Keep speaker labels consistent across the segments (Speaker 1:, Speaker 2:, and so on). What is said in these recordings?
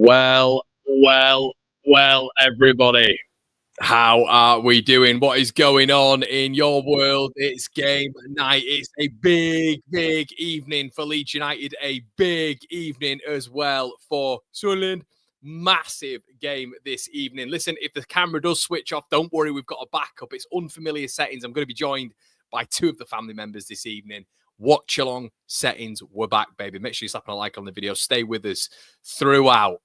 Speaker 1: Well, everybody. How are we doing? What is going on in your world? It's game night. It's a big evening for Leeds United. A big evening as well for Sunderland. Massive game this evening. Listen, if the camera does switch off, don't worry. We've got a backup. It's unfamiliar settings. I'm going to be joined by two of the family members this evening. Watchalong settings. We're back, baby. Make sure you slap a like on the video. Stay with us throughout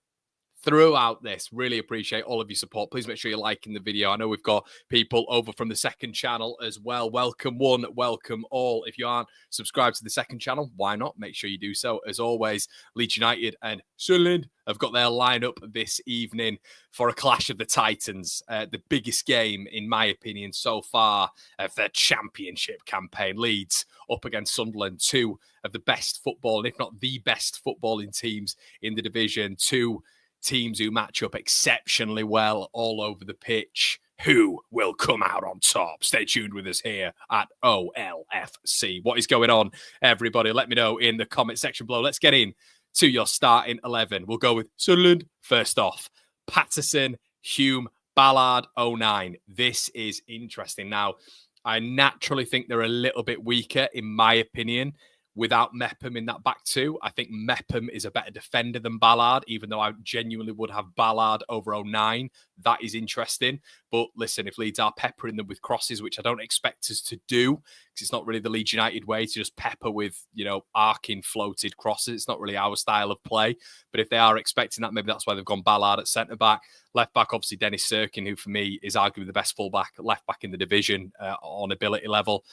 Speaker 1: this. Really appreciate all of your support. Please make sure you're liking the video. I know we've got people over from the second channel as well. Welcome one, welcome all. If you aren't subscribed to the second channel, why not? Make sure you do so. As always, Leeds United and Sunderland have got their lineup this evening for a clash of the Titans. The biggest game, in my opinion, so far of their championship campaign. Leeds up against Sunderland, two of the best football, if not the best footballing teams in the division. Two teams who match up exceptionally well all over the pitch. Who will come out on top? Stay tuned with us here at OLFC. What is going on, everybody? Let me know in the comment section below. Let's get in to your starting 11. We'll go with Sunderland first off. Patterson, Hume, Ballard, 09. This is interesting. Now, I naturally think they're a little bit weaker, in my opinion, without Mepham in that back two. I think Mepham is a better defender than Ballard, even though I genuinely would have Ballard over 09. That is interesting. But listen, if Leeds are peppering them with crosses, which I don't expect us to do, because it's not really the Leeds United way to just pepper with, arcing, floated crosses. It's not really our style of play. But if they are expecting that, maybe that's why they've gone Ballard at centre-back. Left-back, obviously, Dennis Sirkin, who for me is arguably the best full-back, left-back in the division on ability level.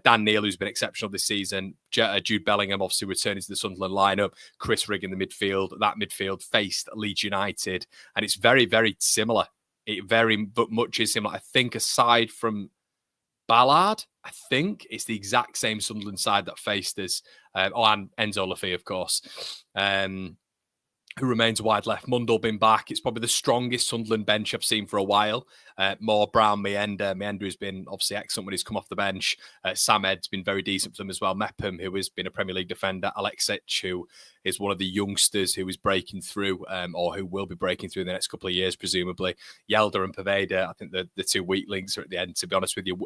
Speaker 1: Dan Neil, who's been exceptional this season. Jude Bellingham, obviously, returning to the Sunderland lineup. Chris Rigg in the midfield. That midfield faced Leeds United. And it's very, very similar. It very much is similar. I think aside from Ballard, I think it's the exact same Sunderland side that faced us. And Enzo Lafay, of course. Who remains wide left. Mundell been back. It's probably the strongest Sunderland bench I've seen for a while. Moore, Brown, Meander. Meander has been obviously excellent when he's come off the bench. Sam Ed's been very decent for them as well. Mepham, who has been a Premier League defender. Alexic, who is one of the youngsters who is breaking through, or who will be breaking through in the next couple of years, presumably. Yelder and Paveda, I think the two weak links are at the end, to be honest with you.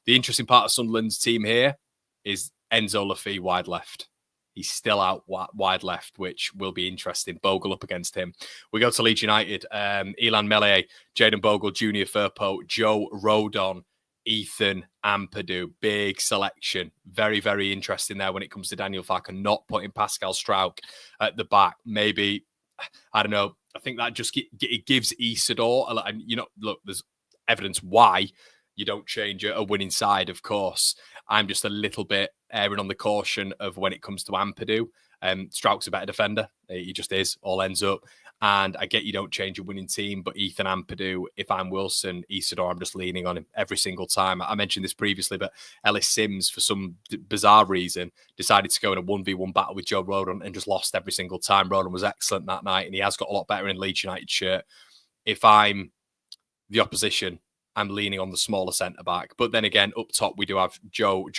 Speaker 1: The interesting part of Sunderland's team here is Enzo Lafay wide left. He's still out wide left, which will be interesting. Bogle up against him. We go to Leeds United. Elan Melier, Jayden Bogle, Junior Firpo, Joe Rodon, Ethan Ampadu. Big selection. Very, very interesting there when it comes to Daniel Farke not putting Pascal Struijk at the back. Maybe, I don't know. I think that just it gives Isidore, and look, there's evidence why you don't change a winning side, of course. I'm just a little bit erring on the caution of when it comes to Ampadu. Struijk's a better defender. He just is. All ends up. And I get you don't change a winning team, but Ethan Ampadu, if I'm Wilson, Isidore, I'm just leaning on him every single time. I mentioned this previously, but Ellis Sims, for some bizarre reason, decided to go in a 1v1 battle with Joe Rodon and just lost every single time. Rodon was excellent that night, and he has got a lot better in Leeds United shirt. If I'm the opposition, I'm leaning on the smaller centre-back. But then again, up top, we do have Joel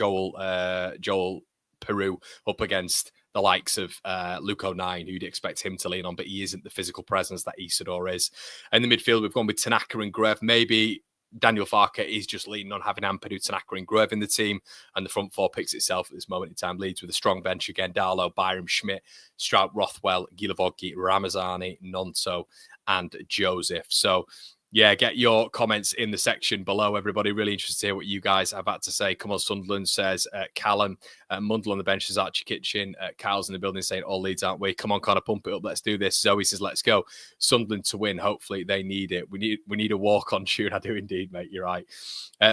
Speaker 1: Peru up against the likes of Luke 09, who you'd expect him to lean on, but he isn't the physical presence that Isidore is. In the midfield, we've gone with Tanaka and Greve. Maybe Daniel Farke is just leaning on having Ampadu, Tanaka and Greve in the team, and the front four picks itself at this moment in time. Leads with a strong bench again. Darlow, Byram, Schmidt, Strout, Rothwell, Gilavoggi, Ramazani, Nonto, and Joseph. So, yeah, get your comments in the section below, everybody. Really interested to hear what you guys have had to say. Come on, Sunderland, says Callum. Mundell on the bench is Archie Kitchen. Kyle's in the building saying, all Leeds, aren't we? Come on, Connor, pump it up. Let's do this. Zoe says, let's go. Sunderland to win. Hopefully they need it. We need a walk-on tune. I do indeed, mate. You're right.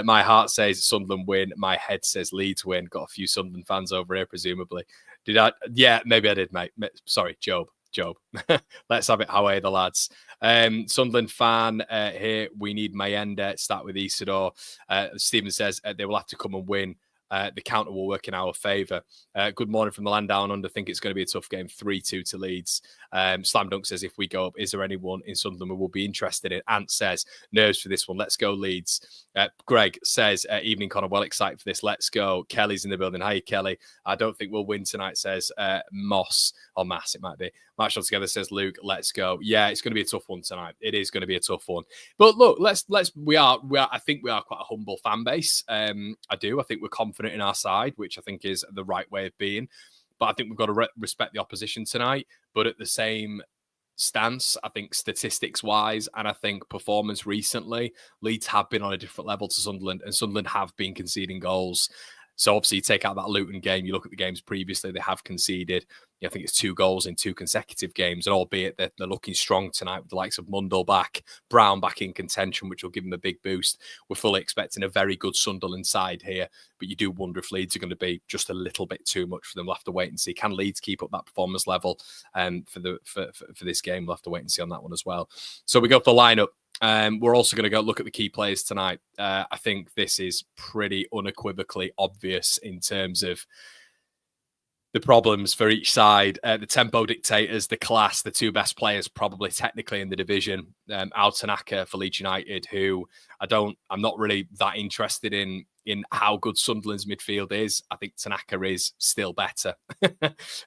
Speaker 1: My heart says Sunderland win. My head says Leeds win. Got a few Sunderland fans over here, presumably. Did I? Yeah, maybe I did, mate. Sorry, Job. Let's have it. How are the lads? Sunderland fan here. We need Mayenda. Start with Isidore. Stephen says they will have to come and win. The counter will work in our favour. Good morning from the land down under. I think it's going to be a tough game. 3-2 to Leeds. Slam Dunk says, if we go up, is there anyone in Sunderland we will be interested in? Ant says, nerves for this one. Let's go, Leeds. Greg says, evening, Connor. Well excited for this. Let's go. Kelly's in the building. Hi, Kelly. I don't think we'll win tonight, says Moss. Or Mass, it might be. Match on together, says Luke. Let's go. Yeah, it's going to be a tough one tonight. It is going to be a tough one. But look, we are. I think we are quite a humble fan base. I think we're confident in our side, which I think is the right way of being. But I think we've got to respect the opposition tonight. But at the same stance, I think statistics-wise, and I think performance recently, Leeds have been on a different level to Sunderland, and Sunderland have been conceding goals. So obviously, you take out that Luton game, you look at the games previously, they have conceded. I think it's 2 goals in 2 consecutive games, and albeit they're looking strong tonight with the likes of Mundle back, Brown back in contention, which will give them a big boost. We're fully expecting a very good Sunderland side here, but you do wonder if Leeds are going to be just a little bit too much for them. We'll have to wait and see. Can Leeds keep up that performance level for this game? We'll have to wait and see on that one as well. So we go for the lineup. We're also going to go look at the key players tonight. I think this is pretty unequivocally obvious in terms of the problems for each side. The tempo dictators, the class, the 2 best players probably technically in the division. Tanaka for Leeds United, who I'm not really that interested in how good Sunderland's midfield is. I think Tanaka is still better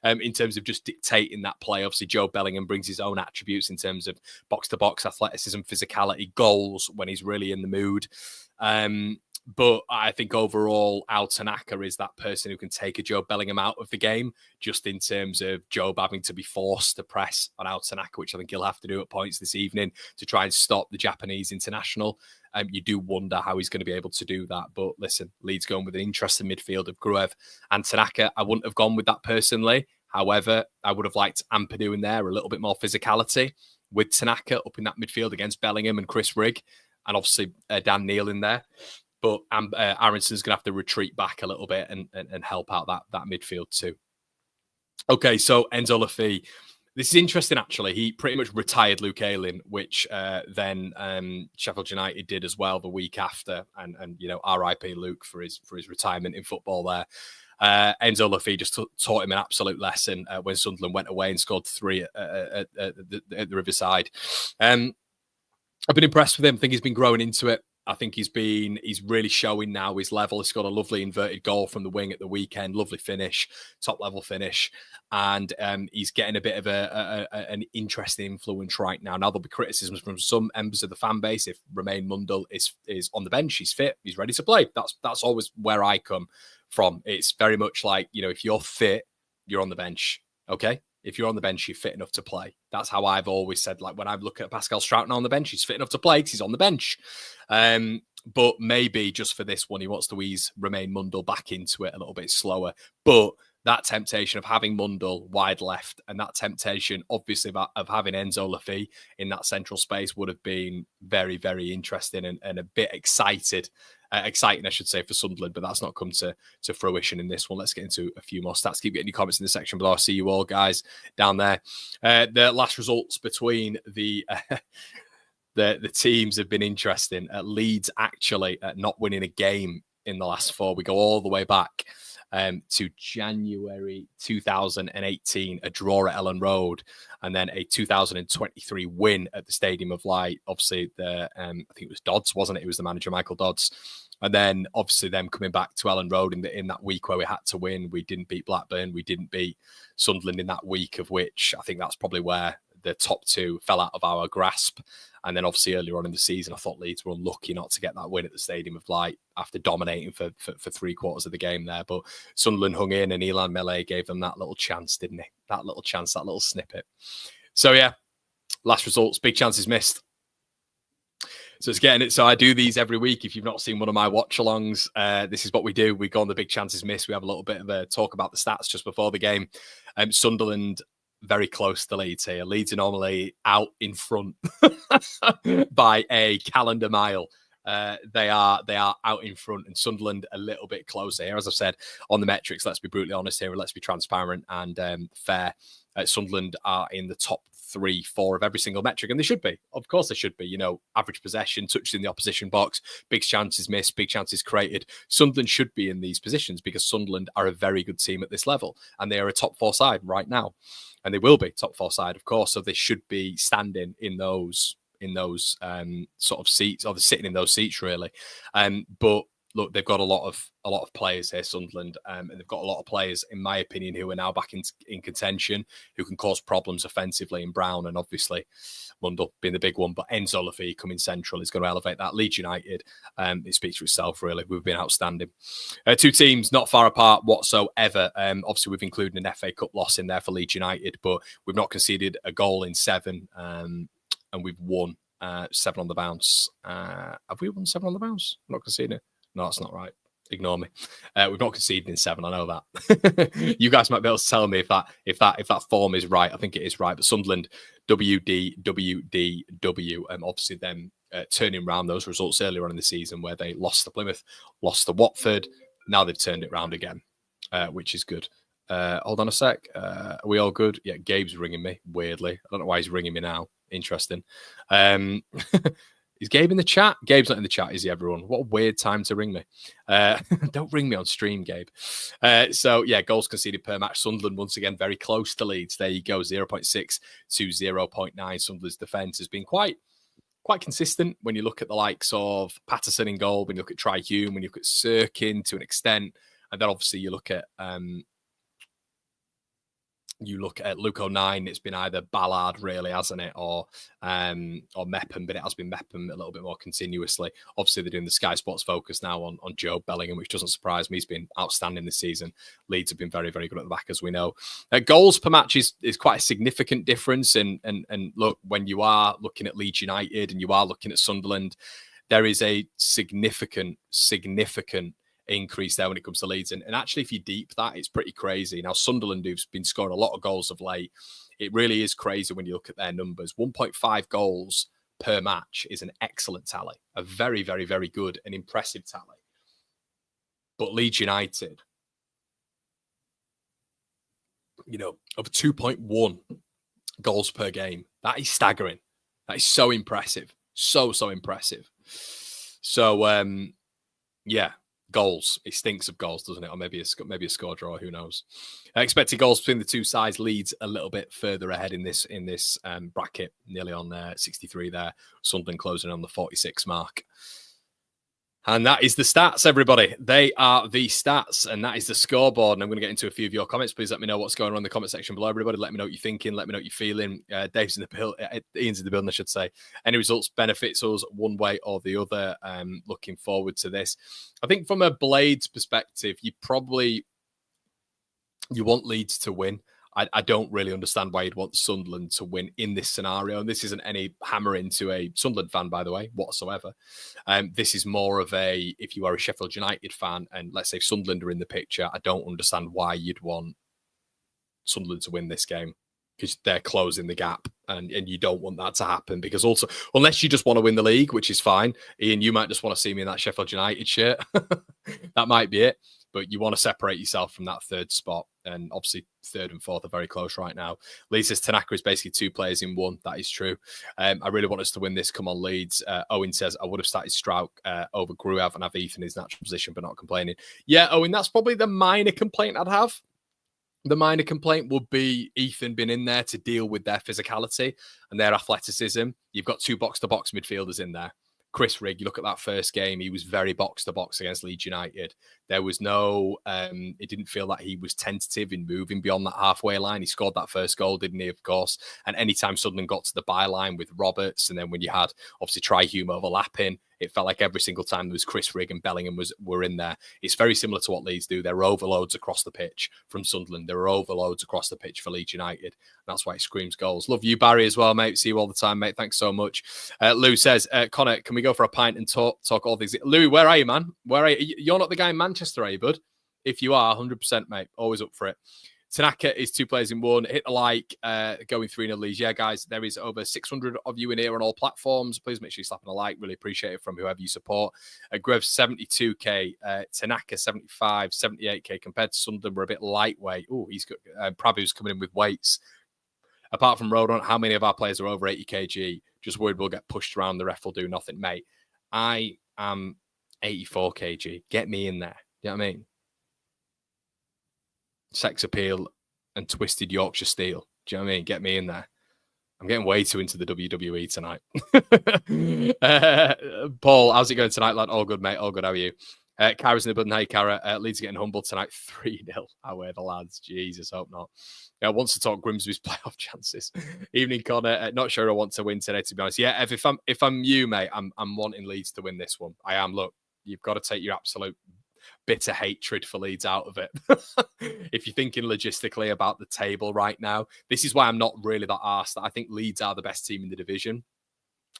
Speaker 1: in terms of just dictating that play. Obviously, Joe Bellingham brings his own attributes in terms of box-to-box athleticism, physicality, goals when he's really in the mood. But I think overall, Tanaka is that person who can take a Joe Bellingham out of the game, just in terms of Joe having to be forced to press on Tanaka, which I think he'll have to do at points this evening to try and stop the Japanese international. You do wonder how he's going to be able to do that. But listen, Leeds going with an interesting midfield of Gruev and Tanaka. I wouldn't have gone with that personally. However, I would have liked Ampadu in there, a little bit more physicality with Tanaka up in that midfield against Bellingham and Chris Rigg, and obviously Dan Neil in there. But Aronson's going to have to retreat back a little bit and help out that midfield too. Okay, so Enzo Lafay. This is interesting, actually. He pretty much retired Luke Ayling, which then Sheffield United did as well the week after. And RIP Luke for his retirement in football there. Enzo Lafay just taught him an absolute lesson when Sunderland went away and scored 3 at the Riverside. I've been impressed with him. I think he's been growing into it. I think he's really showing now his level. He's got a lovely inverted goal from the wing at the weekend. Lovely finish, top level finish. And he's getting a bit of an interesting influence right now. Now there'll be criticisms from some members of the fan base if Romain Mundle is on the bench, he's fit, he's ready to play. That's always where I come from. It's very much like, if you're fit, you're on the bench. Okay? If you're on the bench, you're fit enough to play. That's how I've always said. Like when I look at Pascal Stroughton on the bench, he's fit enough to play because he's on the bench. But maybe just for this one, he wants to ease Romain Mundle back into it a little bit slower. But that temptation of having Mundle wide left and that temptation, obviously, of having Enzo Lafay in that central space would have been very, very interesting and a bit exciting, I should say, for Sunderland, but that's not come to fruition in this one. Let's get into a few more stats. Keep getting your comments in the section below. I'll see you all, guys, down there. The last results between the teams have been interesting. Leeds actually not winning a game in the last 4. We go all the way back to January 2018, a draw at Ellen Road, and then a 2023 win at the Stadium of Light. Obviously, I think it was Dodds, wasn't it? It was the manager, Michael Dodds. And then, obviously, them coming back to Ellen Road in that week where we had to win. We didn't beat Blackburn. We didn't beat Sunderland in that week, of which I think that's probably where the top 2 fell out of our grasp. And then obviously earlier on in the season, I thought Leeds were unlucky not to get that win at the Stadium of Light after dominating for 3/4 of the game there. But Sunderland hung in and Elan Melee gave them that little chance, didn't he? That little chance, that little snippet. So yeah, last results, big chances missed. So it's getting it. So I do these every week. If you've not seen one of my watch-alongs, this is what we do. We go on the big chances missed. We have a little bit of a talk about the stats just before the game. Sunderland very close to Leeds here. Leeds are normally out in front by a calendar mile. They are out in front, and Sunderland a little bit closer here. As I've said on the metrics, let's be brutally honest here, let's be transparent and fair. Sunderland are in the top 3, 4 of every single metric, and they should be. Of course they should be. Average possession, touches in the opposition box, big chances missed, big chances created. Sunderland should be in these positions because Sunderland are a very good team at this level, and they are a top 4 side right now. And they will be top 4 side, of course. So they should be standing in those sort of seats, or they're sitting in those seats, really. But look, they've got a lot of players here, Sunderland, and they've got a lot of players, in my opinion, who are now back in contention, who can cause problems offensively in Brown, and obviously Mundell being the big one, but Enzo Lafie coming central is going to elevate that. Leeds United, it speaks for itself, really. We've been outstanding. Two teams not far apart whatsoever. Obviously, we've included an FA Cup loss in there for Leeds United, but we've not conceded a goal in 7, and we've won 7 on the bounce. Have we won 7 on the bounce? Not conceded. No, that's not right. Ignore me. We've not conceded in 7. I know that. You guys might be able to tell me if that form is right. I think it is right. But Sunderland, WDWDW, obviously them turning around those results earlier on in the season where they lost to Plymouth, lost to Watford. Now they've turned it around again, which is good. Hold on a sec. Are we all good? Yeah, Gabe's ringing me, weirdly. I don't know why he's ringing me now. Interesting. Is Gabe in the chat? Gabe's not in the chat, is he, everyone? What a weird time to ring me. Don't ring me on stream, Gabe. So, yeah, goals conceded per match. Sunderland, once again, very close to Leeds. There you go, 0.6 to 0.9. Sunderland's defence has been quite consistent when you look at the likes of Patterson in goal, when you look at Tri-Hume, when you look at Sirkin to an extent. And then, obviously, you look at Luke O'Nine. It's been either Ballard, really, hasn't it, or Mepham, but it has been Mepham a little bit more continuously. Obviously, they're doing the Sky Sports focus now on Joe Bellingham, which doesn't surprise me. He's been outstanding this season. Leeds have been very, very good at the back, as we know. Goals per match is quite a significant difference. And look, when you are looking at Leeds United and you are looking at Sunderland, there is a significant increase there when it comes to Leeds. And actually, if you deep that, it's pretty crazy. Now, Sunderland, who've been scoring a lot of goals of late, it really is crazy when you look at their numbers. 1.5 goals per match is an excellent tally. A very, very, very good and impressive tally. But Leeds United, of 2.1 goals per game, that is staggering. That is so impressive. So impressive. So, yeah. Goals. It stinks of goals, doesn't it? Or maybe a score draw. Who knows? Expected goals between the two sides. Leeds a little bit further ahead in this bracket, nearly on 63 there. Sunderland closing on the 46 mark. And that is the stats, everybody. They are the stats, and that is the scoreboard. And I'm going to get into a few of your comments. Please let me know what's going on in the comment section below, everybody. Let me know what you're thinking. Let me know what you're feeling. Dave's in the build. Ian's in the building, I should say. Any results benefits us one way or the other. Looking forward to this. I think from a Blades perspective, you want Leeds to win. I don't really understand why you'd want Sunderland to win in this scenario. And this isn't any hammer into a Sunderland fan, by the way, whatsoever. This is more of a, if you are a Sheffield United fan, and let's say Sunderland are in the picture, I don't understand why you'd want Sunderland to win this game, because they're closing the gap, and you don't want that to happen, because also, unless you just want to win the league, which is fine. Ian, you might just want to see me in that Sheffield United shirt. That might be it. But you want to separate yourself from that third spot. And obviously, 3rd and 4th are very close right now. Leeds says Tanaka is basically 2 players in 1. That is true. I really want us to win this. Come on, Leeds. Owen says, I would have started Strouk over Gruev and have Ethan in his natural position, but not complaining. Yeah, Owen, that's probably the minor complaint I'd have. The minor complaint would be Ethan being in there to deal with their physicality and their athleticism. You've got 2 box-to-box midfielders in there. Chris Rigg, you look at that first game, he was very box-to-box against Leeds United. There was no, it didn't feel like he was tentative in moving beyond that halfway line. He scored that first goal, didn't he, of course? And anytime Sunderland got to the byline with Roberts, and then when you had, obviously, Tri-Hume overlapping, it felt like every single time there was Chris Rigg and Bellingham were in there. It's very similar to what Leeds do. There are overloads across the pitch from Sunderland. There are overloads across the pitch for Leeds United. And that's why it screams goals. Love you, Barry, as well, mate. See you all the time, mate. Thanks so much. Lou says, Connor, can we go for a pint and talk all these? Louis, where are you, man? Where are you? You're not the guy in Manchester, are you, bud? If you are, 100%, mate. Always up for it. Tanaka is 2 players in 1. Hit the like, going 3-0 Leeds. Yeah, guys, there is over 600 of you in here on all platforms. Please make sure you're slapping a like. Really appreciate it from whoever you support. Grev 72k, Tanaka 75, 78k. Compared to Sunderland, we're a bit lightweight. Oh, he's got Prabu's coming in with weights. Apart from Rodon, how many of our players are over 80 kg? Just worried we'll get pushed around. The ref will do nothing, mate. I am 84 kg. Get me in there. You know what I mean? Sex appeal and twisted Yorkshire steel. Do you know what I mean? Get me in there. I'm getting way too into the WWE tonight. Paul, how's it going tonight, lad? All good, mate. All good. How are you? Kara's in the building. Hey, Kara. Leeds are getting humbled tonight. 3-0. Away the lads. Jesus, hope not. Wants to talk Grimsby's playoff chances. Evening, Connor. Not sure I want to win today, to be honest. Yeah, if I'm you, mate, I'm wanting Leeds to win this one. I am. Look, you've got to take your absolute bitter hatred for Leeds out of it. If you're thinking logistically about the table right now, this is why I'm not really that arsed. I think Leeds are the best team in the division,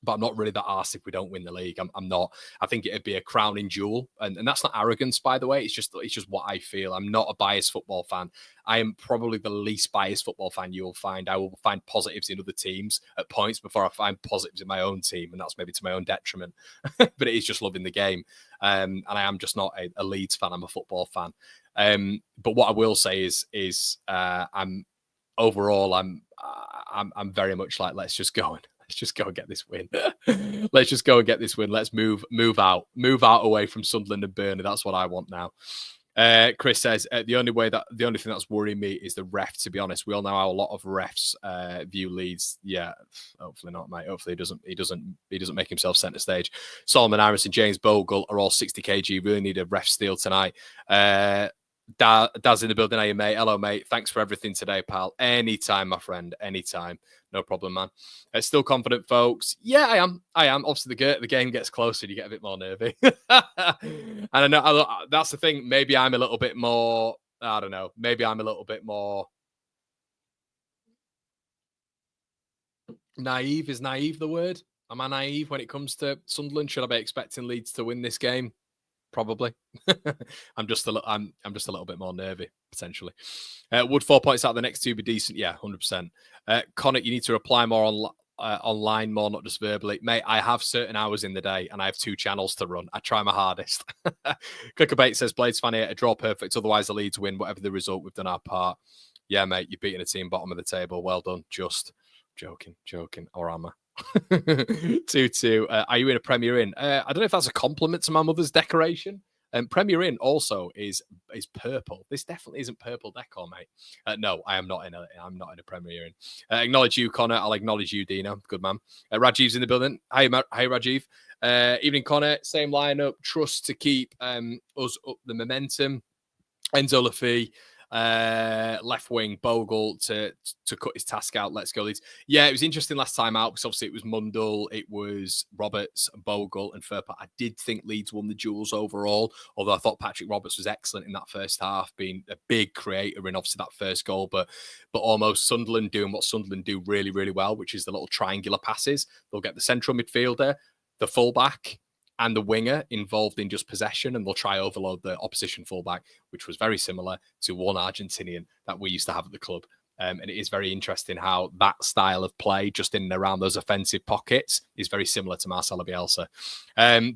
Speaker 1: but I'm not really that arsed if we don't win the league. I'm not. I think it'd be a crowning jewel, and that's not arrogance, by the way. It's just what I feel. I'm not a biased football fan. I am probably the least biased football fan you'll find. I will find positives in other teams at points before I find positives in my own team, and that's maybe to my own detriment. But it is just loving the game, and I am just not a Leeds fan. I'm a football fan. But what I will say is I'm overall I'm very much like, let's just go and get this win. Let's just go and get this win. Let's move out away from Sunderland and Burnley. That's what I want now. Chris says the only thing that's worrying me is the ref. To be honest, we all know how a lot of refs view Leeds. Yeah, hopefully not, mate. Hopefully he doesn't make himself centre stage. Solomon Iris and James Bogle are all 60 kg. Really need a ref steal tonight. Daz in the building. Hey, mate. Hello, mate. Thanks for everything today, pal. Anytime, my friend. Anytime. No problem, man. Still confident, folks. Yeah, I am. Obviously, the game gets closer. You get a bit more nervy. And I know that's the thing. Maybe I'm a little bit more. I don't know. Maybe I'm a little bit more naive. Is naive the word? Am I naive when it comes to Sunderland? Should I be expecting Leeds to win this game? Probably. I'm just a little bit more nervy, potentially. Would 4 points out of the next two be decent? Yeah, 100%. Connor, you need to reply more online more, not just verbally. Mate, I have certain hours in the day and I have 2 channels to run. I try my hardest. Clickerbait says, Blades fan here, a draw perfect. Otherwise, the Leeds win. Whatever the result, we've done our part. Yeah, mate, you're beating a team bottom of the table. Well done. Just joking. Or am I? 2-2. Are you in a Premier Inn? I don't know if that's a compliment to my mother's decoration. Premier Inn also is purple. This definitely isn't purple decor, mate. No, I'm not in a Premier Inn. Acknowledge you, Connor. I'll acknowledge you, Dino. Good man. Rajiv's in the building. Hi, Rajiv. Evening, Connor. Same lineup. Trust to keep us up the momentum. Enzo Lafie. Left wing Bogle to cut his task out. Let's go, Leeds. Yeah, it was interesting last time out because obviously it was Mundell, it was Roberts, Bogle, and Furpa. I did think Leeds won the duels overall, although I thought Patrick Roberts was excellent in that first half, being a big creator in obviously that first goal, but almost Sunderland doing what Sunderland do really, really well, which is the little triangular passes. They'll get the central midfielder, the fullback, and the winger involved in just possession, and they'll try overload the opposition fullback, which was very similar to one Argentinian that we used to have at the club. And it is very interesting how that style of play, just in and around those offensive pockets, is very similar to Marcelo Bielsa.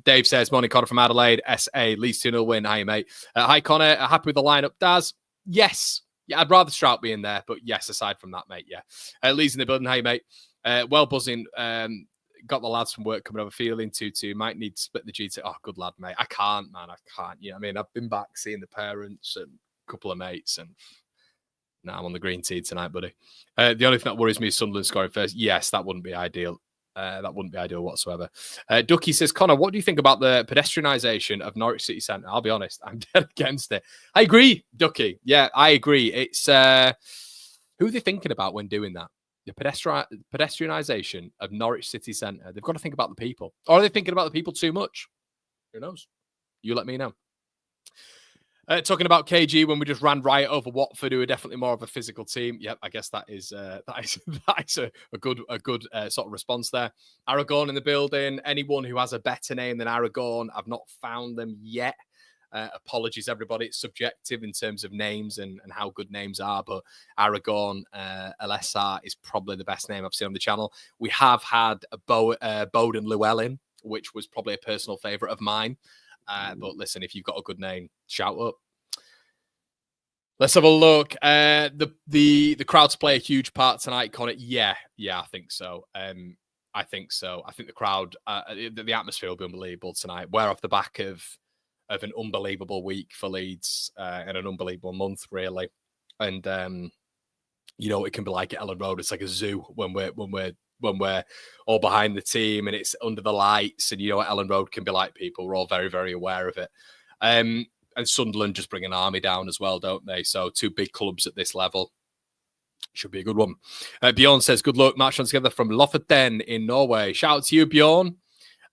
Speaker 1: Dave says, morning, Connor from Adelaide, SA, Leeds 2-0 win. Hi, mate. Hi, Connor. Happy with the lineup? Daz? Yes. Yeah, I'd rather Strout be in there, but yes, aside from that, mate, yeah. Leeds in the building. Hey, mate. Well buzzing. Got the lads from work coming over, feeling 2-2. Might need to split the GT. Oh, good lad, mate. I can't, man. I can't. You know what I mean? I've been back seeing the parents and a couple of mates, and now I'm on the green tea tonight, buddy. The only thing that worries me is Sunderland scoring first. Yes, that wouldn't be ideal. That wouldn't be ideal whatsoever. Ducky says, Connor, what do you think about the pedestrianisation of Norwich City Centre? I'll be honest, I'm dead against it. I agree, Ducky. Yeah, I agree. It's who are they thinking about when doing that? The pedestrianisation of Norwich City Centre. They've got to think about the people. Or are they thinking about the people too much? Who knows? You let me know. Talking about KG, when we just ran riot over Watford, who are definitely more of a physical team. Yep, I guess that is a good sort of response there. Aragon in the building. Anyone who has a better name than Aragon, I've not found them yet. Apologies, everybody. It's subjective in terms of names and how good names are, but Aragon LSR is probably the best name I've seen on the channel. We have had a Bowden Llewellyn, which was probably a personal favourite of mine. But listen, if you've got a good name, shout up. Let's have a look. The crowds play a huge part tonight, Connor. Yeah, I think so. I think the crowd, the atmosphere will be unbelievable tonight. We're off the back of an unbelievable week for Leeds and an unbelievable month, really. And it can be like at Ellen Road. It's like a zoo when we're all behind the team and it's under the lights. And at Ellen Road can be like, people. We're all very, very aware of it. And Sunderland just bring an army down as well, don't they? So 2 big clubs at this level. Should be a good one. Bjorn says, good luck. Match on together from Lofoten in Norway. Shout out to you, Bjorn.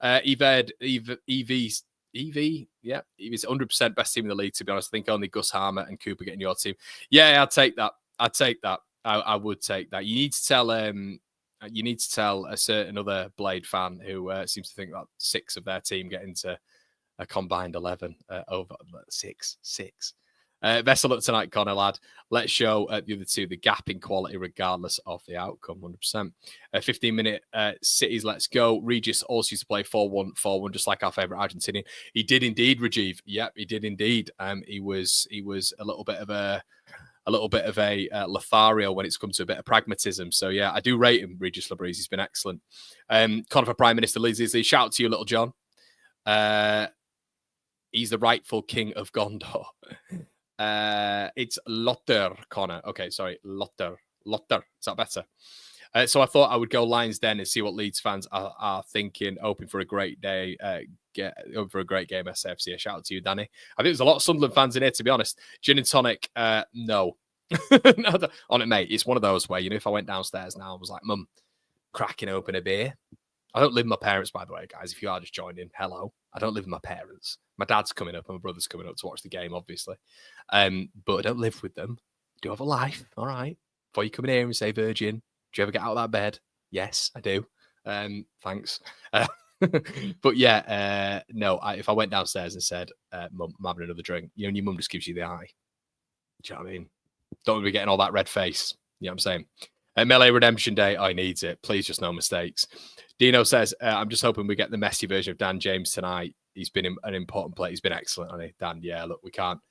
Speaker 1: Ev's 100% best team in the league, to be honest. I think only Gus Harmer and Cooper getting your team. Yeah, I'd take that. I would take that. You need to tell a certain other Blade fan who seems to think about 6 of their team get into a combined 11 over 6. Best of luck tonight, Connor, lad. Let's show the other 2 the gap in quality regardless of the outcome, 100%. 15-minute Cities, let's go. Regis also used to play 4-1-4-1, just like our favourite Argentinian. He did indeed, Rajiv. Yep, he did indeed. He was a little bit of a Lothario when it's come to a bit of pragmatism. So yeah, I do rate him, Regis Labreeze. He's been excellent. Connor for Prime Minister Leeds. Shout out to you, Little John. He's the rightful king of Gondor. It's Lotter, Connor. Okay, sorry, Lotter. Is that better? So I thought I would go Lions Den and see what Leeds fans are thinking. Hoping for a great day. Hoping for a great game, SFC. Shout out to you, Danny. I think there's a lot of Sunderland fans in here, to be honest. Gin and tonic, no. No, on it, mate. It's one of those where, if I went downstairs now, I was like, Mum, cracking open a beer. I don't live with my parents, by the way, guys. If you are just joining, hello. I don't live with my parents. My dad's coming up and my brother's coming up to watch the game, obviously. But I don't live with them. I do have a life, all right? Before you come in here and say, Virgin, do you ever get out of that bed? Yes, I do. Thanks. But yeah, no, if I went downstairs and said, Mum, I'm having another drink, and your mum just gives you the eye. Do you know what I mean? Don't be getting all that red face. You know what I'm saying? Melee Redemption Day, I needs it. Please, just no mistakes. Dino says, I'm just hoping we get the messy version of Dan James tonight. He's been an important player. He's been excellent, hasn't he, Dan? Yeah, look, we can't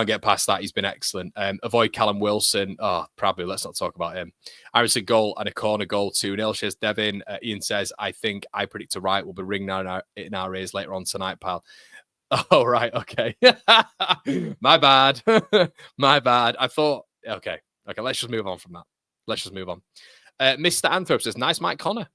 Speaker 1: get past that. He's been excellent. Avoid Callum Wilson. Oh, probably let's not talk about him. Iverson goal and a corner goal 2-0. Says Devin. Ian says, I think I predict a right will be ringing in our ears later on tonight, pal. Oh, right. Okay. My bad. My bad. I thought, okay, let's just move on from that. Mr. Anthrop says, nice Mike Connor.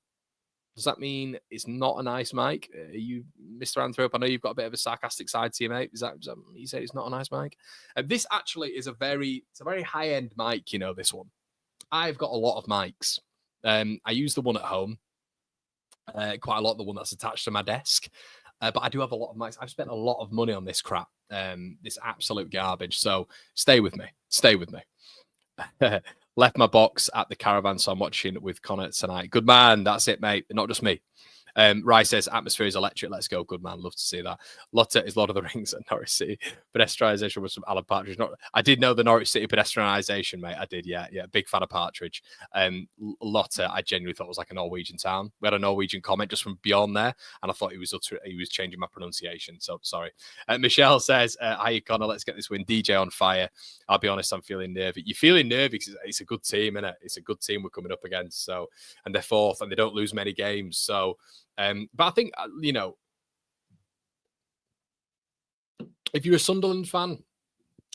Speaker 1: Does that mean it's not a nice mic? Are you, Mr. Anthrop? I know you've got a bit of a sarcastic side to you, mate. Is that you say it's not a nice mic? This actually is a very high-end mic, this one. I've got a lot of mics. I use the one at home. Quite a lot, the one that's attached to my desk. But I do have a lot of mics. I've spent a lot of money on this crap. This absolute garbage. So stay with me. Left my box at the caravan, so I'm watching with Connor tonight. Good man. That's it, mate. Not just me. Rai says, atmosphere is electric. Let's go. Good man. Love to see that. Lotte is Lord of the Rings at Norwich City. Pedestrianisation was from Alan Partridge. I did know the Norwich City pedestrianisation, mate. I did, yeah. Big fan of Partridge. Lotte, I genuinely thought was like a Norwegian town. We had a Norwegian comment just from beyond there, and I thought he was changing my pronunciation. So sorry. Michelle says, hi, Connor. Let's get this win. DJ on fire. I'll be honest, I'm feeling nervy. You're feeling nervy because it's a good team, isn't it? It's a good team we're coming up against. So, and they're fourth, and they don't lose many games. So, but I think, if you're a Sunderland fan,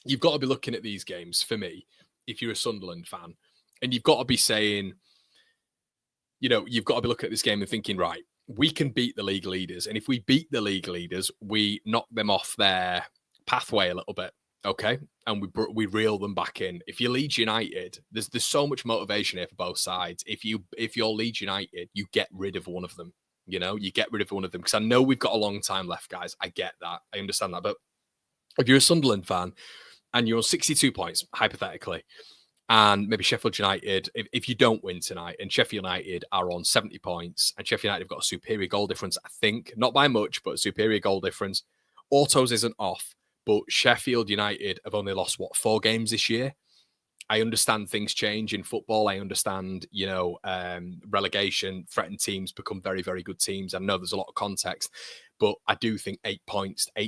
Speaker 1: you've got to be looking at these games, for me, if you're a Sunderland fan, and you've got to be saying, you've got to be looking at this game and thinking, right, we can beat the league leaders. And if we beat the league leaders, we knock them off their pathway a little bit, okay? And we reel them back in. If you're Leeds United, there's so much motivation here for both sides. If you're Leeds United, you get rid of one of them. You get rid of one of them, because I know we've got a long time left, guys. I get that. I understand that. But if you're a Sunderland fan and you're on 62 points, hypothetically, and maybe Sheffield United, if you don't win tonight, and Sheffield United are on 70 points, and Sheffield United have got a superior goal difference, I think, not by much, but a superior goal difference. Autos isn't off, but Sheffield United have only lost, 4 games this year? I understand things change in football. I understand, relegation, threatened teams become very, very good teams. I know there's a lot of context, but I do think 8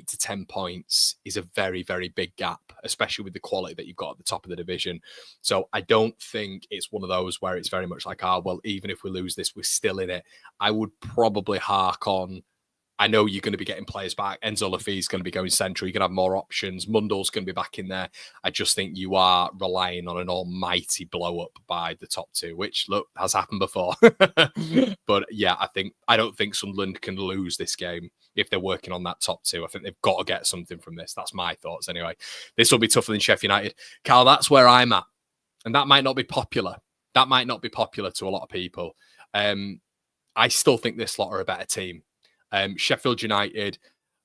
Speaker 1: to 10 points is a very, very big gap, especially with the quality that you've got at the top of the division. So I don't think it's one of those where it's very much like, well, even if we lose this, we're still in it. I would probably hark on I know you're going to be getting players back. Enzo Lafi's going to be going central. You're going to have more options. Mundell's going to be back in there. I just think you are relying on an almighty blow up by the top two, which, look, has happened before. But yeah, I don't think Sunderland can lose this game if they're working on that top two. I think they've got to get something from this. That's my thoughts anyway. This will be tougher than Sheffield United. Carl, that's where I'm at. And that might not be popular. That might not be popular to a lot of people. I still think this lot are a better team. Sheffield United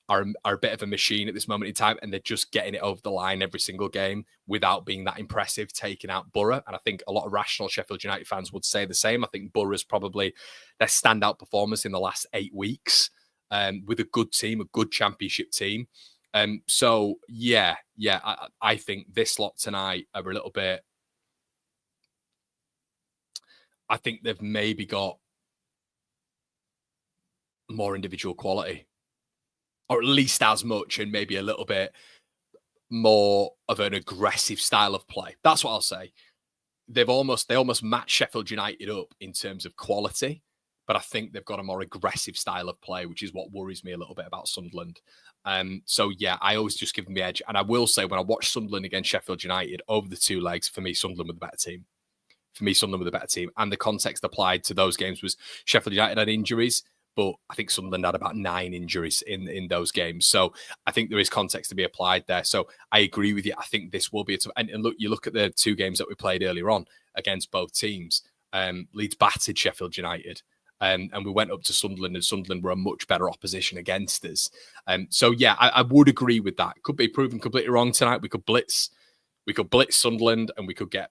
Speaker 1: are a bit of a machine at this moment in time, and they're just getting it over the line every single game without being that impressive, taking out Borough. And I think a lot of rational Sheffield United fans would say the same. I think Borough's probably their standout performance in the last 8 weeks, with a good team, a good championship team. So, I think this lot tonight are a little bit... I think they've maybe got more individual quality, or at least as much, and maybe a little bit more of an aggressive style of play. That's what I'll say. They almost match Sheffield United up in terms of quality, but I think they've got a more aggressive style of play, which is what worries me a little bit about Sunderland. So yeah, I always just give them the edge. And I will say, when I watch Sunderland against Sheffield United over the 2 legs, for me, Sunderland were the better team. Sunderland were the better team. And the context applied to those games was Sheffield United had injuries, but I think Sunderland had about 9 injuries in those games. So I think there is context to be applied there. So I agree with you. I think this will be a tough... And look, you look at the 2 games that we played earlier on against both teams. Leeds battered Sheffield United. And we went up to Sunderland, and Sunderland were a much better opposition against us. So yeah, I would agree with that. Could be proven completely wrong tonight. We could blitz Sunderland, and we could get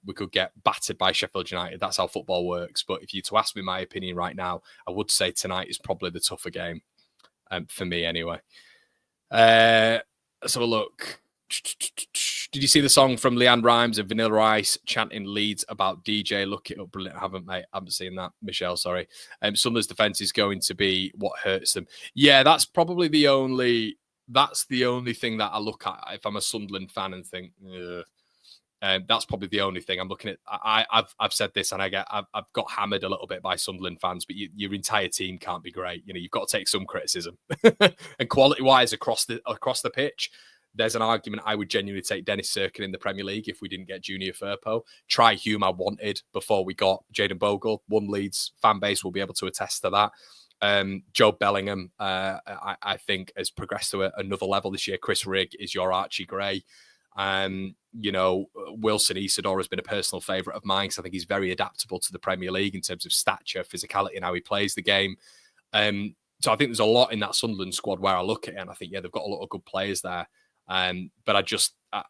Speaker 1: battered by Sheffield United. That's how football works. But if you to ask me my opinion right now, I would say tonight is probably the tougher game, for me anyway. Let's have a look. Did you see the song from Leanne Rimes and Vanilla Ice chanting Leeds about DJ? Look it up. Brilliant. I haven't seen that. Michelle, sorry. Sunderland's defence is going to be what hurts them. Yeah, that's probably the only thing that I look at if I'm a Sunderland fan and think, ugh. That's probably the only thing I'm looking at. I've said this, and I've got hammered a little bit by Sunderland fans, but your entire team can't be great. You know, you've got to take some criticism. And quality-wise across the pitch, there's an argument I would genuinely take Dennis Cirkin in the Premier League if we didn't get Junior Firpo. Try Hume I wanted before we got Jayden Bogle. One Leeds fan base will be able to attest to that. Joe Bellingham, I think, has progressed to another level this year. Chris Rigg is your Archie Gray. Wilson Isidore has been a personal favourite of mine because I think he's very adaptable to the Premier League in terms of stature, physicality, and how he plays the game. So I think there's a lot in that Sunderland squad where I look at it and I think, yeah, they've got a lot of good players there. But I just, I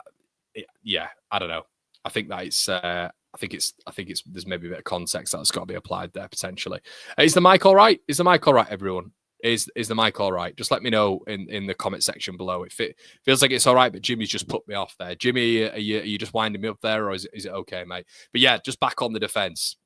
Speaker 1: don't know. I think that it's, there's maybe a bit of context that's got to be applied there potentially. Is the mic all right? Is the mic all right, everyone? Is the mic all right? Just let me know in the comment section below. If it feels like it's all right, but Jimmy's just put me off there. Jimmy, are you just winding me up there, or is it okay, mate? But yeah, just back on the defence.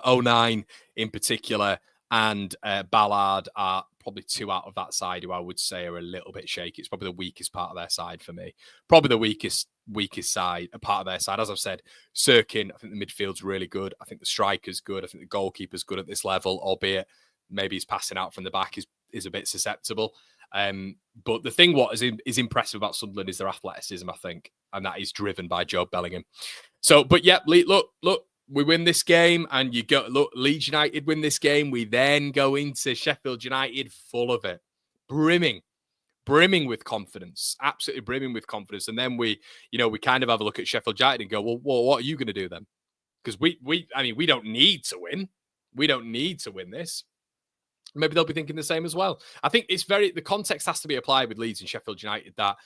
Speaker 1: 09 in particular and Ballard are probably 2 out of that side who I would say are a little bit shaky. It's probably the weakest part of their side for me. Probably the weakest side, a part of their side. As I've said, Cirkin, I think the midfield's really good. I think the striker's good. I think the goalkeeper's good at this level, albeit maybe his passing out from the back is a bit susceptible. But the thing what is impressive about Sunderland is their athleticism, I think, and that is driven by Joe Bellingham. So, but yeah, look, we win this game, and Leeds United win this game. We then go into Sheffield United full of it, brimming with confidence, absolutely brimming with confidence. And then we kind of have a look at Sheffield United and go, well, what are you going to do then? Because we don't need to win. We don't need to win this. Maybe they'll be thinking the same as well. I think the context has to be applied with Leeds and Sheffield United that,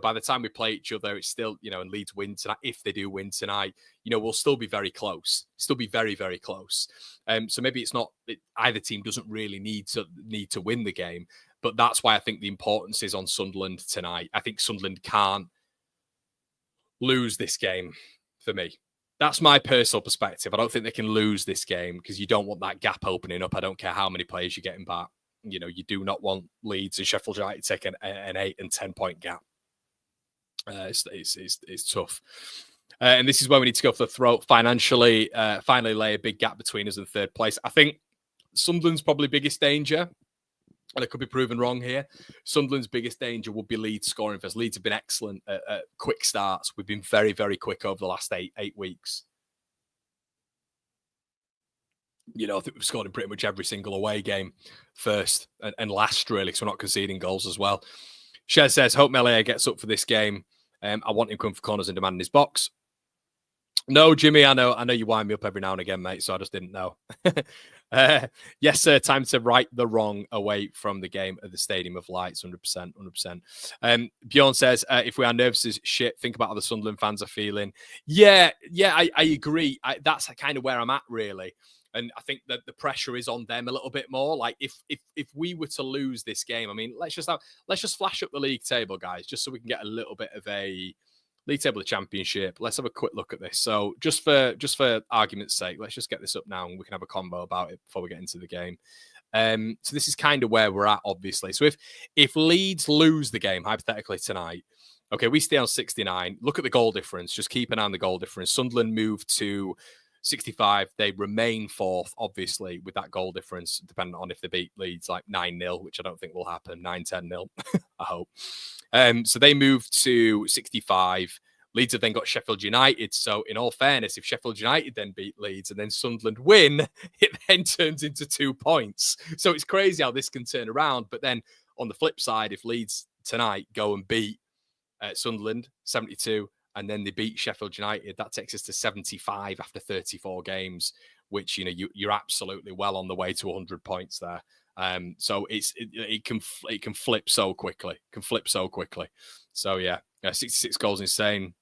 Speaker 1: by the time we play each other, it's still, and Leeds win tonight. If they do win tonight, we'll still be very close. Still be very, very close. So maybe it's not either team doesn't really need to win the game, but that's why I think the importance is on Sunderland tonight. I think Sunderland can't lose this game for me. That's my personal perspective. I don't think they can lose this game because you don't want that gap opening up. I don't care how many players you're getting back. You do not want Leeds and Sheffield United taking an 8 and 10 point gap. It's tough. And this is where we need to go for the throat financially, finally lay a big gap between us and third place. I think Sunderland's probably biggest danger and I could be proven wrong here, Sunderland's biggest danger would be Leeds scoring first. Leeds have been excellent at quick starts. We've been very, very quick over the last eight weeks. You know, I think we've scored in pretty much every single away game, first and last, really, so we're not conceding goals as well. Shez says, hope Melia gets up for this game. I want him coming for corners and demanding his box. No, Jimmy, I know you wind me up every now and again, mate, so I just didn't know. Yes, sir, time to right the wrong away from the game at the Stadium of Lights, 100%, 100%. Bjorn says, if we are nervous as shit, think about how the Sunderland fans are feeling. Yeah, I agree. That's kind of where I'm at, really. And I think that the pressure is on them a little bit more. Like if we were to lose this game, I mean, let's just flash up the league table, guys, just so we can get a little bit of a league table of championship. Let's have a quick look at this. So just for argument's sake, let's just get this up now and we can have a combo about it before we get into the game. So this is kind of where we're at, obviously. So if Leeds lose the game hypothetically tonight, okay, we stay on 69. Look at the goal difference. Just keep an eye on the goal difference. Sunderland move to 65. They remain fourth, obviously, with that goal difference, depending on if they beat Leeds like 9-0, which I don't think will happen, 9-10-0, I hope. So they move to 65. Leeds have then got Sheffield United. So in all fairness, if Sheffield United then beat Leeds and then Sunderland win, it then turns into 2 points. So it's crazy how this can turn around. But then on the flip side, if Leeds tonight go and beat Sunderland, 72, and then they beat Sheffield United, that takes us to 75 after 34 games, which, you know, you're absolutely well on the way to 100 points there. So it can flip so quickly. So yeah, 66 goals insane.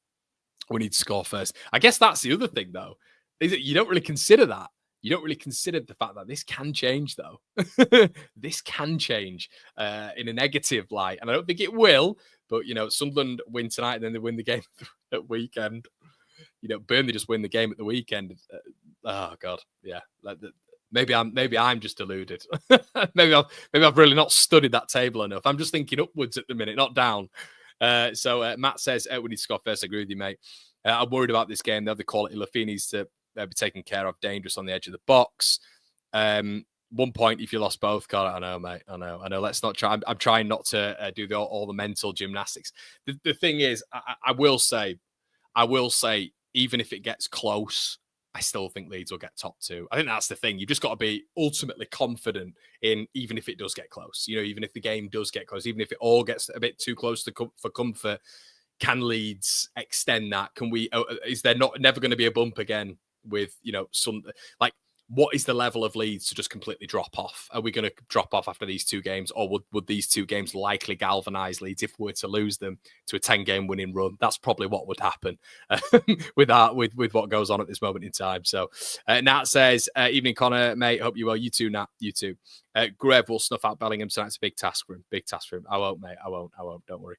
Speaker 1: We need to score first. I guess that's the other thing, though, is that you don't really consider that. You don't really consider the fact that this can change, though. This can change in a negative light, and I don't think it will. But, you know, Sunderland win tonight and then they win the game at weekend. You know, Burnley just win the game at the weekend. Oh, God. Yeah. Maybe I'm just deluded. maybe I've really not studied that table enough. I'm just thinking upwards at the minute, not down. So Matt says, we need to score first. I agree with you, mate. I'm worried about this game. They have the quality. Lafini needs to be taken care of. Dangerous on the edge of the box. 1 point if you lost both. God, I know, mate. I know. Let's not try. I'm trying not to do all the mental gymnastics. The thing is, I will say, even if it gets close, I still think Leeds will get top two. I think that's the thing. You've just got to be ultimately confident in, even if it does get close, you know, even if the game does get close, even if it all gets a bit too close for comfort, can Leeds extend that? Can we, is there never going to be a bump again with, you know, some, like, what is the level of Leeds to just completely drop off? Are we going to drop off after these 2 games, or would these 2 games likely galvanise Leeds if we were to lose them to a 10-game winning run? That's probably what would happen with what goes on at this moment in time. So Nat says, evening, Connor, mate. Hope you well. You too, Nat. You too. Grev will snuff out Bellingham tonight. It's a big task for him. I won't, mate. I won't. Don't worry.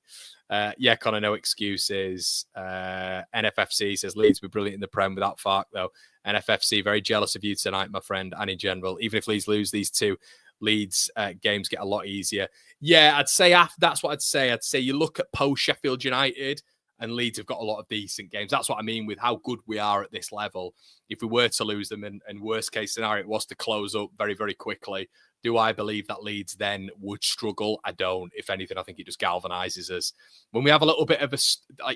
Speaker 1: Yeah, Connor, no excuses. NFFC says Leeds will be brilliant in the Prem without Fark, though. NFFC, very jealous of you tonight, my friend, and in general. Even if Leeds lose these 2, Leeds games get a lot easier. Yeah, I'd say that's what I'd say. I'd say you look at post-Sheffield United, and Leeds have got a lot of decent games. That's what I mean with how good we are at this level. If we were to lose them, and worst case scenario, it was to close up very, very quickly, do I believe that Leeds then would struggle? I don't. If anything, I think it just galvanises us. When we have a little bit of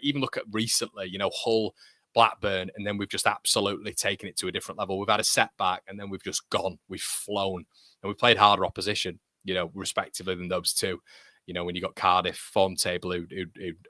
Speaker 1: even look at recently, you know, Hull, Blackburn, and then we've just absolutely taken it to a different level. We've had a setback, and then we've just gone. We've flown, and we've played harder opposition, you know, respectively than those 2. You know, when you got Cardiff, form table, who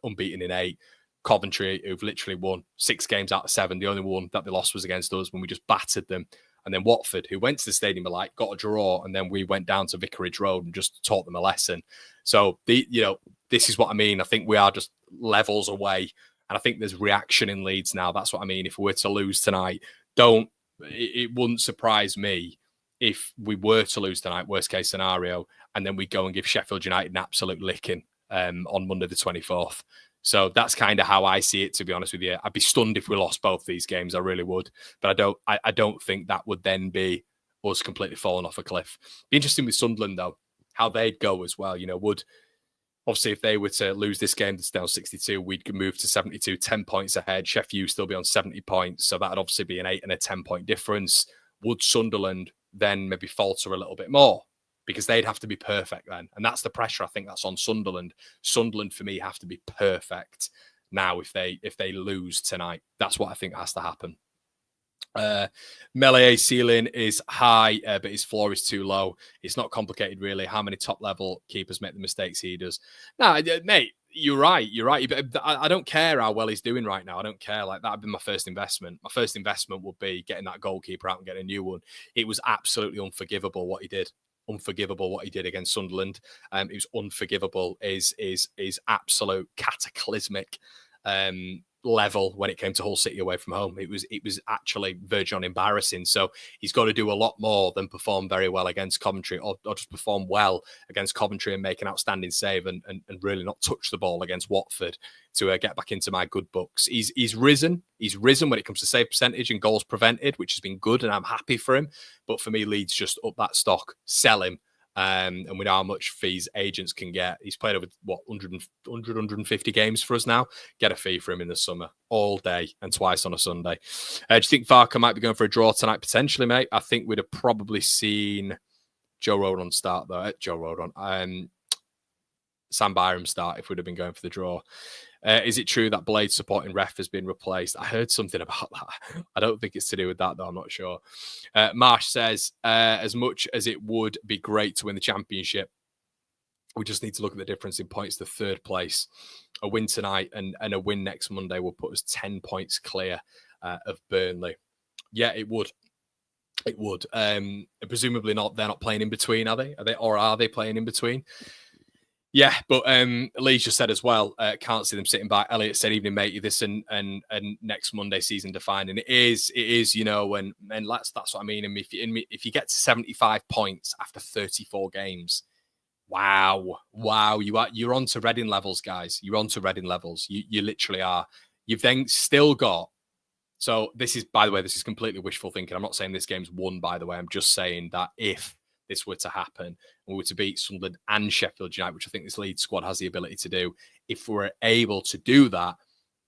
Speaker 1: unbeaten in 8, Coventry, who've literally won 6 games out of 7. The only one that they lost was against us when we just battered them. And then Watford, who went to the Stadium of Light, got a draw, and then we went down to Vicarage Road and just taught them a lesson. So, this is what I mean. I think we are just levels away. And I think there's reaction in Leeds now. That's what I mean. If we were to lose tonight, it wouldn't surprise me if we were to lose tonight, worst case scenario, and then we go and give Sheffield United an absolute licking on Monday the 24th. So that's kind of how I see it, to be honest with you. I'd be stunned if we lost both these games. I really would. But I don't think that would then be us completely falling off a cliff. Be interesting with Sunderland, though, how they'd go as well. You know, obviously, if they were to lose this game that's down 62, we'd move to 72, 10 points ahead. Sheffield still be on 70 points. So that'd obviously be an 8 and a 10-point difference. Would Sunderland then maybe falter a little bit more? because they'd have to be perfect then. And that's the pressure I think that's on Sunderland. Sunderland, for me, have to be perfect now if they lose tonight. That's what I think has to happen. Melee ceiling is high, but his floor is too low. It's not complicated, really. How many top-level keepers make the mistakes he does? No, mate, you're right. You're right. I don't care how well he's doing right now. I don't care. Like, that would be my first investment. My first investment would be getting that goalkeeper out and getting a new one. It was absolutely unforgivable what he did. Unforgivable what he did against Sunderland. It was unforgivable. Is absolute cataclysmic level when it came to Hull City away from home. It was actually verging on embarrassing. So he's got to do a lot more than perform very well against Coventry, or just perform well against Coventry and make an outstanding save and really not touch the ball against Watford to get back into my good books. He's risen. He's risen when it comes to save percentage and goals prevented, which has been good, and I'm happy for him. But for me, Leeds just up that stock, sell him. And we know how much fees agents can get. He's played over, 150 games for us now. Get a fee for him in the summer, all day and twice on a Sunday. Do you think Varka might be going for a draw tonight? Potentially, mate. I think we'd have probably seen Joe Rodon start, though. Sam Byram start if we'd have been going for the draw. Is it true that Blade supporting ref has been replaced? I heard something about that. I don't think it's to do with that, though. I'm not sure. Marsh says, as much as it would be great to win the championship, we just need to look at the difference in points to third place. A win tonight and a win next Monday will put us 10 points clear of Burnley. Yeah, it would. It would. Presumably not. They're not playing in between, are they? Are they playing in between? Yeah, but Lee just said as well, can't see them sitting back. Elliot said, evening, mate, this and next Monday season defining. It is, you know, and that's what I mean. And if you get to 75 points after 34 games, wow, you're on to Reading levels, guys. You're on to Reading levels. You literally are. You've then still got. So this is, by the way, this is completely wishful thinking. I'm not saying this game's won, by the way. I'm just saying that if this were to happen, and we were to beat Sunderland and Sheffield United, which I think this Leeds squad has the ability to do. If we're able to do that,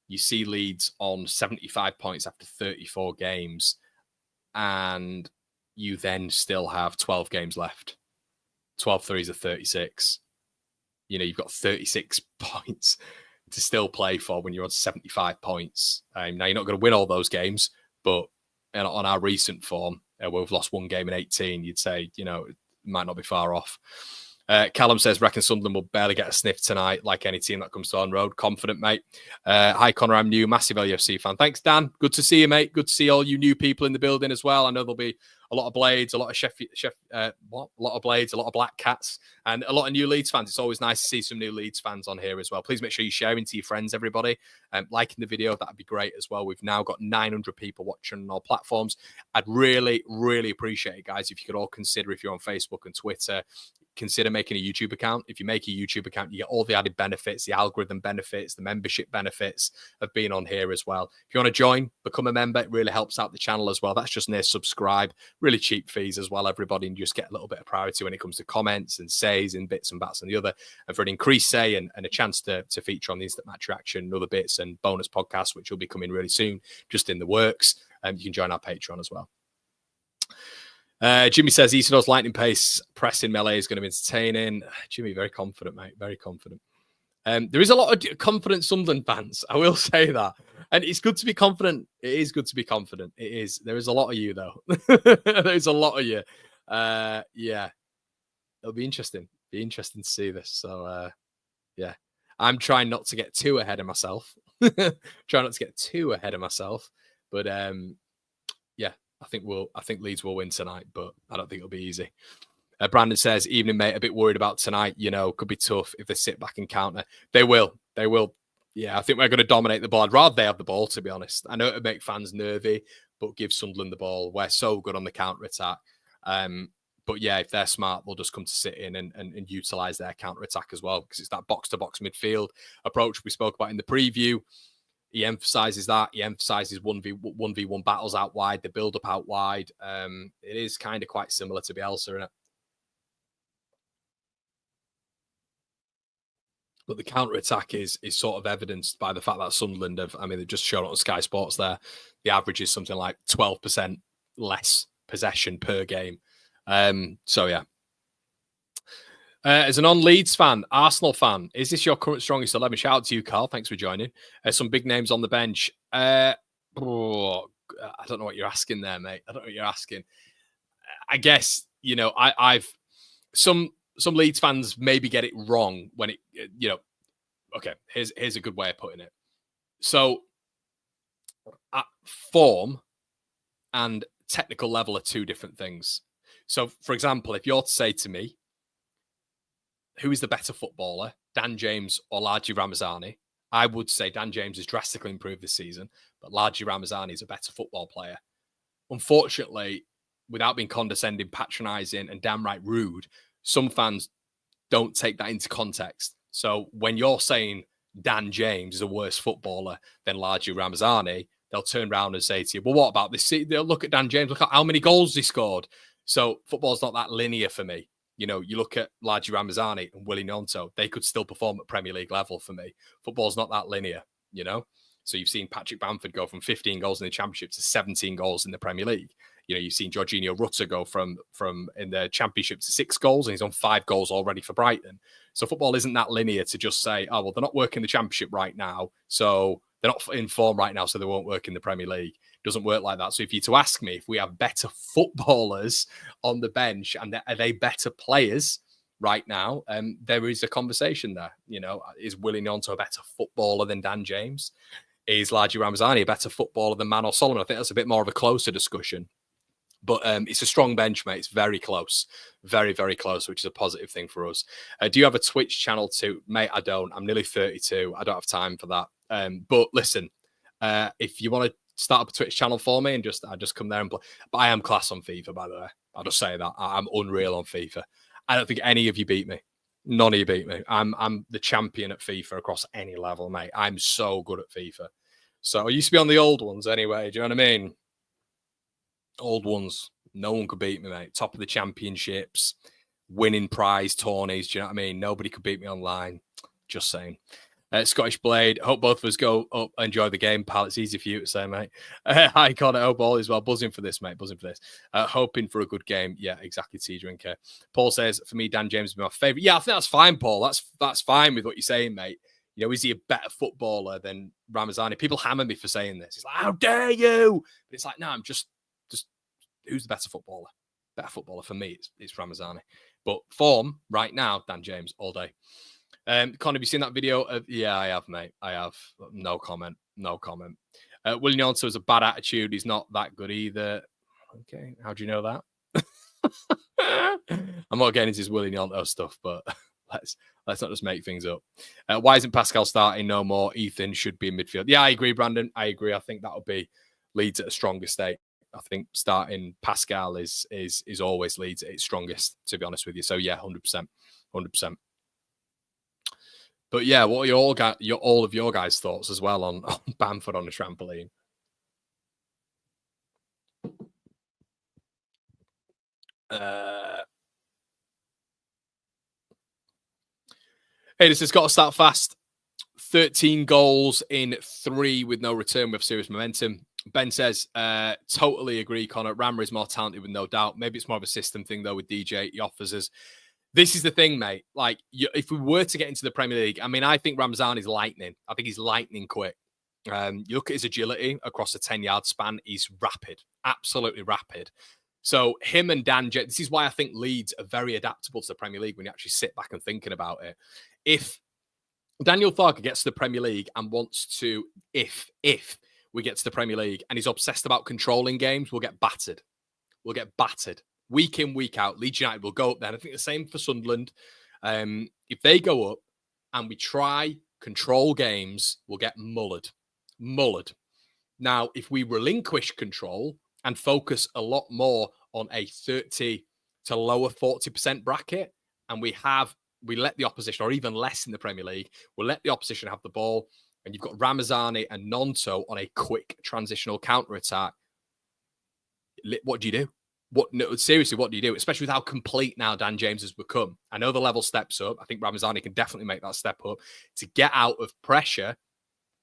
Speaker 1: you see Leeds on 75 points after 34 games, and you then still have 12 games left. 12 threes are 36. You know, you've got 36 points to still play for when you're on 75 points. Now, you're not going to win all those games, but on our recent form, where we've lost one game in 18, you'd say, you know, it might not be far off. Callum says, reckon Sunderland will barely get a sniff tonight, like any team that comes to on road. Confident, mate. Hi, Connor. I'm new. Massive LUFC fan. Thanks, Dan. Good to see you, mate. Good to see all you new people in the building as well. I know there'll be a lot of Blades, a lot of Blades, a lot of Black Cats, and a lot of new Leeds fans. It's always nice to see some new Leeds fans on here as well. Please make sure you're sharing to your friends, everybody. Liking the video, that'd be great as well. We've now got 900 people watching on all platforms. I'd really, really appreciate it, guys, if you could all consider, if you're on Facebook and Twitter, consider making a YouTube account. If you make a YouTube account, you get all the added benefits, the algorithm benefits, the membership benefits of being on here as well. If you want to join, become a member, it really helps out the channel as well. That's just near subscribe. Really cheap fees as well, everybody, and you just get a little bit of priority when it comes to comments and says and bits and bats and the other. And for an increased say and a chance to feature on the Instant Match Reaction and other bits and bonus podcasts, which will be coming really soon, just in the works, you can join our Patreon as well. Jimmy says Eastern's lightning pace pressing melee is going to be entertaining. Jimmy, very confident, mate. Very confident. There is a lot of confident Sunderland fans. I will say that. And it's good to be confident. It is good to be confident. It is. There is a lot of you, though. There's a lot of you. Yeah. It'll be interesting. Be interesting to see this. So, yeah. I'm trying not to get too ahead of myself. Trying not to get too ahead of myself. But, yeah. I think Leeds will win tonight, but I don't think it'll be easy. Brandon says, evening, mate, a bit worried about tonight. You know, could be tough if they sit back and counter. They will. Yeah, I think we're going to dominate the ball. I'd rather they have the ball, to be honest. I know it would make fans nervy, but give Sunderland the ball. We're so good on the counter-attack. But yeah, if they're smart, they'll just come to sit in and utilise their counter-attack as well, because it's that box-to-box midfield approach we spoke about in the preview. He emphasises that. He emphasises 1v1 battles out wide, the build-up out wide. It is kind of quite similar to Bielsa, isn't it? But the counter-attack is sort of evidenced by the fact that Sunderland they've just shown on Sky Sports there. The average is something like 12% less possession per game. So, yeah. As a non-Leeds fan, Arsenal fan, is this your current strongest 11? Shout out to you, Carl. Thanks for joining. Some big names on the bench. I don't know what you're asking there, mate. I don't know what you're asking. I guess, you know, I've some Leeds fans maybe get it wrong when it, you know, okay, here's a good way of putting it. So form and technical level are two different things. So, for example, if you're to say to me, who is the better footballer, Dan James or Largi Ramazani? I would say Dan James has drastically improved this season, but Largi Ramazani is a better football player. Unfortunately, without being condescending, patronising, and downright rude, some fans don't take that into context. So when you're saying Dan James is a worse footballer than Largi Ramazani, they'll turn around and say to you, well, what about this? They'll look at Dan James, look at how many goals he scored. So football's not that linear for me. You know, you look at Largi Ramazani and Willie Gnonto, they could still perform at Premier League level for me. Football's not that linear, you know? So you've seen Patrick Bamford go from 15 goals in the Championship to 17 goals in the Premier League. You know, you've seen Jorginho Rutter go from in the Championship to 6 goals, and he's on 5 goals already for Brighton. So football isn't that linear to just say, oh, well, they're not working the Championship right now, so they're not in form right now, so they won't work in the Premier League. It doesn't work like that. So if you're to ask me if we have better footballers on the bench and are they better players right now, there is a conversation there. You know, is Willie Gnonto a better footballer than Dan James? Is Largi Ramazani a better footballer than Manor Solomon? I think that's a bit more of a closer discussion. But it's a strong bench, mate. It's very close. Very, very close, which is a positive thing for us. Do you have a Twitch channel too? Mate, I don't. I'm nearly 32. I don't have time for that. But listen, if you want to start up a Twitch channel for me and I just come there and play. But I am class on FIFA, by the way. I'll just say that. I'm unreal on FIFA. I don't think any of you beat me. None of you beat me. I'm the champion at FIFA across any level, mate. I'm so good at FIFA. So I used to be on the old ones anyway. Do you know what I mean? Old ones. No one could beat me, mate. Top of the championships, winning prize tourneys. Do you know what I mean? Nobody could beat me online. Just saying. Scottish Blade. Hope both of us go up, enjoy the game, pal. It's easy for you to say, mate. Hi, Connor. Hope all is well. Buzzing for this, mate. Buzzing for this. Hoping for a good game. Yeah, exactly. T Drink. Paul says, for me, Dan James is my favourite. Yeah, I think that's fine, Paul. That's fine with what you're saying, mate. You know, is he a better footballer than Ramazani? People hammer me for saying this. It's like, how dare you? But it's like, no, I'm just who's the better footballer? Better footballer for me, it's Ramazani. But form right now, Dan James all day. Con, have you seen that video? Yeah, I have, mate. I have. No comment. No comment. Willie Gnonto has a bad attitude. He's not that good either. Okay, how do you know that? I'm not getting into his Willie Gnonto stuff, but let's not just make things up. Why isn't Pascal starting no more? Ethan should be in midfield. Yeah, I agree, Brandon. I agree. I think that would be Leeds at a stronger state. I think starting Pascal is always Leeds at its strongest, to be honest with you. So yeah, 100%. 100%. But yeah, what are all of your guys' thoughts as well on Bamford on the trampoline? Hey, this has got to start fast. 13 goals in 3 with no return with serious momentum. Ben says, totally agree, Connor. Rammer is more talented with no doubt. Maybe it's more of a system thing, though, with DJ. He offers us. This is the thing, mate. Like, if we were to get into the Premier League, I mean, I think Ramazan is lightning. I think he's lightning quick. You look at his agility across a 10-yard span. He's rapid, absolutely rapid. So him and Dan, this is why I think Leeds are very adaptable to the Premier League when you actually sit back and thinking about it. If Daniel Farker gets to the Premier League and wants to, if we get to the Premier League and he's obsessed about controlling games, we'll get battered. We'll get battered. Week in, week out, Leeds United will go up there. And I think the same for Sunderland. If they go up and we try control games, we'll get mullered. Mullered. Now, if we relinquish control and focus a lot more on a 30 to lower 40% bracket, and we let the opposition, or even less in the Premier League, we'll let the opposition have the ball, and you've got Ramazani and Gnonto on a quick transitional counter-attack. What do you do? Seriously, what do you do? Especially with how complete now Dan James has become. I know the level steps up. I think Ramazani can definitely make that step up. To get out of pressure,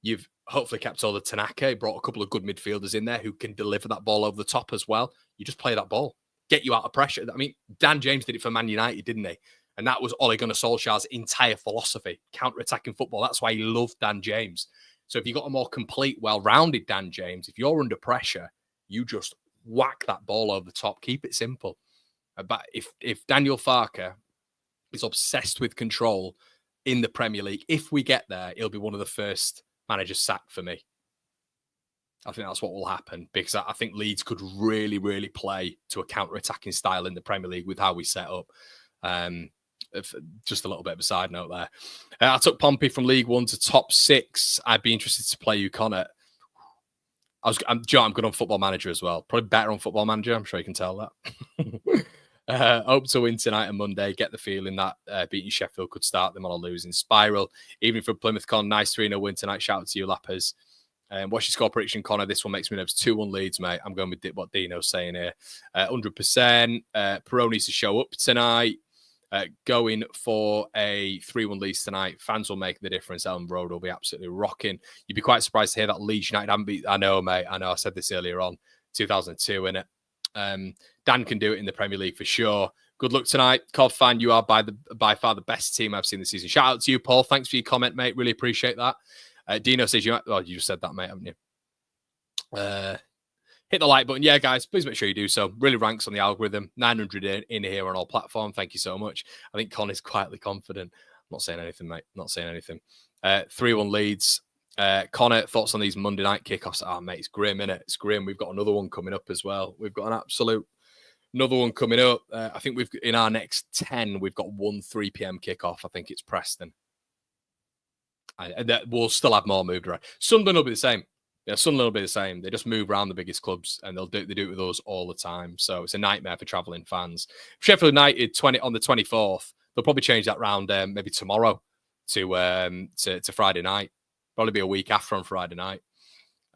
Speaker 1: you've hopefully kept all the Tanaka, brought a couple of good midfielders in there who can deliver that ball over the top as well. You just play that ball, get you out of pressure. I mean, Dan James did it for Man United, didn't he? And that was Ole Gunnar Solskjaer's entire philosophy, counter-attacking football. That's why he loved Dan James. So if you've got a more complete, well-rounded Dan James, if you're under pressure, you just whack that ball over the top. Keep it simple. But if Daniel Farke is obsessed with control in the Premier League, if we get there, he'll be one of the first managers sacked for me. I think that's what will happen, because I think Leeds could really, really play to a counter-attacking style in the Premier League with how we set up. Just a little bit of a side note there. I took Pompey from League One to top 6. I'd be interested to play you, Connor. I'm good on Football Manager as well. Probably better on Football Manager. I'm sure you can tell that. Hope to win tonight and Monday. Get the feeling that beating Sheffield could start them on a losing spiral. Even for Plymouth Con, nice 3-0 win tonight. Shout out to you, Lappers. What's your score prediction, Connor? This one makes me nervous. 2-1 Leeds, mate. I'm going with what Dino's saying here. 100%. Perot needs to show up tonight. Going for a 3-1 Leeds tonight. Fans will make the difference. Elm Road will be absolutely rocking. You'd be quite surprised to hear that Leeds United haven't beat. I know, mate. I know. I said this earlier on. 2002, innit? Dan can do it in the Premier League for sure. Good luck tonight. COD fan, you are by far the best team I've seen this season. Shout out to you, Paul. Thanks for your comment, mate. Really appreciate that. Dino says you just said that, mate, haven't you? Hit the like button. Yeah, guys, please make sure you do so. Really ranks on the algorithm. 900 in here on all platforms. Thank you so much. I think Con is quietly confident. I'm not saying anything, mate. Not saying anything. 3-1 Leeds. Connor, thoughts on these Monday night kickoffs? Oh, mate, it's grim, innit? It's grim. We've got another one coming up as well. We've got another one coming up. I think in our next 10, we've got one 3 p.m. kickoff. I think it's Preston. And we'll still have more moved around. Sunderland will be the same. Yeah, Sunderland will be the same. They just move around the biggest clubs, and they do it with us all the time. So it's a nightmare for travelling fans. Sheffield United on the 24th. They'll probably change that round maybe tomorrow to Friday night. Probably be a week after on Friday night.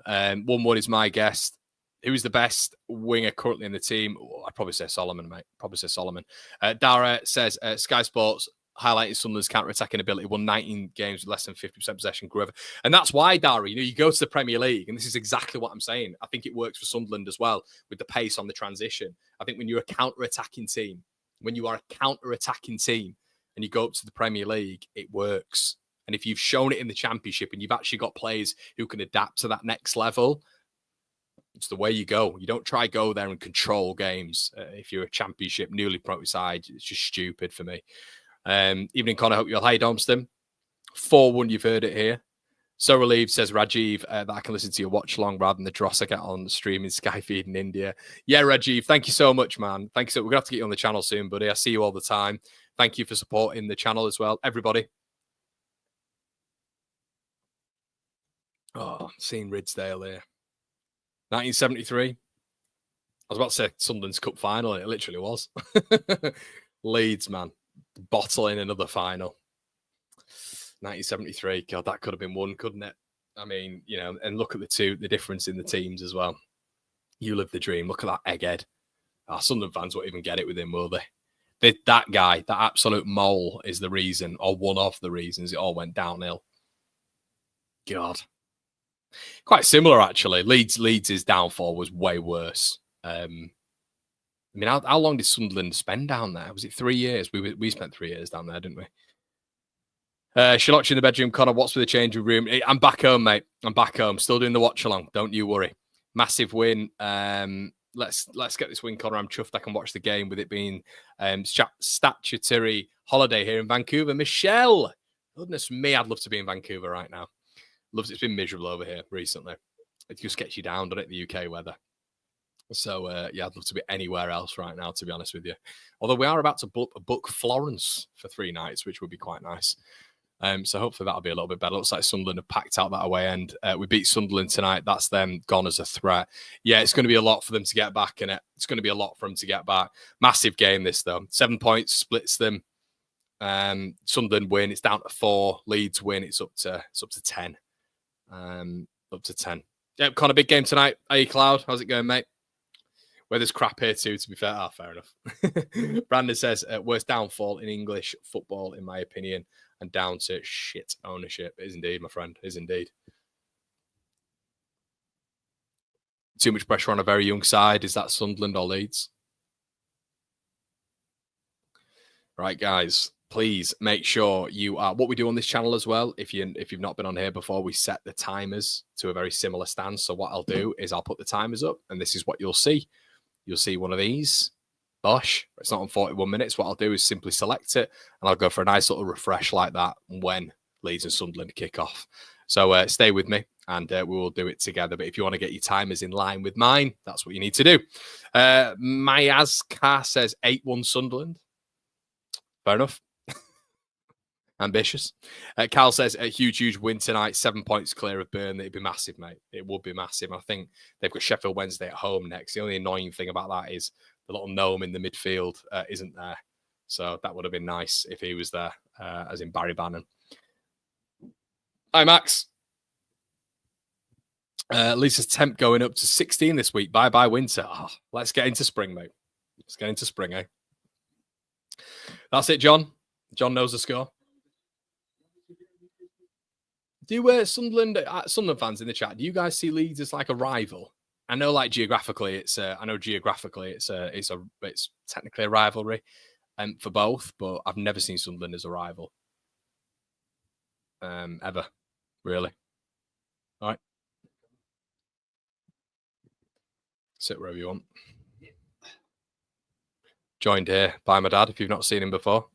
Speaker 1: 1-1 is my guess. Who is the best winger currently in the team? Oh, I'd probably say Solomon, mate. Probably say Solomon. Dara says Sky Sports highlighting Sunderland's counter-attacking ability, won 19 games with less than 50% possession. And that's why, Dara, you go to the Premier League, and this is exactly what I'm saying. I think it works for Sunderland as well with the pace on the transition. I think when you're a counter-attacking team, and you go up to the Premier League, it works. And if you've shown it in the Championship and you've actually got players who can adapt to that next level, it's the way you go. You don't try go there and control games. If you're a Championship newly promoted side, it's just stupid for me. Evening, Connor. Hope you're. Hi, Domston. 4-1, you've heard it here. So relieved, says Rajiv, that I can listen to your watch along rather than the dross I get on the streaming Sky feed in India. Yeah, Rajiv, thank you so much, man. Thank you. So we're going to have to get you on the channel soon, buddy. I see you all the time. Thank you for supporting the channel as well, everybody. Oh, I'm seeing Ridsdale here. 1973. I was about to say Sunderland's Cup final, and it literally was. Leeds, man. Bottling another final. 1973. God, that could have been won, couldn't it? I mean, and look at the difference in the teams as well. You live the dream. Look at that egghead. Sunderland fans won't even get it with him, will they? That guy, that absolute mole, is the reason, or one of the reasons it all went downhill. God. Quite similar, actually. Leeds' downfall was way worse. I mean, how long did Sunderland spend down there? Was it 3 years? We spent 3 years down there, didn't we? Shalotch in the bedroom. Connor, what's with the changing room? I'm back home, mate. I'm back home. Still doing the watch along. Don't you worry. Massive win. Let's get this win, Connor. I'm chuffed I can watch the game with it being statutory holiday here in Vancouver. Michelle, goodness me, I'd love to be in Vancouver right now. It's been miserable over here recently. It just gets you down, doesn't it, the UK weather? So, yeah, I'd love to be anywhere else right now, to be honest with you. Although we are about to book Florence for 3 nights, which would be quite nice. So hopefully that'll be a little bit better. Looks like Sunderland have packed out that away end. We beat Sunderland tonight. That's them gone as a threat. Yeah, it's going to be a lot for them to get back in it. It's going to be a lot for them to get back. Massive game this, though. 7 points, splits them. Sunderland win. It's down to 4. Leeds win. It's up to 10. Up to 10. Yeah, Connor, big game tonight. Are you, Cloud? How's it going, mate? Weather's crap here too, to be fair. Fair enough. Brandon says, worst downfall in English football, in my opinion, and down to shit ownership. It is indeed, my friend. It is indeed. Too much pressure on a very young side. Is that Sunderland or Leeds? Right, guys, please make sure you are what we do on this channel as well. If you've not been on here before, we set the timers to a very similar stance. So what I'll do is I'll put the timers up, and this is what you'll see. You'll see one of these. Bosh, it's not on 41 minutes. What I'll do is simply select it, and I'll go for a nice little refresh like that when Leeds and Sunderland kick off. So stay with me, and we will do it together. But if you want to get your timers in line with mine, that's what you need to do. Mayazka says 8-1 Sunderland. Fair enough. Ambitious. Cal says a huge win tonight. 7 points clear of Burnley. It'd be massive, mate. It would be massive. I think they've got Sheffield Wednesday at home next. The only annoying thing about that is the little gnome in the midfield isn't there. So that would have been nice if he was there, as in Barry Bannon. Hi, Max. Lisa's temp going up to 16 this week. Bye-bye winter. Oh, let's get into spring, mate. Let's get into spring, eh? That's it, John. John knows the score. Do Sunderland fans in the chat? Do you guys see Leeds as like a rival? I know, like geographically, it's technically a rivalry, for both. But I've never seen Sunderland as a rival, ever, really. All right, sit wherever you want. Joined here by my dad. If you've not seen him before,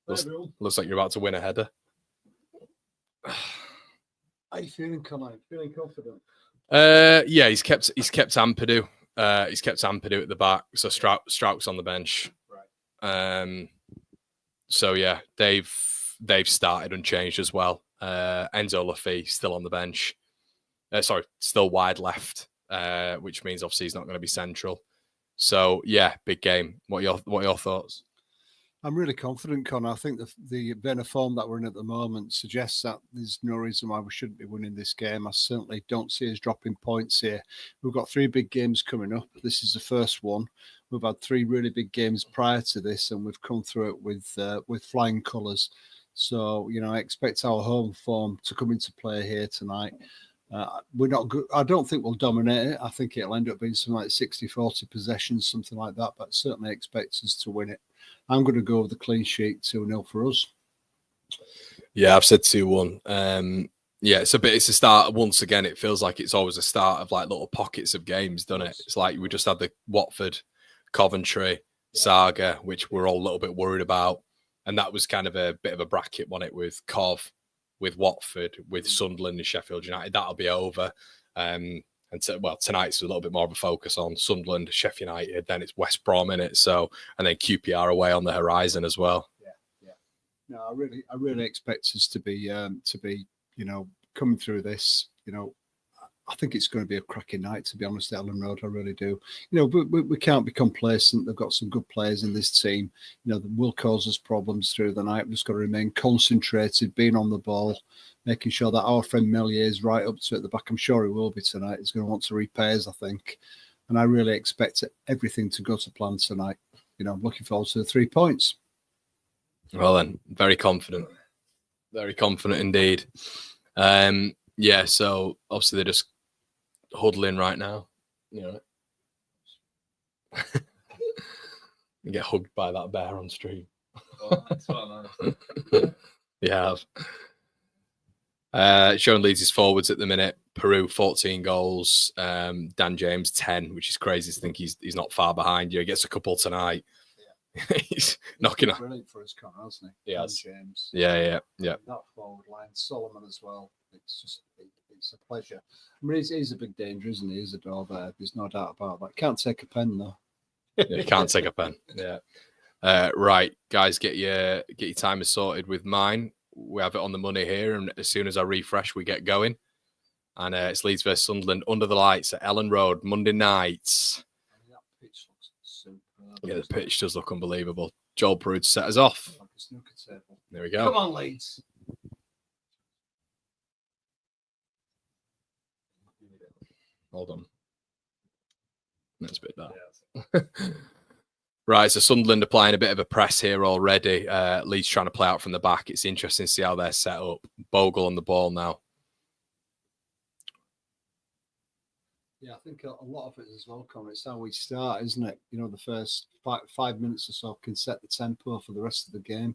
Speaker 1: looks like you're about to win a header.
Speaker 2: How are you feeling, Connor? Feeling confident?
Speaker 1: Yeah, he's kept Ampadu. He's kept Ampadu at the back. So Strout's on the bench. Right. So yeah, they've started unchanged as well. Enzo Laffy still on the bench. Still wide left, which means obviously he's not going to be central. So yeah, big game. What are your thoughts?
Speaker 2: I'm really confident, Connor. I think the vein of form that we're in at the moment suggests that there's no reason why we shouldn't be winning this game. I certainly don't see us dropping points here. We've got 3 big games coming up. This is the first one. We've had 3 really big games prior to this, and we've come through it with flying colours. So, I expect our home form to come into play here tonight. We're not good. I don't think we'll dominate it. I think it'll end up being something like 60-40 possessions, something like that, but certainly expect us to win it. I'm going to go with the clean sheet, 2-0 for us.
Speaker 1: Yeah, I've said 2-1. Yeah, it's a start. Once again, it feels like it's always a start of like little pockets of games, doesn't it? It's like we just had the Watford, Coventry saga, which we're all a little bit worried about. And that was kind of a bit of a bracket, wasn't it, with Cov, with Watford, with Sunderland and Sheffield United. That'll be over. Tonight's a little bit more of a focus on Sunderland, Sheffield United. Then it's West Brom in it. So, and then QPR away on the horizon as well.
Speaker 2: Yeah. No, I really expect us to be, coming through this. I think it's going to be a cracking night, to be honest, at Ellen Road. I really do. We can't be complacent. They've got some good players in this team. That will cause us problems through the night. We've just got to remain concentrated, being on the ball, making sure that our friend Melier is right up to at the back. I'm sure he will be tonight. He's going to want to repay us, I think. And I really expect everything to go to plan tonight. I'm looking forward to the 3 points.
Speaker 1: Well then, very confident. Very confident indeed. Yeah, so obviously they're just huddling right now. You get hugged by that bear on stream.
Speaker 3: Oh, that's so nice.
Speaker 1: Yeah. Showing Leeds his forwards at the minute. Peru 14 goals. Dan James 10, which is crazy to think he's not far behind you. He gets a couple tonight. Yeah. He's knocking on.
Speaker 2: Brilliant for his Connor, hasn't he?
Speaker 1: Yes.
Speaker 2: James.
Speaker 1: Yeah.
Speaker 2: That forward line, Solomon as well. It's a pleasure. I mean, he's a big danger, isn't he? He's a door there. There's no doubt about that. Can't take a pen though.
Speaker 1: Yeah, can't take a pen. Yeah. Right, guys, get your timers sorted with mine. We have it on the money here, and as soon as I refresh, we get going. And it's Leeds versus Sunderland under the lights at Ellen Road, Monday nights.
Speaker 2: That pitch looks superb.
Speaker 1: Yeah, the pitch does look unbelievable. Joel Peru to set us off.
Speaker 2: Like a snooker table.
Speaker 1: There we go.
Speaker 2: Come on, Leeds.
Speaker 1: Hold on. That's a bit that. Right, so Sunderland applying a bit of a press here already. Leeds trying to play out from the back. It's interesting to see how they're set up. Bogle on the ball now.
Speaker 2: Yeah, I think a lot of it as well, Connor. It's how we start, isn't it? You know, the first 5 minutes or so can set the tempo for the rest of the game.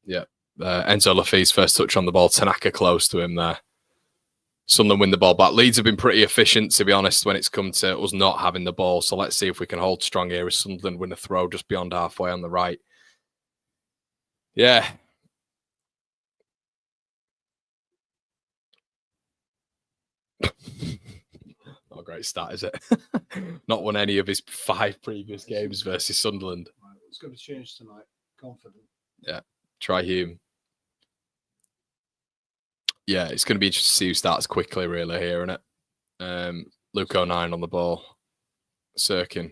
Speaker 1: Yeah. Enzo Lafay's first touch on the ball. Tanaka close to him there. Sunderland win the ball back. Leeds have been pretty efficient, to be honest, when it's come to us not having the ball. So let's see if we can hold strong here as Sunderland win a throw just beyond halfway on the right. Yeah. Not a great start, is it? Not won any of his 5 previous games versus Sunderland.
Speaker 2: It's going to change tonight. Confident.
Speaker 1: Yeah. Try Hume. Yeah, it's going to be interesting to see who starts quickly, really, here, isn't it? Luke 09 on the ball. Sirkin.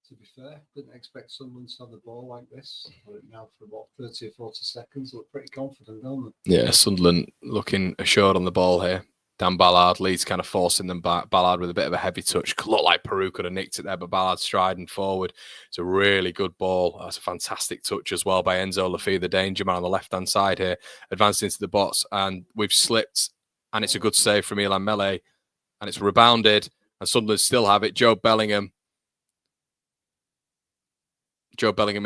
Speaker 2: To be fair, didn't expect Sunderland to have the ball like this. Now for about 30 or 40 seconds, look pretty confident, don't they?
Speaker 1: Yeah, Sunderland looking assured on the ball here. Dan Ballard, Leeds kind of forcing them back. Ballard with a bit of a heavy touch. Looked like Peru could have nicked it there, but Ballard striding forward. It's a really good ball. That's a fantastic touch as well by Enzo Lafay, the danger man on the left-hand side here. Advanced into the box, and we've slipped. And it's a good save from Ilan Mele. And it's rebounded. And Sunderland still have it. Joe Bellingham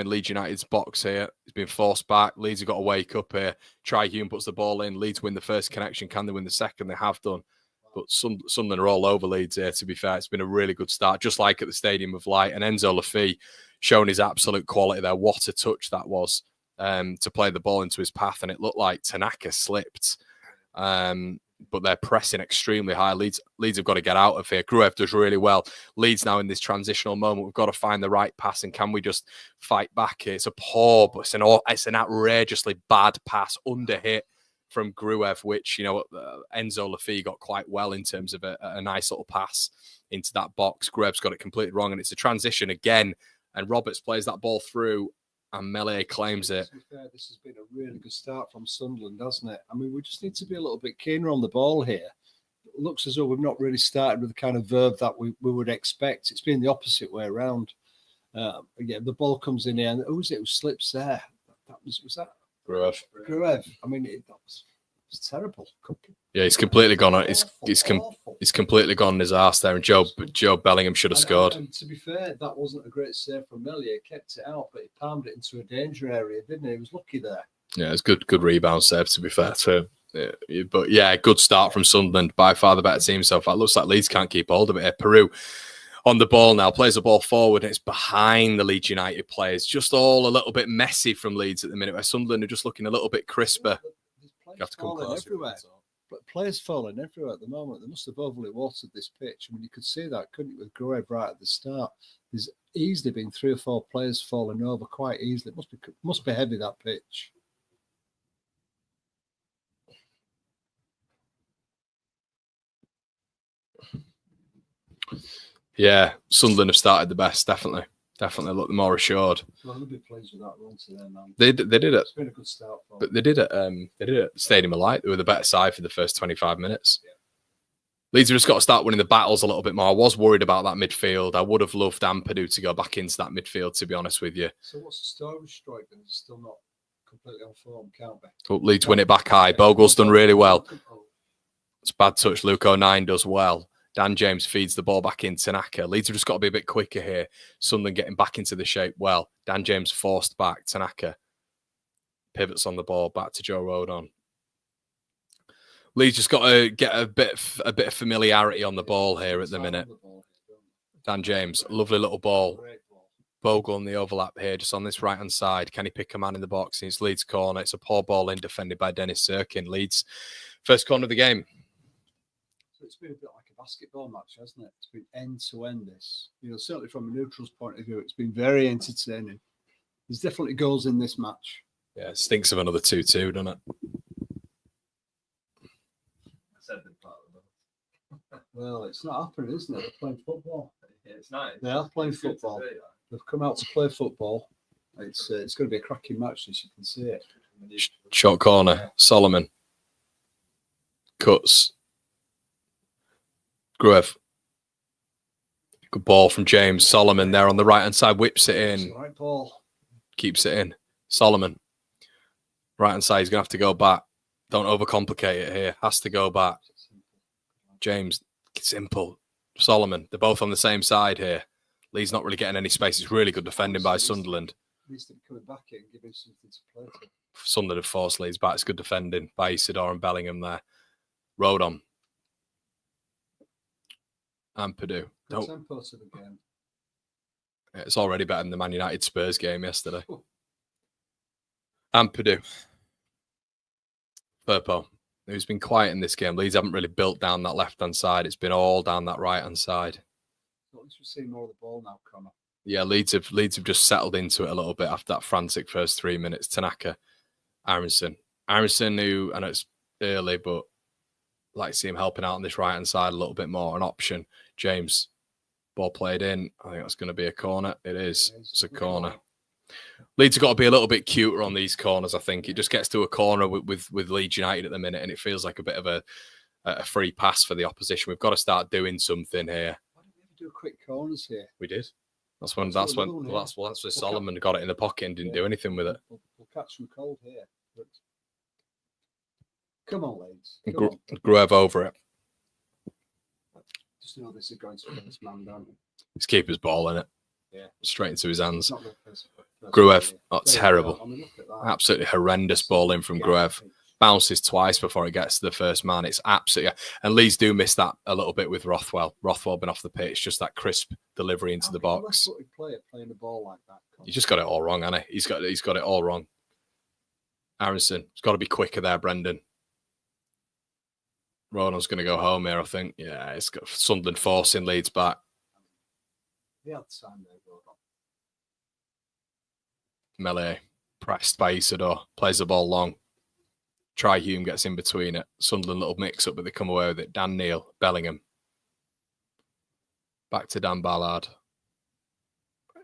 Speaker 1: in Leeds United's box here. He's been forced back. Leeds have got to wake up here. Try Hume puts the ball in. Leeds win the first connection. Can they win the second? They have done. But Sunderland are all over Leeds here, to be fair. It's been a really good start, just like at the Stadium of Light. And Enzo Lafay showing his absolute quality there. What a touch that was to play the ball into his path. And it looked like Tanaka slipped. But they're pressing extremely high. Leeds have got to get out of here. Gruev does really well. Leeds now in this transitional moment. We've got to find the right pass, and can we just fight back here? It's a poor, but it's an outrageously bad pass under hit from Gruev, which, you know, Enzo Lafay got quite well in terms of a nice little pass into that box. Gruev's got it completely wrong, and it's a transition again, and Roberts plays that ball through, and Mele claims it.
Speaker 2: To be fair, this has been a really good start from Sunderland, hasn't it? I mean, we just need to be a little bit keener on the ball here. It looks as though we've not really started with the kind of verve that we would expect. It's been the opposite way around. Yeah, the ball comes in here, and who was it who slips there? Was that Gruev? I mean, that was terrible.
Speaker 1: Yeah, he's completely gone. He's completely gone on his arse there, and Joe Bellingham should have scored.
Speaker 2: And to be fair, that wasn't a great save from Mele. He kept it out, but he palmed it into a danger area, didn't he? He was lucky there.
Speaker 1: Yeah, it's good rebound save, to be fair too. Yeah, but yeah, good start from Sunderland. By far the better team so far. It looks like Leeds can't keep hold of it here. Peru on the ball now, plays the ball forward, and it's behind the Leeds United players. Just all a little bit messy from Leeds at the minute, where Sunderland are just looking a little bit crisper.
Speaker 2: You have to come closer. Everywhere. But players falling everywhere at the moment. They must have overly watered this pitch. I mean, you could see that, couldn't you, with Gruev right at the start? There's easily been 3 or 4 players falling over quite easily. It must be heavy, that pitch.
Speaker 1: Yeah, Sunderland have started the best, definitely look more assured.
Speaker 2: Well, they'll be pleased with that run to them, man.
Speaker 1: They did it.
Speaker 2: It's been a good start for them.
Speaker 1: But they did it Stadium of Light. They were the better side for the first 25 minutes. Yeah. Leeds have just got to start winning the battles a little bit more. I was worried about that midfield. I would have loved Ampadu to go back into that midfield, to be honest with you.
Speaker 2: So what's the story with Striker? He's still not completely on form, can't be.
Speaker 1: Oh, Leeds win it back high. Bogle's done really well. It's a bad touch. Luke 09 does well. Dan James feeds the ball back in. Tanaka. Leeds have just got to be a bit quicker here. Sunderland getting back into the shape well. Dan James forced back. Tanaka pivots on the ball back to Joe Rodon. Leeds just got to get a bit of familiarity on the ball here at the minute. Dan James, lovely little ball. Bogle on the overlap here, just on this right-hand side. Can he pick a man in the box? It's Leeds' corner. It's a poor ball in, defended by Dennis Sirkin. Leeds, first corner of the game.
Speaker 2: So it's been a bit like a basketball match, hasn't it? It's been end-to-end, this. You know, certainly from a neutral's point of view, it's been very entertaining. There's definitely goals in this match.
Speaker 1: Yeah, it stinks of another 2-2, doesn't it?
Speaker 2: Well, it's not happening, isn't it? They're playing football.
Speaker 3: Yeah, it's nice.
Speaker 2: They are playing football. They've come out to play football. It's going to be a cracking match, as you can see it.
Speaker 1: Short corner, Solomon. Cuts. Gruev. Good ball from James. Solomon there on the right-hand side. Whips it in.
Speaker 2: Right ball.
Speaker 1: Keeps it in. Solomon. Right-hand side, he's going to have to go back. Don't overcomplicate it here. Has to go back. James, simple. Solomon, they're both on the same side here. Lee's not really getting any space. It's really good defending by Sunderland.
Speaker 2: Needs to be coming back here and giving something to play to.
Speaker 1: Sunderland have forced Leeds back. It's good defending by Isidore and Bellingham there. Rodon. And Purdue.
Speaker 2: Good tempo to the game.
Speaker 1: It's already better than the Man United Spurs game yesterday. And Purdue. Firpo, who's been quiet in this game. Leeds haven't really built down that left-hand side. It's been all down that right-hand side.
Speaker 2: At least we're seeing more of the ball now, Connor.
Speaker 1: Yeah, Leeds have just settled into it a little bit after that frantic first 3 minutes. Tanaka, Aronson, who, I know it's early, but I'd like to see him helping out on this right-hand side a little bit more. An option. James, ball played in. I think that's going to be a corner. It is. It's a corner. Leeds have got to be a little bit cuter on these corners, I think. It just gets to a corner with Leeds United at the minute, and it feels like a bit of a free pass for the opposition. We've got to start doing something here.
Speaker 2: Why don't we ever do quick corners here?
Speaker 1: We did. That's when Solomon got it in the pocket and didn't do anything with it.
Speaker 2: We'll catch some cold here. But... Come on, Leeds.
Speaker 1: Gruev over it.
Speaker 2: Just know this is going to this man down.
Speaker 1: His keeper's ball in it.
Speaker 2: Yeah.
Speaker 1: Straight into his hands. Gruev, terrible.
Speaker 2: I mean, look at that.
Speaker 1: Absolutely horrendous ball in from Gruev. Bounces twice before it gets to the first man. It's absolutely... And Leeds do miss that a little bit with Rothwell. Rothwell been off the pitch, just that crisp delivery into the box.
Speaker 2: Player playing the ball like that.
Speaker 1: He just got it all wrong, hasn't he? He's got it all wrong. Aronson, it's got to be quicker there, Brendan. Ronald's going to go home here, I think. Yeah, it's got Sunderland forcing Leeds back.
Speaker 2: They had time there, Rodon.
Speaker 1: Melee, pressed by Isidore, plays the ball long. Hume gets in between it. Sunderland little mix up, but they come away with it. Dan Neil, Bellingham. Back to Dan Ballard.
Speaker 2: I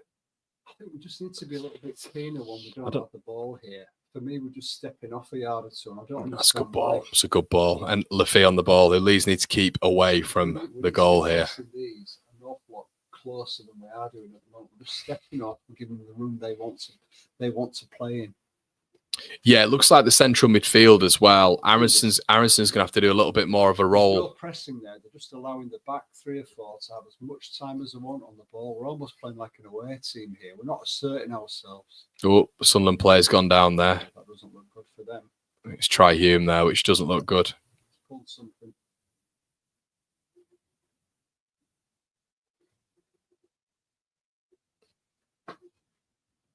Speaker 2: think we just need to be a little bit keener when we don't have the ball here. For me, we're just stepping off a yard or two. And I don't
Speaker 1: That's a good ball. It's a good ball. And Lafay on the ball. The Leeds need to keep away from the goal here.
Speaker 2: These an awful lot closer than they are doing at the moment. We're just stepping off and giving them the room they want to play in.
Speaker 1: Yeah, it looks like the central midfield as well. Aronson's going to have to do a little bit more of a role.
Speaker 2: There's no pressing there. They're just allowing the back 3 or 4 to have as much time as they want on the ball. We're almost playing like an away team here. We're not asserting ourselves.
Speaker 1: Oh, Sunderland player's gone down there.
Speaker 2: That doesn't look good for them.
Speaker 1: It's Hume there, which doesn't look good.
Speaker 2: Pulled something.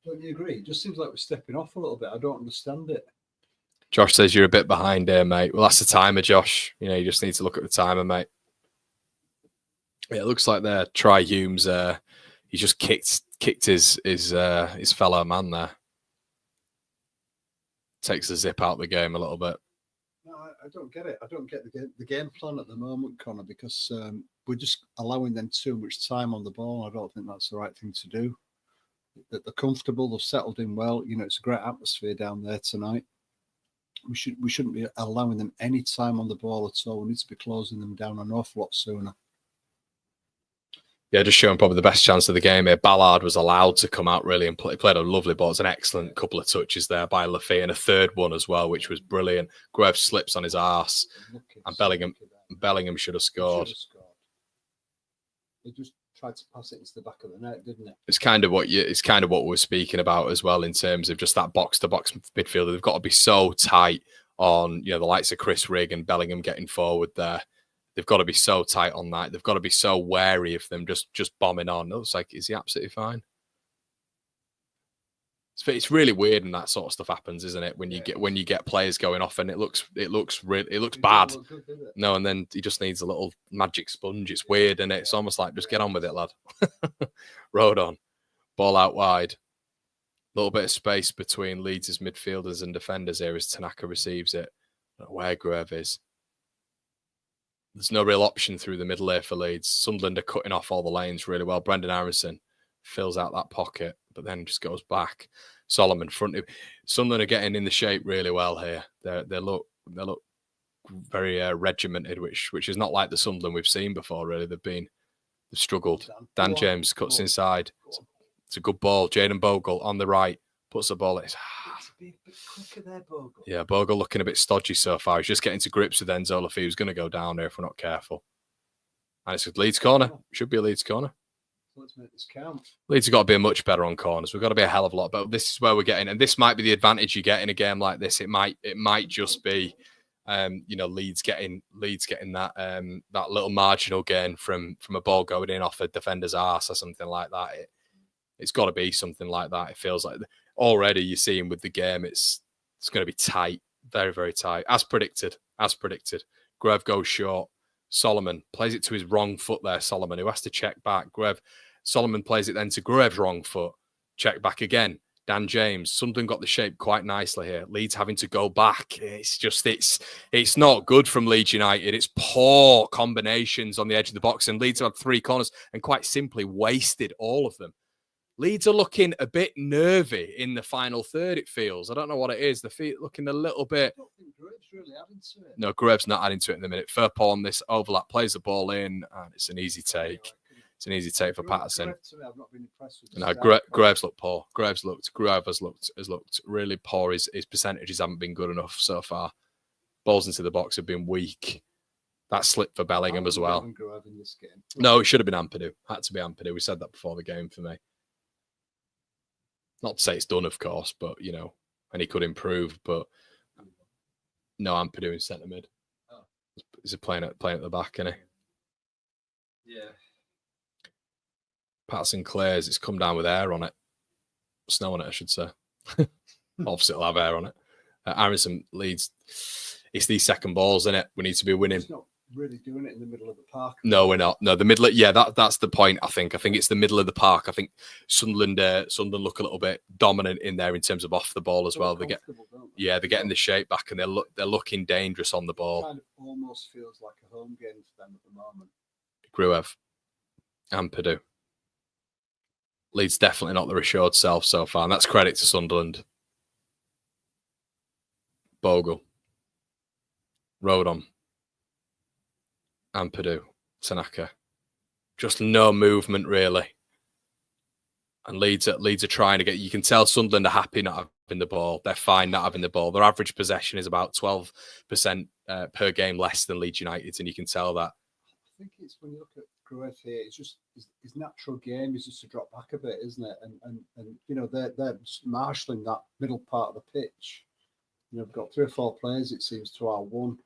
Speaker 2: Don't you agree? It just seems like we're stepping off a little bit. I don't understand it.
Speaker 1: Josh says you're a bit behind here, mate. Well, that's the timer, Josh. You know, you just need to look at the timer, mate. Yeah, it looks like there. Hume's he just kicked his fellow man there. Takes the zip out of the game a little bit.
Speaker 2: No, I don't get it. I don't get the game plan at the moment, Connor, because we're just allowing them too much time on the ball. I don't think that's the right thing to do. That they're comfortable, they've settled in well. You know, it's a great atmosphere down there tonight. We shouldn't be allowing them any time on the ball at all. We need to be closing them down an awful lot sooner.
Speaker 1: Yeah, just showing probably the best chance of the game here. Ballard was allowed to come out really and played a lovely ball. It's an excellent couple of touches there by Lafay and a third one as well, which was brilliant. Gruev slips on his arse, and Bellingham should have scored.
Speaker 2: They just tried to pass it into the back of the net, didn't it?
Speaker 1: It's kind of what we're speaking about as well in terms of just that box-to-box midfielder. They've got to be so tight on, the likes of Chris Rigg and Bellingham getting forward there. They've got to be so tight on that. They've got to be so wary of them just bombing on. It looks like, is he absolutely fine? It's really weird when that sort of stuff happens, isn't it? When you get players going off and it looks bad. No, and then he just needs a little magic sponge. It's weird, and it's almost like just get on with it, lad. Rodon, ball out wide. A little bit of space between Leeds' midfielders and defenders here as Tanaka receives it. I don't know where Gruev is. There's no real option through the middle here for Leeds. Sunderland are cutting off all the lanes really well. Brendan Aronson fills out that pocket, but then just goes back. Solomon front. Sunderland are getting in the shape really well here. They look very regimented, which is not like the Sunderland we've seen before. Really, they've struggled. Dan James cuts inside. It's a good ball. Jaden Bogle on the right Puts the ball in.
Speaker 2: It's a bit quicker there, Bogle.
Speaker 1: Yeah, Bogle looking a bit stodgy so far. He's just getting to grips with Enzo Lafay, who's going to go down there if we're not careful. And it's a Leeds corner. Should be a Leeds corner.
Speaker 2: Let's make this count.
Speaker 1: Leeds have got to be much better on corners. We've got to be a hell of a lot better. This is where we're getting, and this might be the advantage you get in a game like this. It might just be, Leeds getting that that little marginal gain from a ball going in off a defender's arse or something like that. It's got to be something like that. It feels like already you're seeing with the game, it's going to be tight, very, very tight, as predicted. Grev goes short. Solomon plays it to his wrong foot there. Solomon, who has to check back. Solomon plays it then to Grev's wrong foot. Check back again. Dan James. Sunderland got the shape quite nicely here. Leeds having to go back. It's not good from Leeds United. It's poor combinations on the edge of the box. And Leeds have had 3 corners and quite simply wasted all of them. Leeds are looking a bit nervy in the final third, it feels. I don't know what it is. The feet looking a little bit...
Speaker 2: I don't think Grev's really adding to it.
Speaker 1: No, Grev's not adding to it in the minute. Firpo on this overlap, plays the ball in, and it's an easy take. It's an easy take for Patterson.
Speaker 2: I've not been impressed with
Speaker 1: No, Grev's looked poor. Grev has looked really poor. His percentages haven't been good enough so far. Balls into the box have been weak. That slip for Bellingham as well. No, it should have been Ampadu. Had to be Ampadu. We said that before the game for me. Not to say it's done, of course, but, and he could improve, but no, Ampadu in centre mid.
Speaker 3: Oh.
Speaker 1: He's playing at the back, isn't he?
Speaker 3: Yeah.
Speaker 1: Patterson clears. It's come down with air on it. Snow on it, I should say. Obviously, it'll have air on it. Aronson leads. It's these second balls, isn't it? We need to be winning.
Speaker 2: He's not really doing it in the middle of the park.
Speaker 1: No, we're not. No, the middle. That's the point. I think it's the middle of the park. I think Sunderland look a little bit dominant in there in terms of off the ball as well. They're getting the shape back and they're looking dangerous on the ball.
Speaker 2: It kind of almost feels like a home game for them at the moment.
Speaker 1: Gruev, Ampadu. Leeds definitely not their assured self so far, and that's credit to Sunderland. Bogle, Rodon. Ampadu, Tanaka. Just no movement, really. And Leeds are trying to get... You can tell Sunderland are happy not having the ball. They're fine not having the ball. Their average possession is about 12% per game less than Leeds United's, and you can tell that.
Speaker 2: I think it's when you look at Gruev here, it's just his natural game is just to drop back a bit, isn't it? And they're marshalling that middle part of the pitch. We've got 3 or 4 players, it seems, to our 1.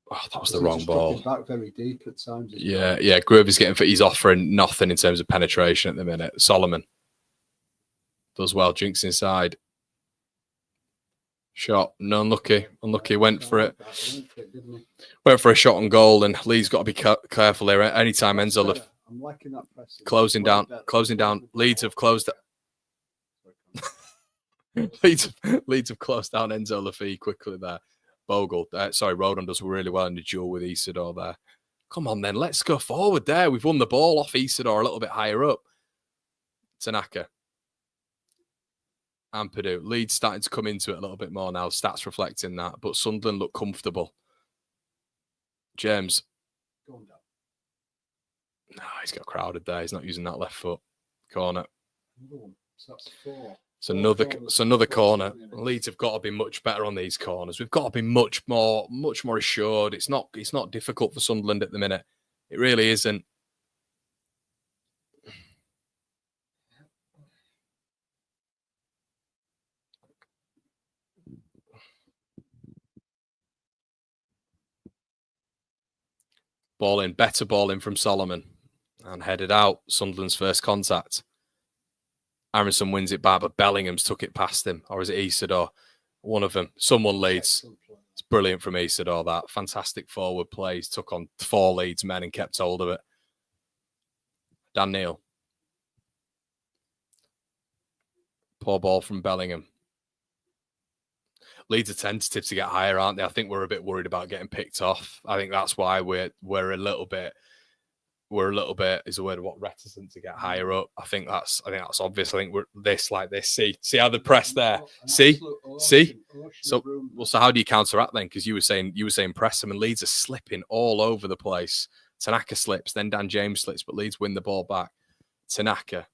Speaker 1: Oh, that was the wrong ball.
Speaker 2: Back very deep at times.
Speaker 1: Yeah. Gruev is he's offering nothing in terms of penetration at the minute. Solomon does well, jinks inside. Shot, no, unlucky. Went for it. Went for a shot on goal, and Lee's got to be careful here. Anytime Enzo
Speaker 2: I'm liking that press.
Speaker 1: closing down. Leeds have closed. Leeds have closed down Enzo Lafay quickly there. Bogle, Rodon does really well in the duel with Isidore there. Come on then, let's go forward there. We've won the ball off Isidore a little bit higher up. Tanaka. Ampadu. Leeds starting to come into it a little bit more now. Stats reflecting that, but Sunderland look comfortable. James.
Speaker 2: Going down.
Speaker 1: No, he's got crowded there. He's not using that left foot. Corner.
Speaker 2: So that's 4.
Speaker 1: It's another corner. Leeds have got to be much better on these corners. We've got to be much more assured. It's not difficult for Sunderland at the minute. It really isn't. Better ball in from Solomon. And headed out. Sunderland's first contact. Aronson wins it back, but Bellingham's took it past him. Or is it Isidore? One of them. Someone leads. It's brilliant from Isidore, that. Fantastic forward plays. Took on 4 Leeds men and kept hold of it. Dan Neil. Poor ball from Bellingham. Leeds are tentative to get higher, aren't they? I think we're a bit worried about getting picked off. I think that's why we're a little bit is a word of what, reticent to get higher up. I think that's obvious. I think we're this. See how the press there. See. So how do you counteract then? Because you were saying press them, and Leeds are slipping all over the place. Tanaka slips, then Dan James slips, but Leeds win the ball back. Tanaka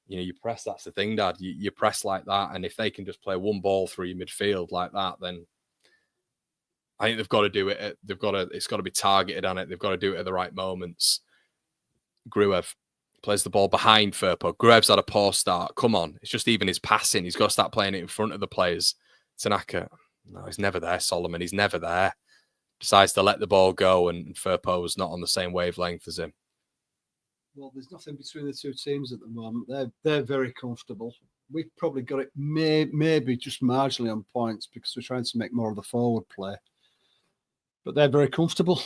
Speaker 1: you press. That's the thing, Dad. You press like that, and if they can just play one ball through your midfield like that, then I think they've got to do it. It's got to be targeted on it. They've got to do it at the right moments. Gruev plays the ball behind Firpo. Gruev's had a poor start. Come on, it's just even his passing. He's got to start playing it in front of the players. Tanaka, no, he's never there. Solomon, he's never there. Decides to let the ball go, and Firpo's not on the same wavelength as him.
Speaker 2: Well, there's nothing between the two teams at the moment. They're very comfortable. We've probably got it maybe just marginally on points because we're trying to make more of the forward play. But they're very comfortable.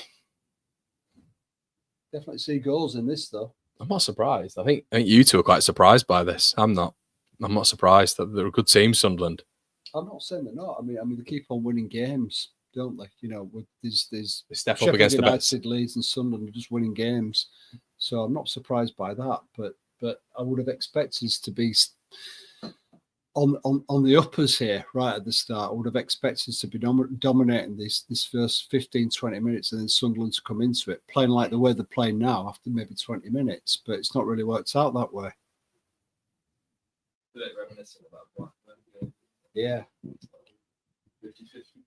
Speaker 2: Definitely see goals in this, though.
Speaker 1: I'm not surprised. I think you two are quite surprised by this. I'm not surprised that they're a good team, Sunderland.
Speaker 2: I'm not saying they're not. I mean, they keep on winning games, don't they? You know, with these
Speaker 1: they step
Speaker 2: Sheffield
Speaker 1: up against
Speaker 2: United,
Speaker 1: the best.
Speaker 2: Leeds and Sunderland are just winning games. So I'm not surprised by that. But I would have expected us to be on the uppers here right at the start. I would have expected us to be dominating this first 15, 20 minutes and then Sunderland to come into it, playing like the way they're playing now after maybe 20 minutes. But it's not really worked out that way.
Speaker 3: A bit reminiscent of that Blackburn.
Speaker 2: Yeah.
Speaker 3: 50-50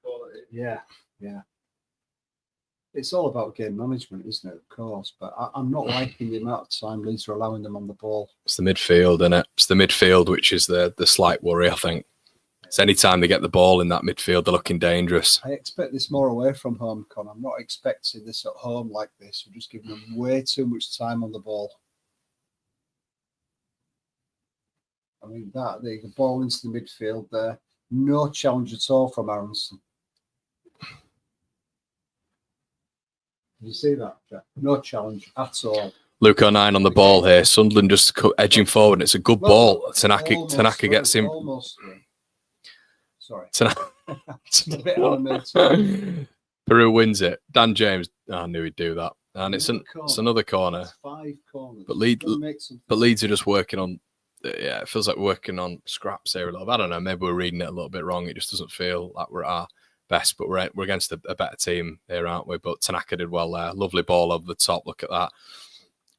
Speaker 3: quality.
Speaker 2: Yeah. It's all about game management, isn't it? Of course. But I'm not liking the amount of time Leeds are allowing them on the ball.
Speaker 1: It's the midfield, isn't it? It's the midfield which is the slight worry, I think. It's any time they get the ball in that midfield, they're looking dangerous.
Speaker 2: I expect this more away from home, Con. I'm not expecting this at home like this. We're just giving them way too much time on the ball. I mean, the ball into the midfield there. No challenge at all from Aronson. Did you see that, Jack? No challenge at all.
Speaker 1: Luke O'Nien on the ball here. Sunderland just edging forward. It's a good ball. Tanaka gets him.
Speaker 2: Almost. Sorry.
Speaker 1: It's
Speaker 2: a bit animated.
Speaker 1: Peru wins it. Dan James. I knew he'd do that. And it's another corner.
Speaker 2: That's 5 corners.
Speaker 1: But Leeds are just working on. Yeah, it feels like we're working on scraps here a little bit. I don't know. Maybe we're reading it a little bit wrong. It just doesn't feel like we're at our best. But we're against a better team here, aren't we? But Tanaka did well there. Lovely ball over the top. Look at that.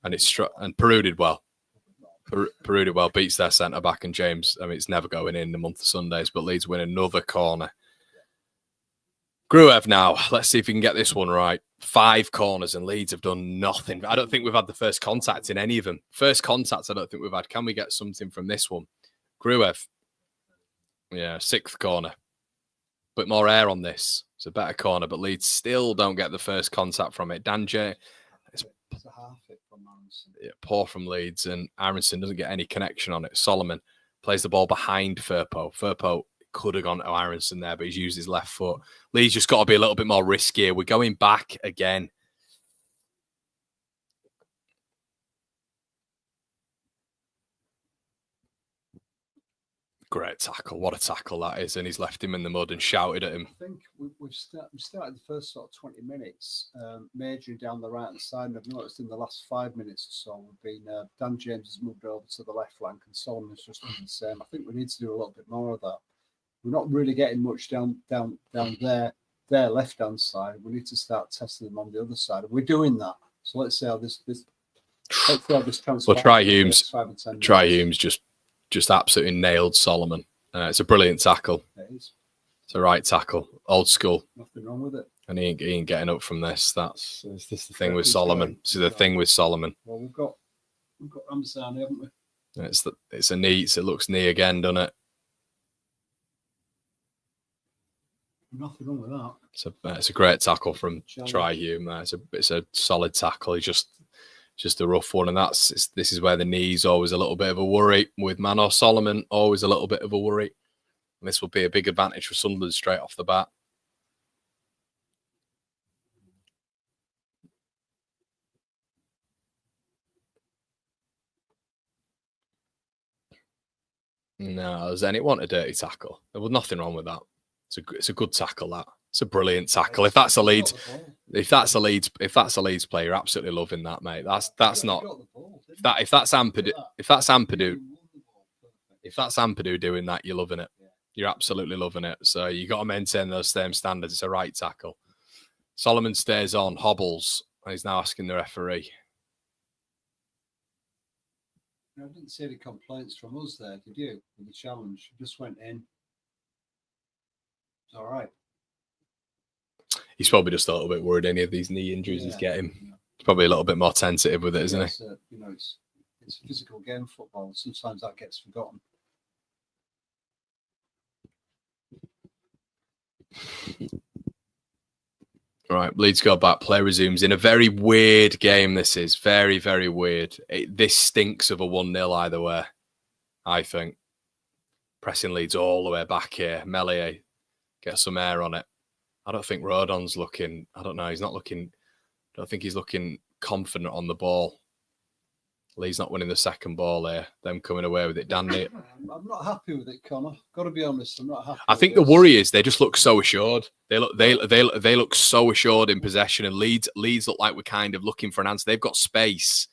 Speaker 1: And Peru did well. Peru did well. Beats their centre back and James. I mean, it's never going in the month of Sundays. But Leeds win another corner. Gruev now. Let's see if we can get this one right. 5 corners and Leeds have done nothing. I don't think we've had the first contact in any of them. First contact, I don't think we've had. Can we get something from this one? Gruev. Yeah, 6th corner. Bit more air on this. It's a better corner, but Leeds still don't get the first contact from it. Dan J.
Speaker 2: It's a half hit from Aronson.
Speaker 1: Yeah, poor from Leeds, and Aronson doesn't get any connection on it. Solomon plays the ball behind Firpo. Firpo could have gone to Aronson there, but he's used his left foot. Leeds just got to be a little bit more riskier. We're going back again. Great tackle. What a tackle that is. And he's left him in the mud and shouted at him.
Speaker 2: I think we've started the first sort of 20 minutes majoring down the right-hand side. And I've noticed in the last 5 minutes or so, we've been Dan James has moved over to the left flank and Solomon's just done the same. I think we need to do a little bit more of that. We're not really getting much down their left-hand side. We need to start testing them on the other side. We're doing that. So let's see how this transfer.
Speaker 1: Well, Try Humes just absolutely nailed Solomon. It's a brilliant tackle.
Speaker 2: It is.
Speaker 1: It's a right tackle. Old school.
Speaker 2: Nothing wrong with it.
Speaker 1: And he ain't getting up from this. Is this the thing with Solomon? This is the thing with Solomon.
Speaker 2: Well, we've got Ramsey, haven't we?
Speaker 1: It's a knee. It looks knee again, doesn't it?
Speaker 2: Nothing wrong with that.
Speaker 1: It's a great tackle from Try Hume. It's a solid tackle. He's just a rough one, and this is where the knee's always a little bit of a worry with Manor Solomon. Always a little bit of a worry. And this will be a big advantage for Sunderland straight off the bat. No, does anyone want a dirty tackle? There was nothing wrong with that. It's a good tackle. That it's a brilliant tackle. If that's a Leeds player, you're absolutely loving that, mate. That's not if that's Ampadu doing that, you're loving it. You're absolutely loving it. So you got to maintain those same standards. It's a right tackle. Solomon stays on, hobbles, and he's now asking the referee.
Speaker 2: I didn't see any complaints from us there, did you? With the challenge, it just went in. It's all right.
Speaker 1: He's probably just a little bit worried any of these knee injuries he's getting. He's probably a little bit more tentative with it, isn't he?
Speaker 2: You know, it's a physical game, football. Sometimes that gets forgotten.
Speaker 1: All right, Leeds go back. Play resumes in a very weird game. This is very, very weird. This stinks of a 1-0 either way, I think. Pressing Leeds all the way back here. Melier gets some air on it. I don't think Rodon's looking, I don't know, he's not looking, I don't think he's looking confident on the ball. Lee's not winning the second ball here. Them coming away with it. Danny.
Speaker 2: I'm not happy with it, Connor. Got to be honest. I'm not happy.
Speaker 1: I think the worry is they just look so assured. They look so assured in possession, and Leeds look like we're kind of looking for an answer. They've got space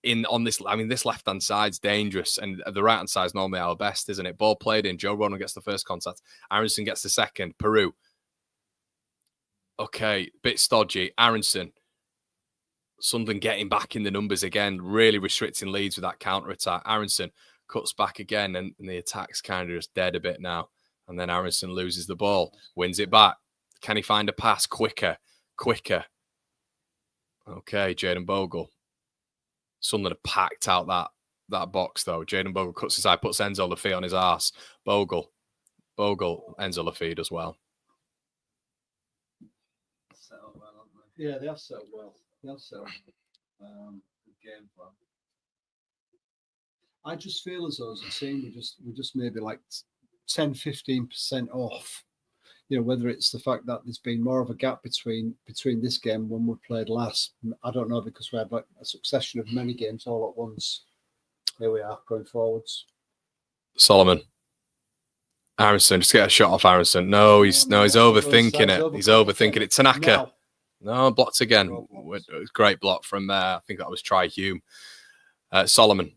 Speaker 1: on this. I mean, this left hand side's dangerous, and the right hand side's normally our best, isn't it? Ball played in. Joe Rodon gets the first contact. Aronson gets the second. Peru. Okay, bit stodgy. Aronson. Sunderland getting back in the numbers again, really restricting Leeds with that counter-attack. Aronson cuts back again, and the attack's kind of just dead a bit now. And then Aronson loses the ball, wins it back. Can he find a pass quicker? Okay, Jayden Bogle. Sunderland have packed out that box, though. Jayden Bogle cuts inside, puts Enzo Lafite on his arse. Bogle, Enzo Lafite as well.
Speaker 2: Yeah, they have set up well. So, good game plan. I just feel as though as a team, we're just maybe like 10-15% off. You know, whether it's the fact that there's been more of a gap between this game and when we played last. I don't know, because we had like a succession of many games all at once. Here we are going forwards.
Speaker 1: Solomon. Aronson, just get a shot off Aronson. No, he's overthinking it. He's overthinking it. Tanaka. No, blocked again. Great block from, I think that was Tri Hume. Solomon,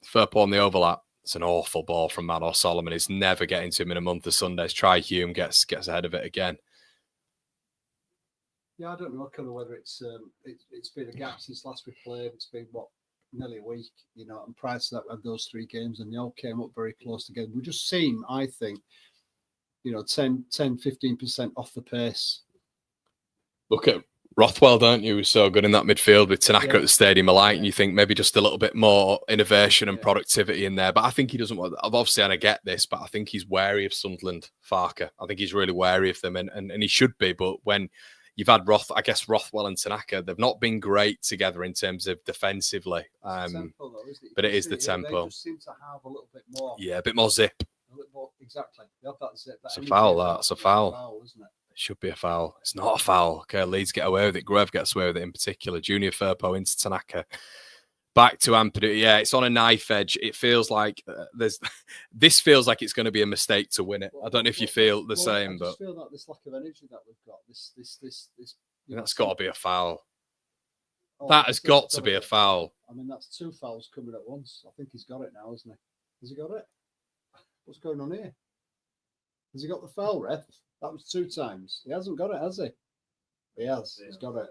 Speaker 1: fair ball on the overlap. It's an awful ball from Manor Solomon. It's never getting to him in a month of Sundays. Tri Hume gets ahead of it again.
Speaker 2: Yeah, I don't know, kind of whether it's been a gap since last we played. It's been, nearly a week, you know, and prior to that, we had those 3 games and they all came up very close together. We just seem, I think, you know, 10-15% off the pace.
Speaker 1: Look at Rothwell, don't you? Who's so good in that midfield with Tanaka at the stadium alike. And you think maybe just a little bit more innovation and productivity in there. But I think he doesn't want, obviously, and I get this, but I think he's wary of Sunderland, Farker. I think he's really wary of them, and he should be. But when you've had Rothwell and Tanaka, they've not been great together in terms of defensively.
Speaker 2: Tempo, though, isn't it?
Speaker 1: But it is the tempo.
Speaker 2: They just seem to have a little bit more.
Speaker 1: Yeah, a bit more zip.
Speaker 2: A little more, exactly. They have that zip.
Speaker 1: It's a foul, It's a foul.
Speaker 2: Isn't it?
Speaker 1: Should be a foul. It's not a foul. Okay, Leeds get away with it. Grove gets away with it in particular. Junior Firpo into Tanaka. Back to Ampadu. Yeah, it's on a knife edge. It feels like this feels like it's going to be a mistake to win it. I don't know if you feel the same, but I
Speaker 2: feel like this lack of energy that we've got.
Speaker 1: That's got to be a foul. That has got to be a foul.
Speaker 2: I mean, that's 2 fouls coming at once. I think he's got it now, hasn't he? Has he got it? What's going on here? Has he got the foul, ref? That was 2 times. He hasn't got it, has he? He has. He's got it.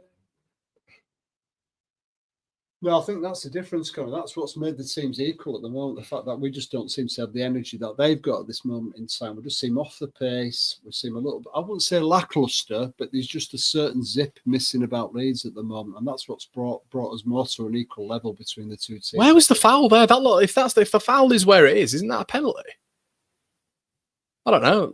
Speaker 2: No, I think that's the difference, Connor. That's what's made the teams equal at the moment. The fact that we just don't seem to have the energy that they've got at this moment in time. We just seem off the pace. We seem a little bit, I wouldn't say lackluster, but there's just a certain zip missing about Leeds at the moment. And that's what's brought us more to an equal level between the 2 teams.
Speaker 1: Where was the foul there? If the foul is where it is, isn't that a penalty? I don't know.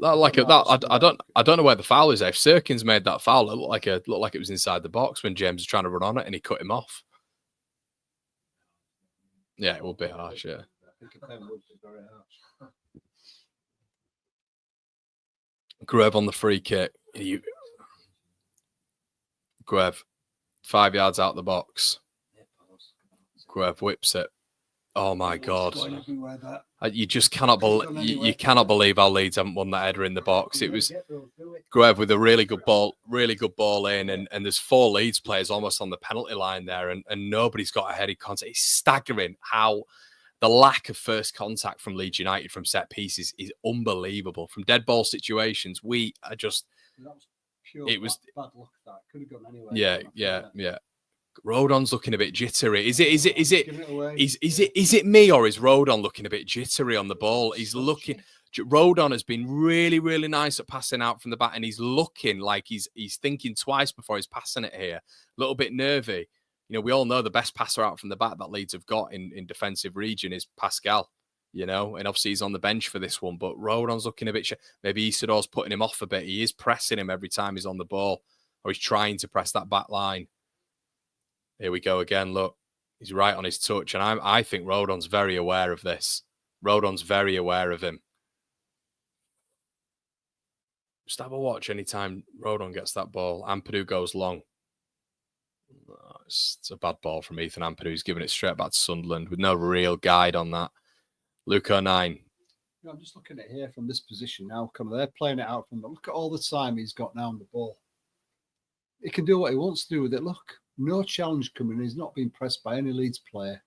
Speaker 1: I don't know where the foul is. If Sirkin's made that foul, it looked like it was inside the box when James was trying to run on it and he cut him off. Yeah, it would be harsh. Yeah.
Speaker 2: I think a pen would be very harsh.
Speaker 1: Grove on the free kick. Grove, 5 yards out the box. Grove whips it. Oh my God! You just cannot believe you cannot believe how Leeds haven't won that header in the box. It was Grove with a really good ball in, and there's 4 Leeds players almost on the penalty line there, and nobody's got a headed contact. It's staggering how the lack of first contact from Leeds United from set pieces is unbelievable. From dead ball situations, we are just.
Speaker 2: That was pure
Speaker 1: it was
Speaker 2: bad luck. That could have gone anywhere.
Speaker 1: Yeah. Rodon's looking a bit jittery. Is it me, or is Rodon looking a bit jittery on the ball? He's looking. Rodon has been really, really nice at passing out from the back, and he's looking like he's thinking twice before he's passing it here. A little bit nervy. You know, we all know the best passer out from the back that Leeds have got in defensive region is Pascal. You know, and obviously he's on the bench for this one, but Rodon's looking a bit. Maybe Isidor's putting him off a bit. He is pressing him every time he's on the ball, or he's trying to press that back line. Here we go again. Look, he's right on his touch, and I think Rodon's very aware of this. Rodon's very aware of him. Just have a watch anytime Rodon gets that ball. Ampadu goes long. Oh, it's a bad ball from Ethan Ampadu. He's giving it straight back to Sunderland with no real guide on that. Luke O'Nine.
Speaker 2: I'm just looking at here from this position now. They're playing it out from the. Look at all the time he's got now on the ball. He can do what he wants to do with it. Look, no challenge coming. He's not being pressed by any Leeds player.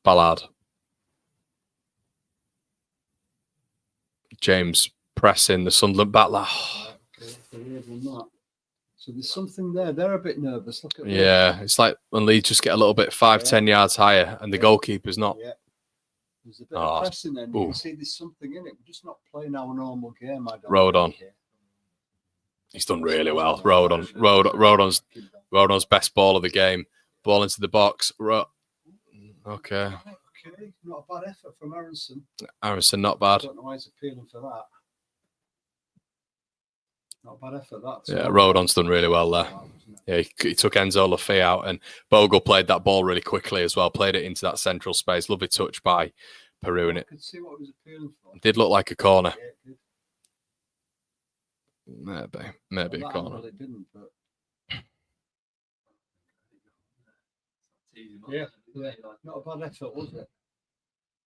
Speaker 1: Ballard. James pressing the Sunderland battler.
Speaker 2: So there's something there. They're a bit nervous. Look at
Speaker 1: yeah, it's like when Leeds just get a little bit 5-10 yards higher and the goalkeeper's not.
Speaker 2: Yeah. There's a bit of pressing there. You can see there's something in it. We're just not playing our normal game.
Speaker 1: Rodon. He's done really well. Rodon's best ball of the game. Ball into the box. Okay.
Speaker 2: Not a bad effort from Aronson.
Speaker 1: Aronson, not bad.
Speaker 2: I don't know why he's appealing for that. Not a bad effort, that.
Speaker 1: Yeah, Rodon's done really well there. Yeah, he took Enzo Lafay out, and Bogle played that ball really quickly as well. Played it into that central space. Lovely touch by Peru, and it
Speaker 2: could see what he was appealing for.
Speaker 1: Did look like a corner.
Speaker 2: Yeah,
Speaker 1: maybe a corner.
Speaker 2: It didn't, but... yeah, not a bad effort, was it?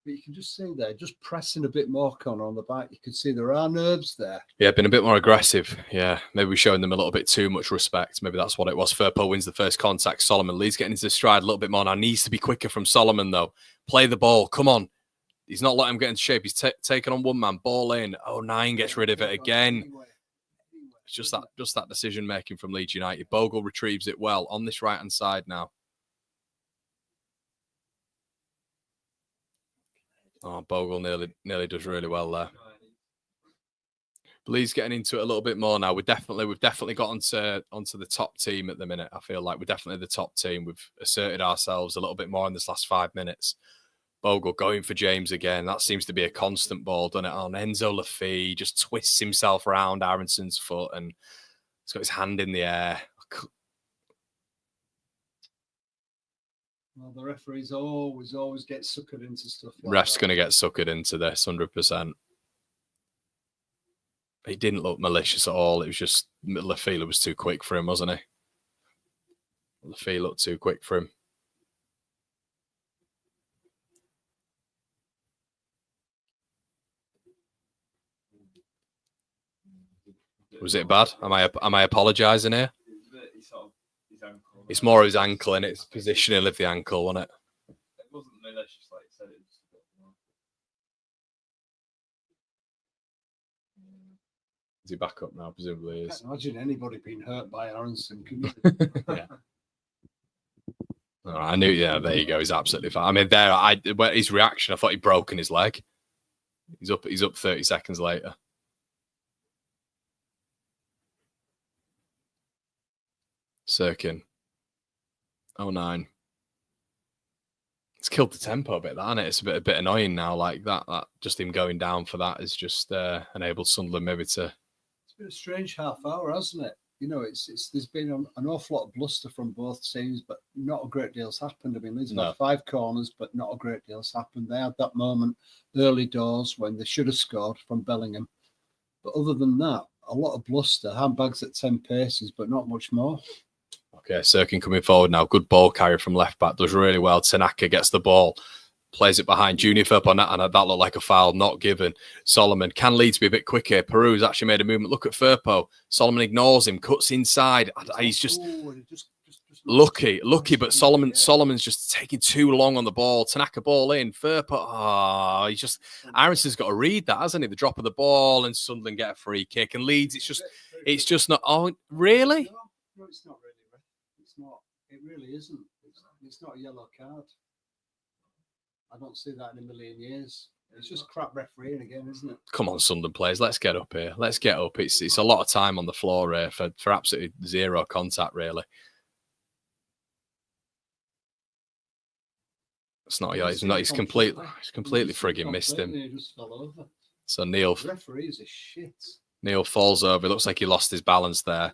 Speaker 2: But you can just see there, just pressing a bit more, Connor, on the back. You can see there are nerves there.
Speaker 1: Yeah, been a bit more aggressive. Yeah, maybe we're showing them a little bit too much respect. Maybe that's what it was. Firpo wins the first contact. Solomon Leeds getting into the stride a little bit more now. Needs to be quicker from Solomon, though. Play the ball. Come on. He's not letting him get into shape. He's taken on one man. Ball in. Oh, 9 gets rid of it again. It's just that decision-making from Leeds United. Bogle retrieves it well on this right-hand side now. Oh, Bogle nearly does really well there. But Leeds getting into it a little bit more now. We've definitely got onto the top team at the minute. I feel like we're definitely the top team. We've asserted ourselves a little bit more in this last 5 minutes. Bogle going for James again. That seems to be a constant ball, doesn't it? On Enzo Lafay just twists himself around Aronson's foot and he's got his hand in the air.
Speaker 2: Well, the referees always get suckered into stuff like
Speaker 1: Ref's going to get suckered into this, 100%. He didn't look malicious at all. It was just Lafay was too quick for him, wasn't he? Lafay looked too quick for him. Was it bad? Am I apologising here? It's more his ankle and its positioning of the ankle, wasn't it?
Speaker 3: It wasn't malicious, like you said. It was
Speaker 1: Is he back up now? Presumably he is.
Speaker 2: I can't imagine anybody being hurt by Aronson, can you?
Speaker 1: Yeah. I knew. Yeah, there you go. He's absolutely fine. I mean, his reaction, I thought he'd broken his leg. He's up 30 seconds later. Sirkin. 09. It's killed the tempo a bit, that, hasn't it? It's a bit annoying now. Like that just him going down for that has just enabled Sunderland maybe to.
Speaker 2: It's been a strange half hour, hasn't it? You know, there's been an awful lot of bluster from both teams, but not a great deal's happened. I mean, Leeds have had 5 corners, but not a great deal's happened. They had that moment early doors when they should have scored from Bellingham, but other than that, a lot of bluster, handbags at 10 paces, but not much more.
Speaker 1: Okay, Sirkin coming forward now. Good ball carry from left back. Does really well. Tanaka gets the ball. Plays it behind Junior Firpo on that, and that looked like a foul not given. Solomon, can Leeds be a bit quicker? Peru's actually made a movement. Look at Firpo. Solomon ignores him, cuts inside. He's just Lucky, but Solomon's just taking too long on the ball. Tanaka ball in, Firpo. Aronson's got to read that, hasn't he? The drop of the ball, and Sunderland get a free kick. And Leeds, it's just not. Oh, really?
Speaker 2: No, it's not really. It's not. It really isn't. It's not a yellow card. I don't see that in a million years. It's just crap refereeing again, isn't it?
Speaker 1: Come on, Sunderland players, let's get up here. Let's get up. It's a lot of time on the floor here for absolutely zero contact, really. It's not. He's completely frigging missed him.
Speaker 2: He just fell over.
Speaker 1: So Neil.
Speaker 2: The referees are shit.
Speaker 1: Neil falls over. It looks like he lost his balance there.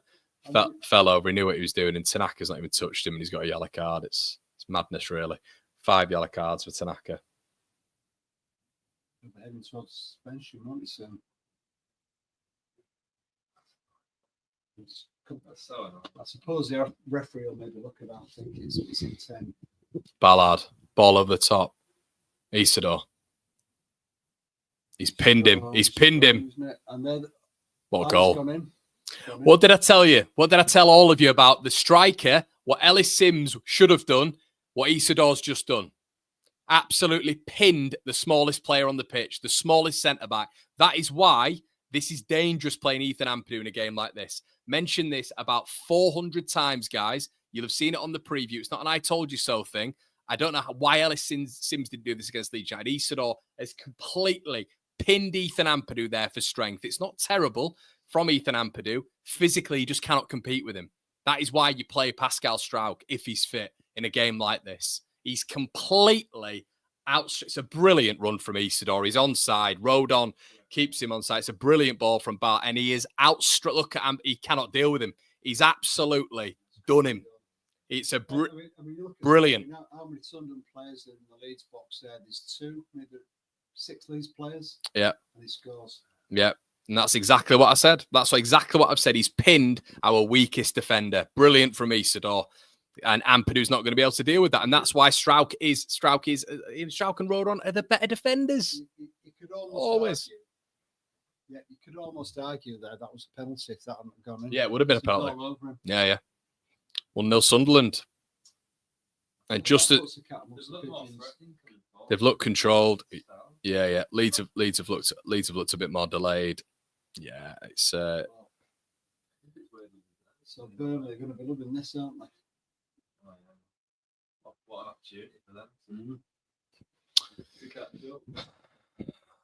Speaker 1: Fell over. He knew what he was doing, and Tanaka's not even touched him, and he's got a yellow card. It's madness, really. 5 yellow cards for Tanaka.
Speaker 2: Heading towards suspension, won't he, soon? I suppose the referee will maybe look at that. I think it's in 10.
Speaker 1: Ballard, ball over the top. Isidore. He's pinned him. He's pinned him. What a goal. What did I tell you? What did I tell all of you about the striker? What Ellis Sims should have done, what Isidore's just done. Absolutely pinned the smallest player on the pitch, the smallest centre-back. That is why this is dangerous playing Ethan Ampadu in a game like this. Mention this about 400 times, guys. You'll have seen it on the preview. It's not an I told you so thing. I don't know why Ellis Sims didn't do this against Leeds United. Isidore has completely pinned Ethan Ampadu there for strength. It's not terrible from Ethan Ampadu. Physically, you just cannot compete with him. That is why you play Pascal Struijk if he's fit in a game like this. He's completely out. It's a brilliant run from Isidore. He's onside. Rodon keeps him onside. It's a brilliant ball from Bart, and he is outstruck. Look at him. He cannot deal with him. He's absolutely done him. It's a brilliant.
Speaker 2: You know how many Sunderland players in the Leeds box there? There's 2, maybe 6 Leeds players.
Speaker 1: Yeah.
Speaker 2: And he scores.
Speaker 1: Yeah. And that's exactly what I said. That's exactly what I've said. He's pinned our weakest defender. Brilliant from Isidore. And Ampadu's not going to be able to deal with that. And that's why Struijk and Rodon are the better defenders.
Speaker 2: You could
Speaker 1: always.
Speaker 2: You could almost argue that was a penalty if that hadn't gone in.
Speaker 1: Yeah, it would have been a penalty. Yeah. 1-0 Sunderland. And just as they've looked controlled. Yeah. Leeds have looked a bit more delayed. Yeah, it's
Speaker 2: so Burnley are going to be loving this, aren't they?
Speaker 3: What an opportunity for them.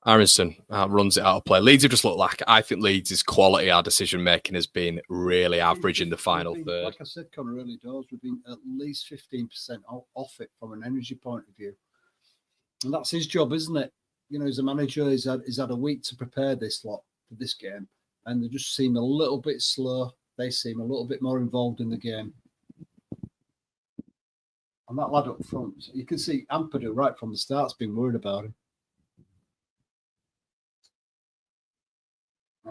Speaker 1: Aronson runs it out of play. Leeds have just looked like, I think Leeds' quality, our decision making has been really average in the final third.
Speaker 2: Like I said, Connor, early doors, we've been at least 15% off it from an energy point of view. And that's his job, isn't it? You know, as a manager, he's had a week to prepare this lot for this game. And they just seem a little bit slow. They seem a little bit more involved in the game. And that lad up front, you can see Ampadu right from the start's been worried about him.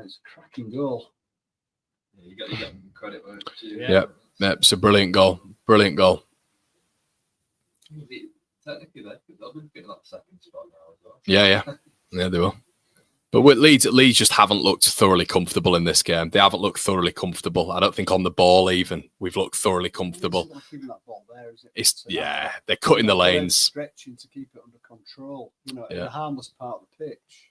Speaker 2: It's a cracking goal.
Speaker 3: Yeah, you got credit for it too.
Speaker 1: Yeah, it's a brilliant goal. Brilliant goal.
Speaker 3: Technically, they'll be getting that second spot now as well.
Speaker 1: Yeah, they will. But with Leeds just haven't looked thoroughly comfortable in this game. They haven't looked thoroughly comfortable. I don't think on the ball even we've looked thoroughly comfortable.
Speaker 2: That ball there, is it?
Speaker 1: It's they're cutting the lanes,
Speaker 2: stretching to keep it under control. You know, in the harmless part of the pitch.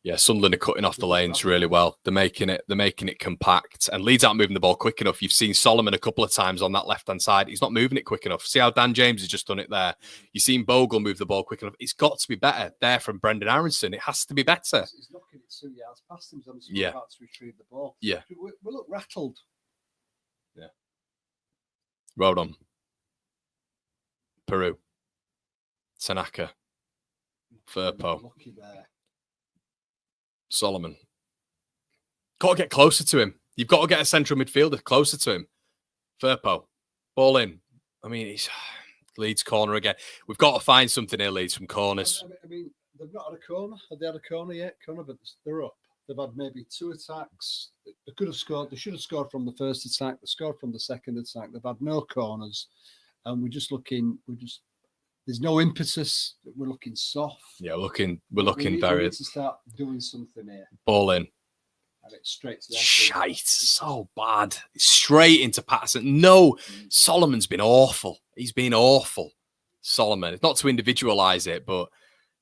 Speaker 1: Yeah, Sunderland are cutting off the lanes really well. They're making it compact, and Leeds aren't moving the ball quick enough. You've seen Solomon a couple of times on that left-hand side. He's not moving it quick enough. See how Dan James has just done it there. You've seen Bogle move the ball quick enough. It's got to be better there from Brendan Aronson. It has to be better.
Speaker 2: He's knocking it 2 yards past him. So he's about to retrieve the ball.
Speaker 1: Yeah.
Speaker 2: We look rattled.
Speaker 1: Yeah. Rodon. Peru. Tanaka. Firpo.
Speaker 2: Lucky there.
Speaker 1: Solomon. Got to get closer to him. You've got to get a central midfielder closer to him. Firpo. Ball in. I mean, he's Leeds corner again. We've got to find something here, Leeds, from corners.
Speaker 2: I mean, they've not had a corner. Have they had a corner yet? Corner, but they're up. They've had maybe 2 attacks. They could have scored. They should have scored from the first attack. They scored from the second attack. They've had no corners. And there's no impetus. We're looking soft.
Speaker 1: Yeah, we're looking very.
Speaker 2: We need to start doing something here.
Speaker 1: Ball in.
Speaker 2: And it's straight to the
Speaker 1: shite. So bad. Straight into Patterson. No, Solomon's been awful. He's been awful. Solomon. Not to individualise it, but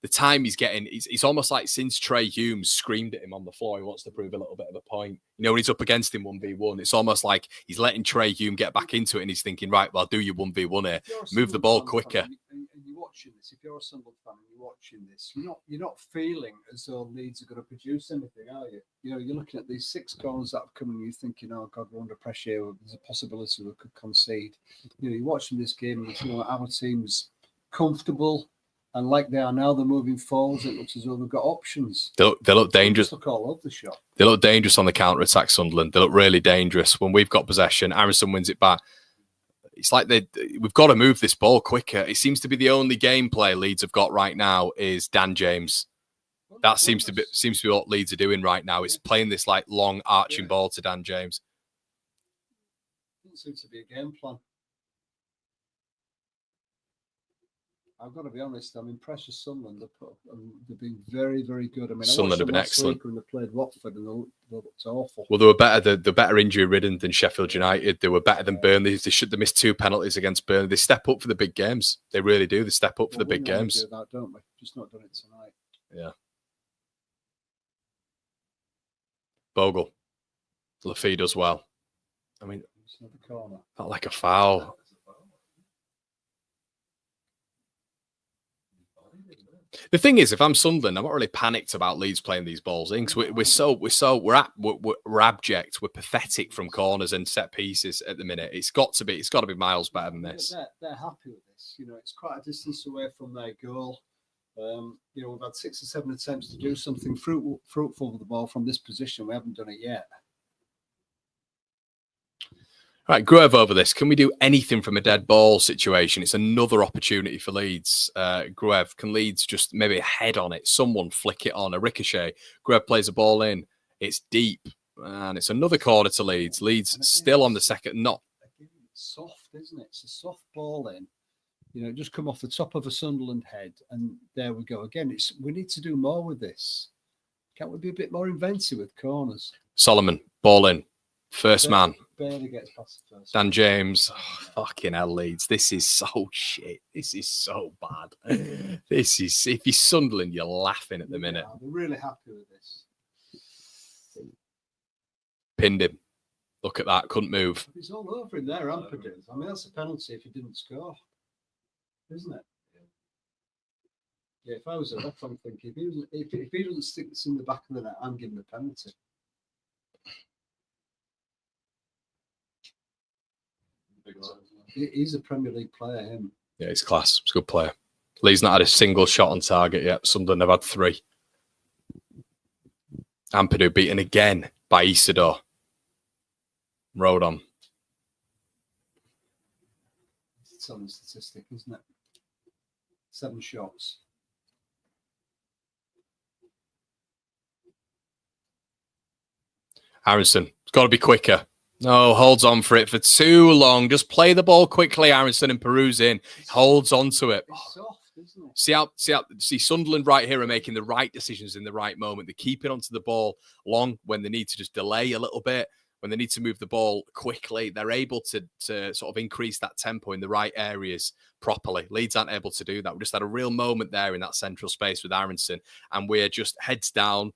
Speaker 1: the time he's getting, it's almost like since Trey Humes screamed at him on the floor, he wants to prove a little bit of a point. You know, when he's up against him 1v1, it's almost like he's letting Trey Humes get back into it and he's thinking, right, well, I'll do you 1v1 here. Move the ball quicker.
Speaker 2: And you're watching this, if you're a Sunderland fan and you're watching this, you're not feeling as though Leeds are going to produce anything, are you? You know, you're looking at these 6 corners that have come and you're thinking, oh, God, we're under pressure here. There's a possibility we could concede. You know, you're watching this game and you feel like our team's comfortable. And like they are now, they're moving forwards. It looks as though they've got options.
Speaker 1: They look dangerous.
Speaker 2: Look all over the shop.
Speaker 1: They look dangerous on the counter-attack, Sunderland. They look really dangerous. When we've got possession, Aronson wins it back. It's like we've got to move this ball quicker. It seems to be the only gameplay Leeds have got right now is Dan James. That seems to be what Leeds are doing right now. It's playing this like long arching ball to Dan James.
Speaker 2: Doesn't seem to be a game plan. I've got to be honest, I'm impressed with Sunderland. They've been very, very good. I mean,
Speaker 1: Sunderland have been excellent.
Speaker 2: When they played Watford and they looked awful.
Speaker 1: Well, they were better. They're better injury-ridden than Sheffield United. They were better than Burnley. They should have missed 2 penalties against Burnley. They step up for the big games. They really do. They step up for the big games.
Speaker 2: Do that, don't we? Just not done it tonight.
Speaker 1: Yeah. Bogle. Lafee does well. I mean,
Speaker 2: it's not the corner.
Speaker 1: Felt like a foul. The thing is, if I'm Sunderland, I'm not really panicked about Leeds playing these balls in because we're abject, we're pathetic from corners and set pieces at the minute. It's got to be miles better than this.
Speaker 2: They're happy with this. You know, it's quite a distance away from their goal. You know, we've had 6 or 7 attempts to do something fruitful with the ball from this position. We haven't done it yet.
Speaker 1: Right, Gruev over this. Can we do anything from a dead ball situation? It's another opportunity for Leeds. Gruev, can Leeds just maybe head on it? Someone flick it on, a ricochet. Gruev plays a ball in. It's deep. And it's another corner to Leeds. Leeds still on the second. Not
Speaker 2: it's soft, isn't it? It's a soft ball in. You know, just come off the top of a Sunderland head. And there we go. Again, we need to do more with this. Can't we be a bit more inventive with corners?
Speaker 1: Solomon, ball in. First man.
Speaker 2: Barely gets past the first.
Speaker 1: Dan James. Oh, fucking hell, Leeds. This is so shit. This is so bad. This is, if you're Sunderland, you're laughing at the minute.
Speaker 2: They're really happy with this.
Speaker 1: Pinned him. Look at that. Couldn't move.
Speaker 2: He's all over him there, Ampadu. I mean, that's a penalty if he didn't score. Isn't it? Yeah, if I was a ref, I'm thinking, if he doesn't stick this in the back of the net, I'm giving a penalty. He's a Premier League player, him.
Speaker 1: Yeah, he's class. He's a good player. Lee's not had a single shot on target yet. Sunderland have had 3. Ampadu beaten again by Isidore. Rode on.
Speaker 2: It's on the statistic, isn't it? 7 shots.
Speaker 1: Aronson, it's got to be quicker. No, holds on for it for too long. Just play the ball quickly, Aronson, and Peru's in. Holds on to it.
Speaker 2: It's soft, isn't it?
Speaker 1: See Sunderland right here are making the right decisions in the right moment. They're keeping onto the ball long when they need to just delay a little bit. When they need to move the ball quickly, they're able to sort of increase that tempo in the right areas properly. Leeds aren't able to do that. We just had a real moment there in that central space with Aronson, and we're just heads down,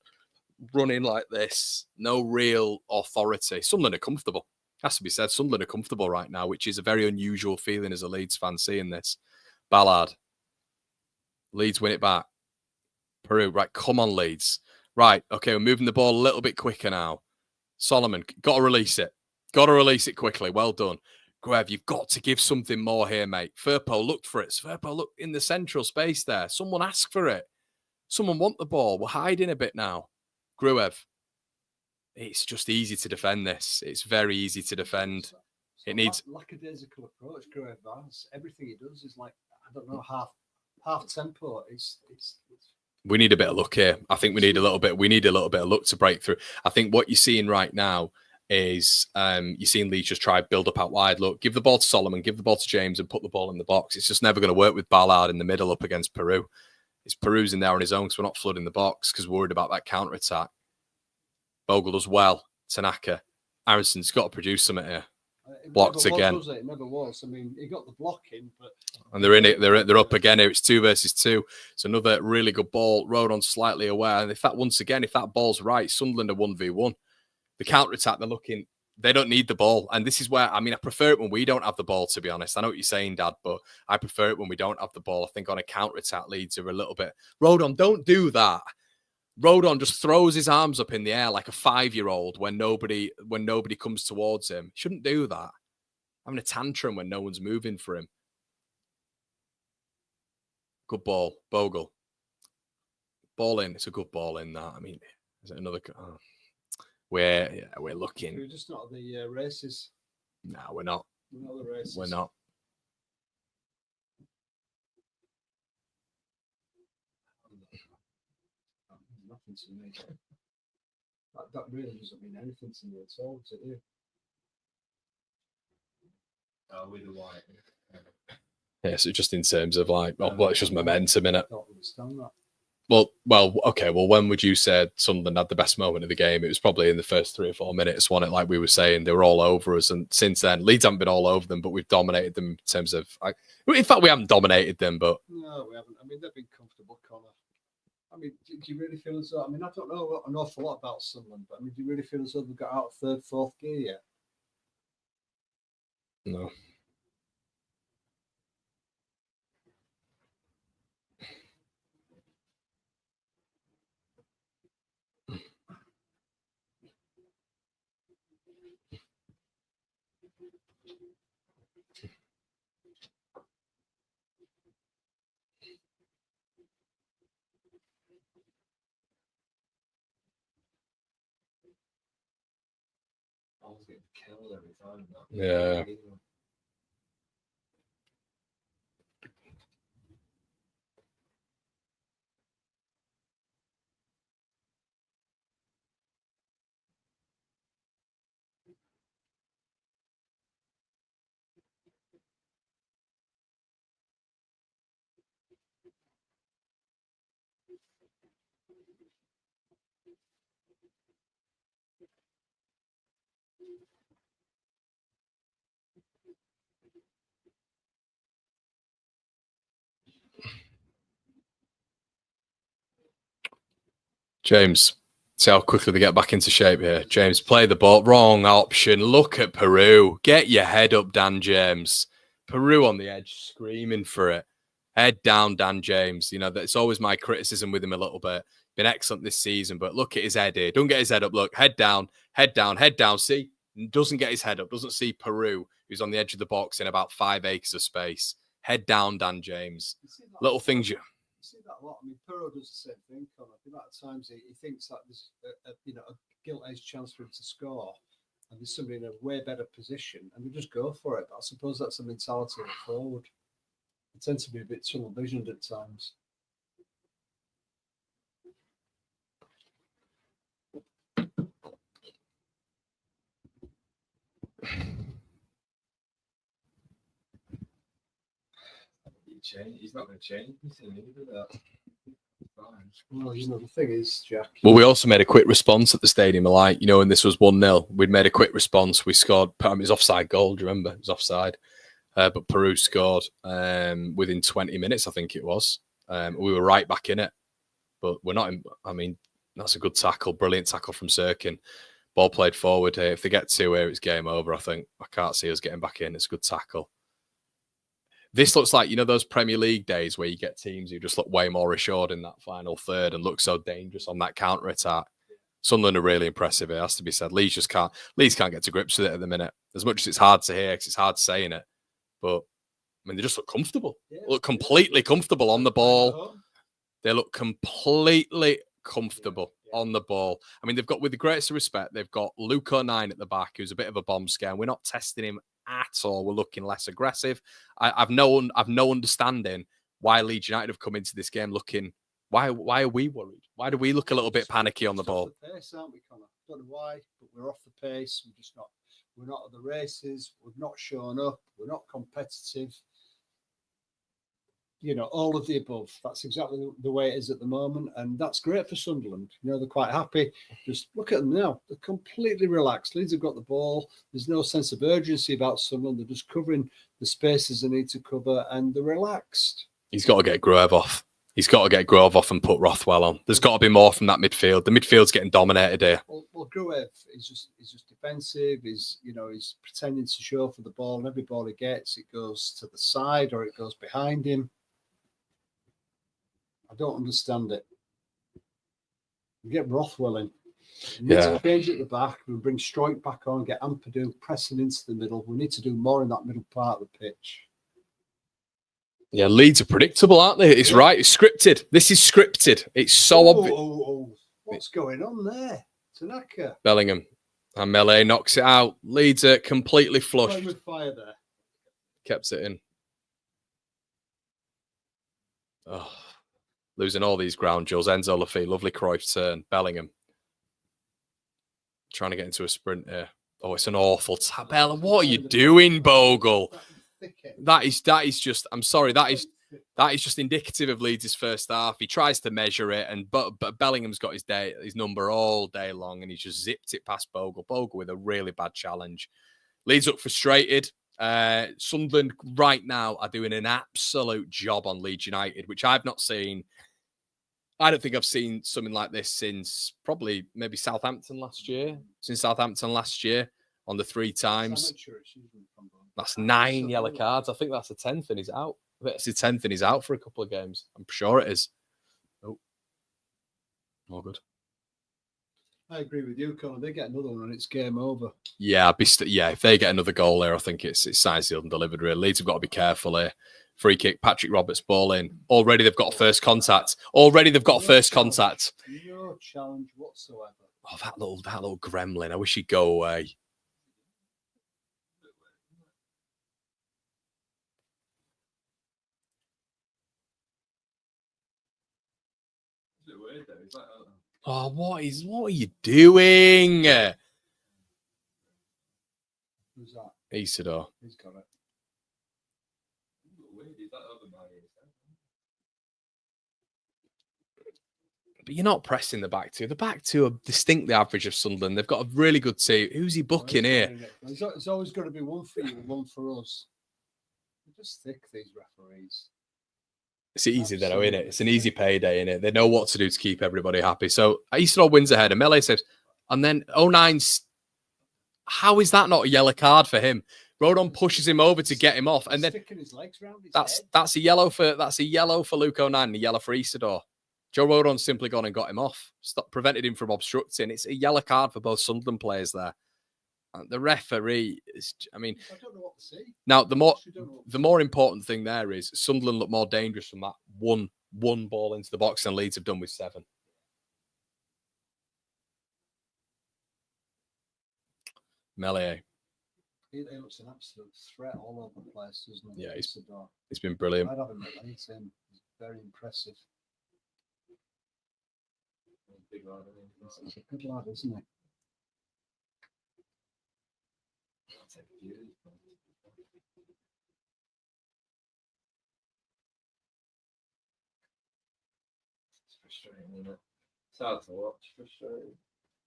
Speaker 1: running like this, no real authority. Sunderland are comfortable. Has to be said, Sunderland are comfortable right now, which is a very unusual feeling as a Leeds fan seeing this. Ballard. Leeds win it back. Peru, right, come on, Leeds. Right, okay, we're moving the ball a little bit quicker now. Solomon, got to release it. Got to release it quickly. Well done. Gruev, you've got to give something more here, mate. Firpo, look for it. Firpo, look in the central space there. Someone ask for it. Someone want the ball. We're hiding a bit now. Gruev, it's just easy to defend this. It's very easy to defend. It needs
Speaker 2: lackadaisical approach. Gruev has everything he does is like, I don't know, half tempo. It's
Speaker 1: we need a bit of luck here. I think we need a little bit. We need a little bit of luck to break through. I think what you're seeing right now is you're seeing Leeds just try build up out wide. Look, give the ball to Solomon, give the ball to James, and put the ball in the box. It's just never going to work with Ballard in the middle up against Peru. It's Peru's in there on his own because we're not flooding the box because we're worried about that counter attack. Bogle does well. Tanaka. Aaronson's got to produce something here.
Speaker 2: It
Speaker 1: Blocked
Speaker 2: never
Speaker 1: again.
Speaker 2: Was, it? It never was. I mean, he got the block in, but...
Speaker 1: And they're in it. They're up again here. It's 2 versus 2. It's another really good ball. Rodon slightly aware. And if that ball's right, Sunderland are 1v1. The counter-attack, they don't need the ball. And this is where, I prefer it when we don't have the ball, to be honest. I know what you're saying, Dad, but I prefer it when we don't have the ball. I think on a counter-attack, Leeds are a little bit... Rodon, don't do that. Rodon just throws his arms up in the air like a 5-year-old when nobody comes towards him. Shouldn't do that. Having a tantrum when no one's moving for him. Good ball, Bogle. Ball in. It's a good ball in that. Is it another... Oh. We're looking.
Speaker 2: We're just not the races.
Speaker 1: No, we're not.
Speaker 2: We're not the races.
Speaker 1: We're not.
Speaker 2: Nothing to me. That really doesn't mean anything to me at all, does it? You?
Speaker 3: With the white.
Speaker 1: Yeah, so just in terms of it's just momentum in it.
Speaker 2: I don't understand that.
Speaker 1: Well, okay. Well, when would you say Sunderland had the best moment of the game? It was probably in the first 3 or 4 minutes, wasn't it? Like we were saying, they were all over us. And since then, Leeds haven't been all over them, but we've dominated them in terms of... in fact, we haven't dominated them, but...
Speaker 2: No, we haven't. They've been comfortable, Connor. Do you really feel as though... I don't know an awful lot about Sunderland, but do you really feel as though they've got out of third, fourth gear yet?
Speaker 1: No.
Speaker 3: I was getting killed every time.
Speaker 1: Yeah. James, see how quickly they get back into shape here. James, play the ball. Wrong option. Look at Peru. Get your head up, Dan James. Peru on the edge, screaming for it. Head down, Dan James. That's always my criticism with him a little bit. Been excellent this season, but look at his head here. Don't get his head up. Look, head down, head down, head down. See? Doesn't get his head up. Doesn't see Peru, who's on the edge of the box in about 5 acres of space. Head down, Dan James. Little things you...
Speaker 2: see that a lot. Perot does the same thing, Connor. The amount of times he thinks that there's a gilt-edged chance for him to score, and there's somebody in a way better position, and they just go for it. But I suppose that's the mentality of a forward. They tend to be a bit tunnel visioned at times.
Speaker 3: He's not going to change.
Speaker 2: Well, the thing is, Jack.
Speaker 1: Well, we also made a quick response at the stadium. When this was 1-0, we'd made a quick response. We scored. It was offside goal. Do you remember? It was offside. But Peru scored within 20 minutes, I think it was. We were right back in it. But we're not in... that's a good tackle. Brilliant tackle from Sirkin. Ball played forward here. If they get 2 here, it's game over, I think. I can't see us getting back in. It's a good tackle. This looks like, those Premier League days where you get teams who just look way more assured in that final third and look so dangerous on that counter-attack. Sunderland are really impressive, it has to be said. Leeds can't get to grips with it at the minute. As much as it's hard to hear, because it's hard saying it. But, they just look comfortable. Look completely comfortable on the ball. They look completely comfortable on the ball. They've got, with the greatest respect, they've got Luke O'Nien at the back, who's a bit of a bomb scare. We're not testing him at all. We're looking less aggressive. I've no understanding why Leeds United have come into this game looking. Why are we worried? Why do we look a little bit panicky on the ball?
Speaker 2: Off the pace, aren't we, Connor? Don't know why, but we're off the pace. We're just not. We're not at the races. We've not shown up. We're not competitive. you know, all of the above. That's exactly the way it is at the moment, and that's great for Sunderland. You know, they're quite happy. Just look at them now; they're completely relaxed. Leeds have got the ball. There's no sense of urgency about Sunderland. They're just covering the spaces they need to cover, and they're relaxed.
Speaker 1: He's got to get Grove off. He's got to get Grove off and put Rothwell on. There's got to be more from that midfield. The midfield's getting dominated here.
Speaker 2: Well, Grove is just defensive. He's pretending to show for the ball, and every ball he gets, it goes to the side or it goes behind him. I don't understand it. We get Rothwell in. We need to change at the back. We bring Stroik back on, get Ampadu pressing into the middle. We need to do more in that middle part of the pitch.
Speaker 1: Yeah, Leeds are predictable, aren't they? It's right. It's scripted. This is scripted. It's so obvious.
Speaker 2: What's going on there? Tanaka.
Speaker 1: Bellingham. And Melee knocks it out. Leeds are completely flushed.
Speaker 2: With fire there.
Speaker 1: Kept it in. Oh, losing all these ground jewels. Enzo Lafitte, lovely Cruyff turn. Bellingham. Trying to get into a sprint here. Oh, it's an awful tap. Bellingham, what are you doing, Bogle? That is just. I'm sorry. That is just indicative of Leeds' first half. He tries to measure it, but Bellingham's got his number all day long, and he just zipped it past Bogle. Bogle with a really bad challenge. Leeds look frustrated. Sunderland right now are doing an absolute job on Leeds United, which I've not seen. I don't think I've seen something like this since probably maybe Southampton last year. On the 3 times. That's 9 yellow cards. I think that's the 10th and he's out. I think it's the 10th and he's out for a couple of games. I'm sure it is. Oh. All good.
Speaker 2: I agree with you, Colin. They get another one and it's game over.
Speaker 1: Yeah, if they get another goal there, I think it's signed, sealed and delivered, really. Leeds have got to be careful here. Free kick, Patrick Roberts ball in. Already they've got first contact. No
Speaker 2: challenge whatsoever.
Speaker 1: Oh, that little gremlin. I wish he'd go away. Oh, what are you doing?
Speaker 2: Who's that?
Speaker 1: Isidore.
Speaker 2: He's got it.
Speaker 1: But you're not pressing the back two. The back two are distinctly average of Sunderland. They've got a really good team. Who's he booking here?
Speaker 2: It's always got to be one for you and one for us. They're just thick, these referees.
Speaker 1: It's easy though, isn't it? It's an easy payday, innit? They know what to do to keep everybody happy. So Isidore wins ahead, and Melee saves. And then 09's. How is that not a yellow card for him? Rodon pushes him over to get him off, and then
Speaker 2: his legs round his
Speaker 1: that's a yellow for Luke 09 and a yellow for Isidore. Joe Rodon's simply gone and got him off. Prevented him from obstructing. It's a yellow card for both Sunderland players there. And the referee is, I don't
Speaker 2: know what to say.
Speaker 1: Now, the more important thing there is Sunderland look more dangerous from that one ball into the box than Leeds have done with 7. Melee.
Speaker 2: He looks an absolute threat all over the place, doesn't he?
Speaker 1: Yeah, he's been brilliant.
Speaker 2: I'd have him at Leeds. He's very impressive. He's a good lad, isn't he?
Speaker 3: It's frustrating, isn't it? It's hard to watch. Frustrating.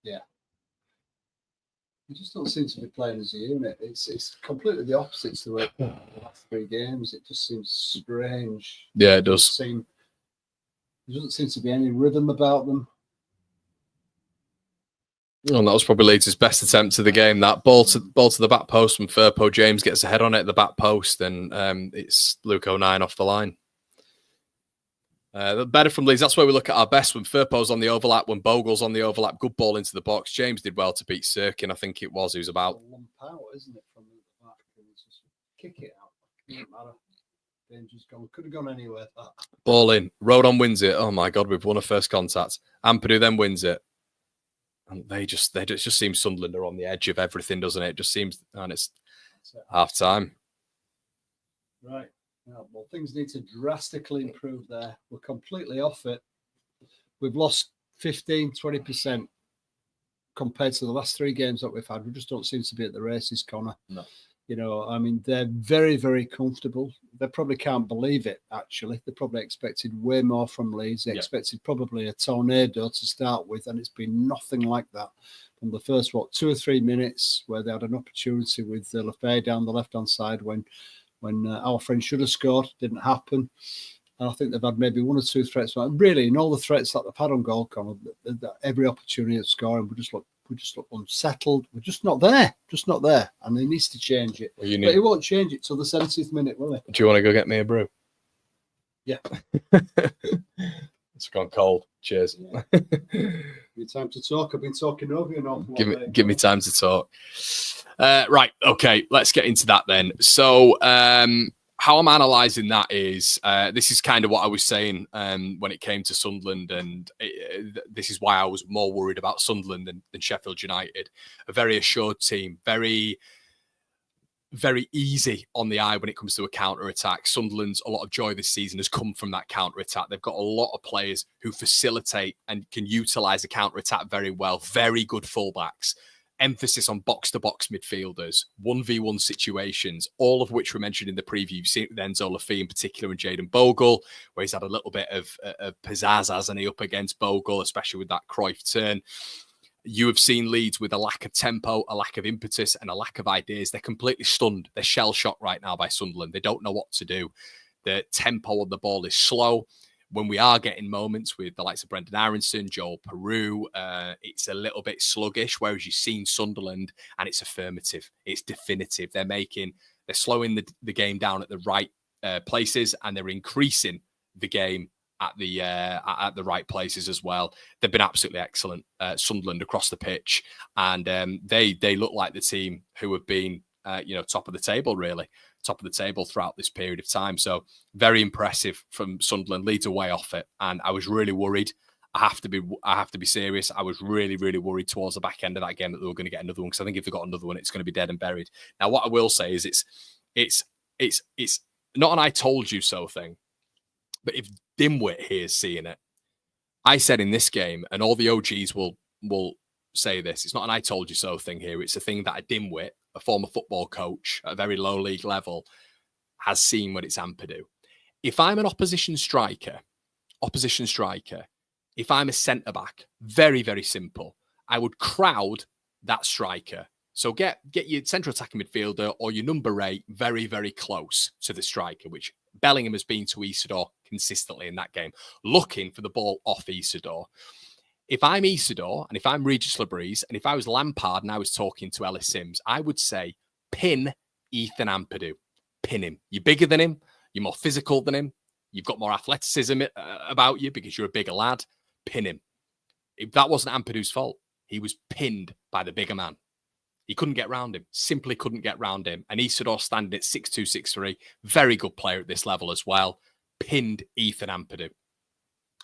Speaker 2: Yeah. We just don't seem to be playing as a unit. It's completely the opposite to the last 3 games. It just seems strange.
Speaker 1: Yeah, it does.
Speaker 2: There doesn't seem to be any rhythm about them.
Speaker 1: And that was probably Leeds' best attempt of the game. That ball to the back post when Firpo James gets a head on it at the back post, and it's Luke 09 off the line. Better from Leeds. That's where we look at our best, when Firpo's on the overlap, when Bogle's on the overlap. Good ball into the box. James did well to beat Sirkin, I think it was. Who's about
Speaker 2: lump out, isn't it, from the back? Just kick it out. Doesn't matter. Danger's gone. Could have gone anywhere.
Speaker 1: Ball in. Rodon wins it. Oh my God, we've won a first contact. Ampadu then wins it. And they just seem Sunderland are on the edge of everything, doesn't it? It just seems, and it's half time.
Speaker 2: Right. Well, things need to drastically improve there. We're completely off it. We've lost 15-20% compared to the last 3 games that we've had. We just don't seem to be at the races, Connor.
Speaker 1: No.
Speaker 2: You know, I mean, they're very, very comfortable. They probably can't believe it, actually. They probably expected way more from Leeds. They expected probably a tornado to start with, and it's been nothing like that. From the first, 2 or 3 minutes, where they had an opportunity with Lafay down the left-hand side when our friend should have scored, didn't happen. And I think they've had maybe 1 or 2 threats. But really, in all the threats that they've had on goal, Connor, every opportunity of scoring, we just look unsettled. We're just not there. And he needs to change it. Well, but he won't change it till the 70th minute, will he?
Speaker 1: Do you want to go get me a brew?
Speaker 2: Yeah.
Speaker 1: It's gone cold. Cheers.
Speaker 2: Yeah. Give me time to talk. I've been talking over you an awful lot.
Speaker 1: Give me time to talk. Right. Okay. Let's get into that then. So, how I'm analysing that is, this is kind of what I was saying when it came to Sunderland, and this is why I was more worried about Sunderland than Sheffield United. A very assured team, very, very easy on the eye when it comes to a counter-attack. Sunderland's a lot of joy this season has come from that counter-attack. They've got a lot of players who facilitate and can utilise a counter-attack very well. Very good fullbacks. Emphasis on box-to-box midfielders, 1v1 situations, all of which were mentioned in the preview. You've seen it with Enzo Lafay in particular and Jayden Bogle, where he's had a little bit of pizzazz, hasn't he, up against Bogle, especially with that Cruyff turn. You have seen Leeds with a lack of tempo, a lack of impetus, and a lack of ideas. They're completely stunned. They're shell-shocked right now by Sunderland. They don't know what to do. The tempo of the ball is slow. When we are getting moments with the likes of Brendan Aronson, Joel Peru, it's a little bit sluggish, whereas you've seen Sunderland and it's affirmative. It's definitive. They're slowing the game down at the right places, and they're increasing the game at the right places as well. They've been absolutely excellent, Sunderland, across the pitch, and they look like the team who have been top of the table, really. Top of the table throughout this period of time. So very impressive from Sunderland. Leeds are way off it, and I was really worried. I have to be serious. I was really, really worried towards the back end of that game that they were going to get another one, because I think if they got another one, it's going to be dead and buried. Now, what I will say is it's not an "I told you so" thing, but if Dimwit here is seeing it, I said in this game, and all the OGs will say this, it's not an "I told you so" thing here. It's a thing that a dimwit, a former football coach at a very low league level, has seen when it's Ampadu. If I'm an opposition striker, if I'm a centre-back, very, very simple, I would crowd that striker. So get your central attacking midfielder or your number 8 very, very close to the striker, which Bellingham has been to Isidore consistently in that game, looking for the ball off Isidore. If I'm Isidore and if I'm Regis Labrise and if I was Lampard and I was talking to Ellis Sims, I would say, pin Ethan Ampadu. Pin him. You're bigger than him. You're more physical than him. You've got more athleticism about you because you're a bigger lad. Pin him. If that wasn't Ampadu's fault, he was pinned by the bigger man. He couldn't get round him. Simply couldn't get round him. And Isidore standing at 6'2", 6'3", very good player at this level as well, pinned Ethan Ampadu.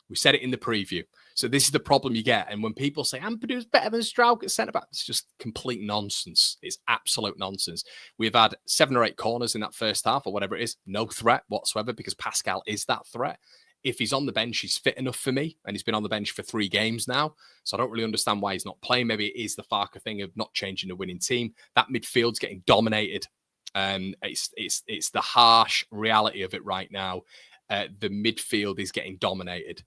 Speaker 1: We said it in the preview. So this is the problem you get. And when people say Ampadu's better than Struijk at centre-back, it's just complete nonsense. It's absolute nonsense. We've had 7 or 8 corners in that first half or whatever it is. No threat whatsoever because Pascal is that threat. If he's on the bench, he's fit enough for me. And he's been on the bench for 3 games now. So I don't really understand why he's not playing. Maybe it is the Farke thing of not changing the winning team. That midfield's getting dominated. It's the harsh reality of it right now. The midfield is getting dominated.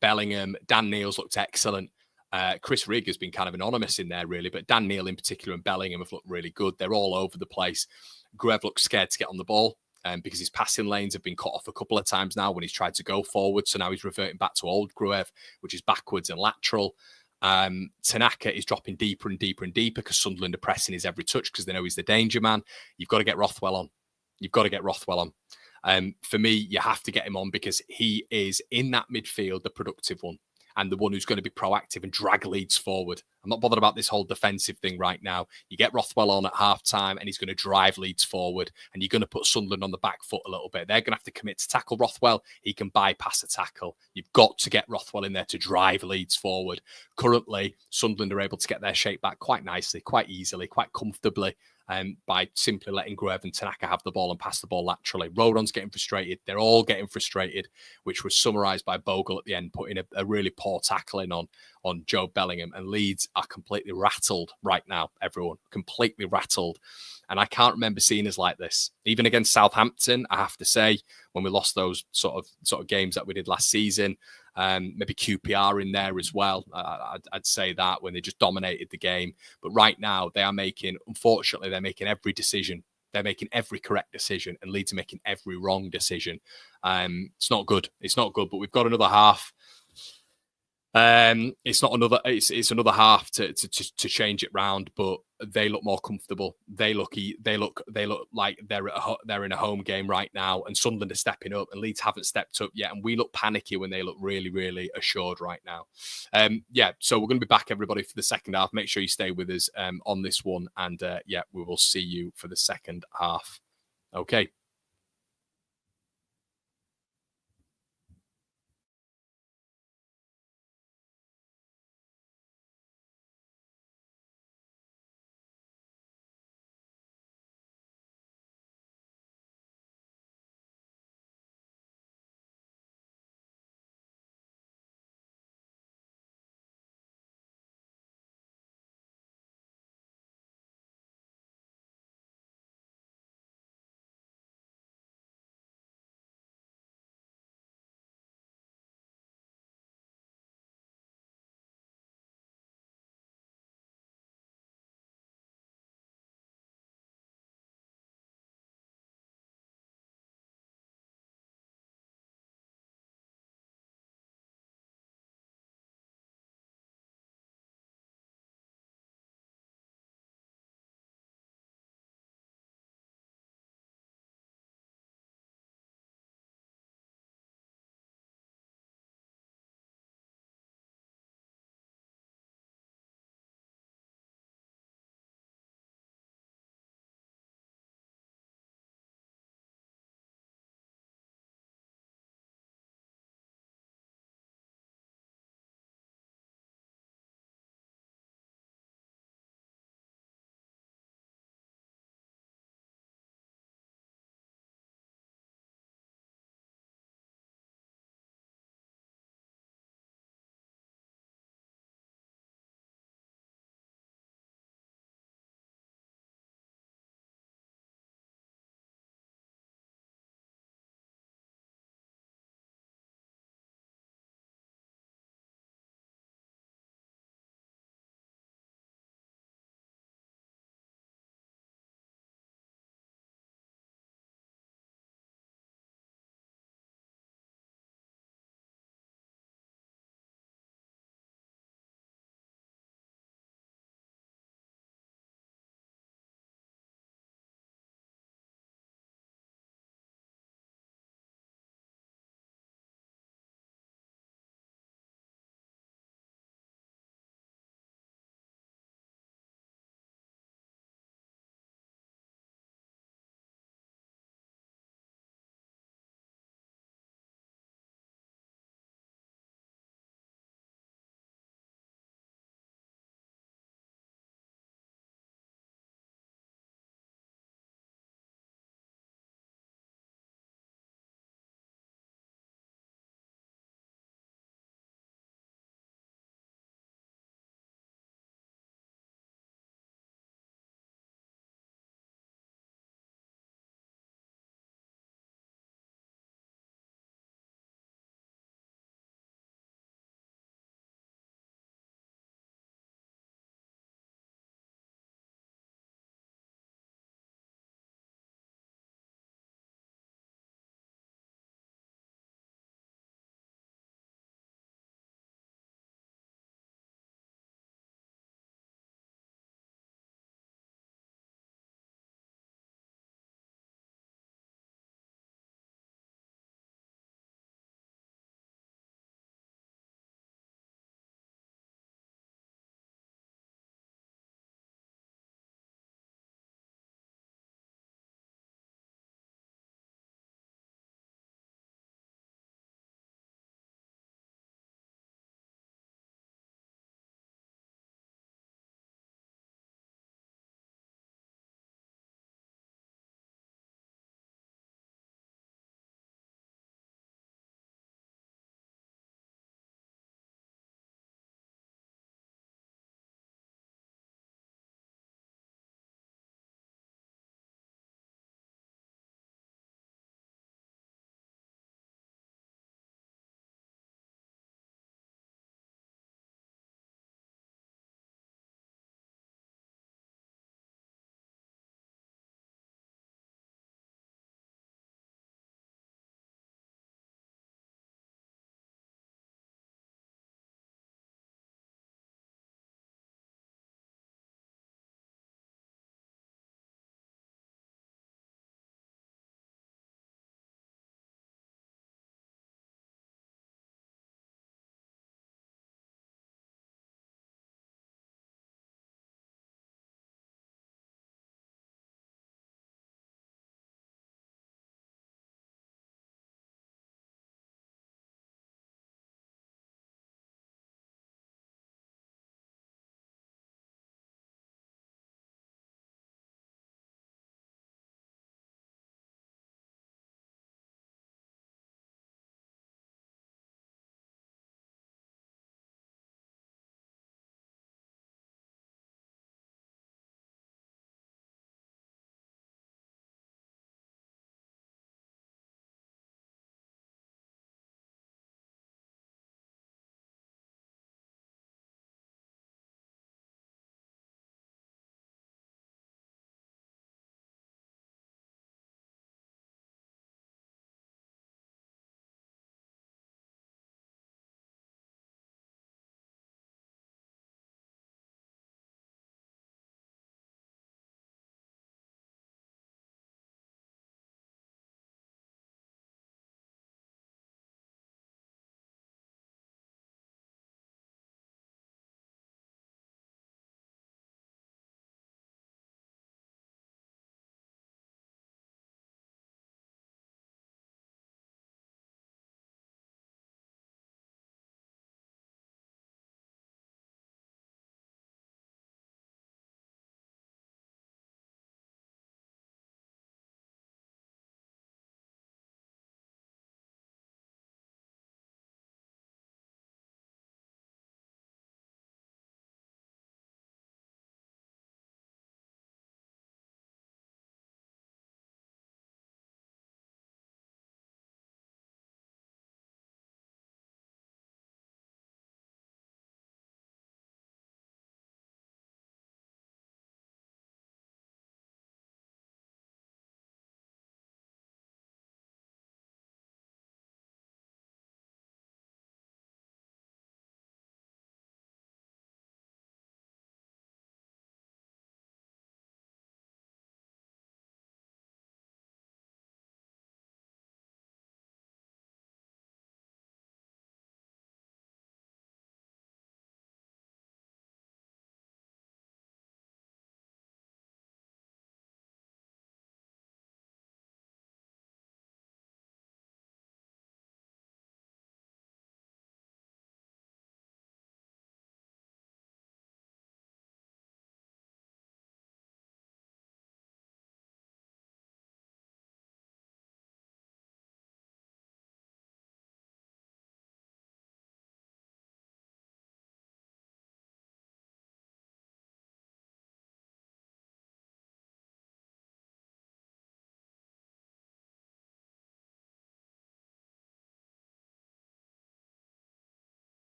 Speaker 1: Bellingham, Dan Neil's looked excellent. Chris Rigg has been kind of anonymous in there, really, but Dan Neil in particular and Bellingham have looked really good. They're all over the place. Gruev looks scared to get on the ball because his passing lanes have been cut off a couple of times now when he's tried to go forward. So now he's reverting back to old Gruev, which is backwards and lateral. Tanaka is dropping deeper and deeper and deeper because Sunderland are pressing his every touch because they know he's the danger man. You've got to get Rothwell on. For me, you have to get him on because he is in that midfield, the productive one and the one who's going to be proactive and drag Leeds forward. I'm not bothered about this whole defensive thing right now. You get Rothwell on at half-time and he's going to drive Leeds forward and you're going to put Sunderland on the back foot a little bit. They're going to have to commit to tackle Rothwell. He can bypass a tackle. You've got to get Rothwell in there to drive Leeds forward. Currently, Sunderland are able to get their shape back quite nicely, quite easily, quite comfortably. By simply letting Gruev and Tanaka have the ball and pass the ball laterally. Rodon's getting frustrated. They're all getting frustrated, which was summarised by Bogle at the end, putting a really poor tackling on Joe Bellingham. And Leeds are completely rattled right now, everyone. Completely rattled. And I can't remember seeing us like this. Even against Southampton, I have to say, when we lost those sort of games that we did last season, maybe QPR in there as well. I'd say that when they just dominated the game. But right now, unfortunately, they're making every decision. They're making every correct decision, and Leeds are making every wrong decision. It's not good. It's not good. But we've got another half. It's another half to change it round, but they look more comfortable. They look like they're in a home game right now, and Sunderland are stepping up, and Leeds haven't stepped up yet, and we look panicky when they look really, really assured right now. So we're going to be back, everybody, for the second half. Make sure you stay with us on this one, and we will see you for the second half. Okay.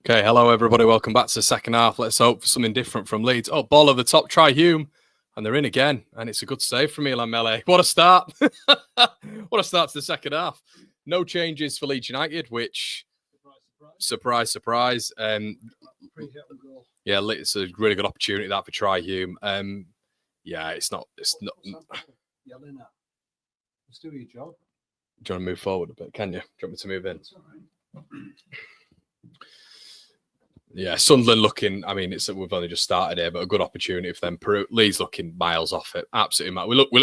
Speaker 1: Okay, hello everybody. Welcome back to the second half. Let's hope for something different from Leeds. Oh, ball over the top, try Hume. And they're in again. And it's a good save from Milan Mele. What a start. What a start to the second half. No changes for Leeds United, which, surprise. Yeah, it's a really good opportunity that for try Hume. Yeah, it's not.
Speaker 2: Yelling at. Let's do your job.
Speaker 1: Do you want to move forward a bit? Can you? Do you want me to move in? Yeah, Sunderland looking. I mean, we've only just started here, but a good opportunity for them. Leeds looking miles off it. Absolutely,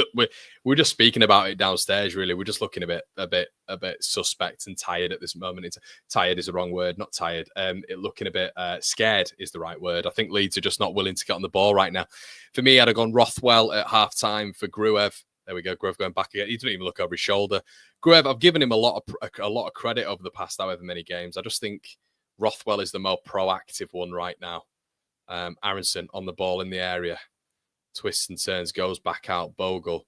Speaker 1: we're just speaking about it downstairs. Really, we're just looking a bit suspect and tired at this moment. Tired is the wrong word, not tired. Looking a bit scared is the right word. I think Leeds are just not willing to get on the ball right now. For me, I'd have gone Rothwell at half time for Gruev. There we go. Gruev going back again. He didn't even look over his shoulder. Gruev, I've given him a lot of credit over the past however many games. I just think Rothwell is the more proactive one right now. Aronson on the ball in the area. Twists and turns, goes back out. Bogle.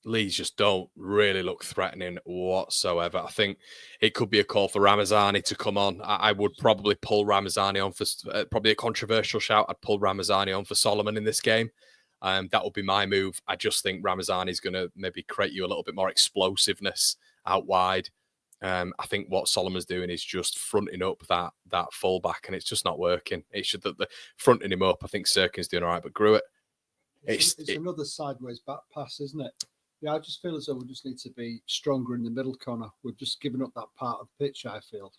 Speaker 1: Leeds just don't really look threatening whatsoever. I think it could be a call for Ramazani to come on. I would probably pull Ramazani on for probably a controversial shout. I'd pull Ramazani on for Solomon in this game. That would be my move. I just think Ramazani is going to maybe create you a little bit more explosiveness out wide. I think what Solomon's doing is just fronting up that fullback, and it's just not working. It should the fronting him up. I think Sirkin's doing all right, but Gruet.
Speaker 2: It's another sideways back pass, isn't it? Yeah, I just feel as though we just need to be stronger in the middle corner. We've just given up that part of the pitch, I feel.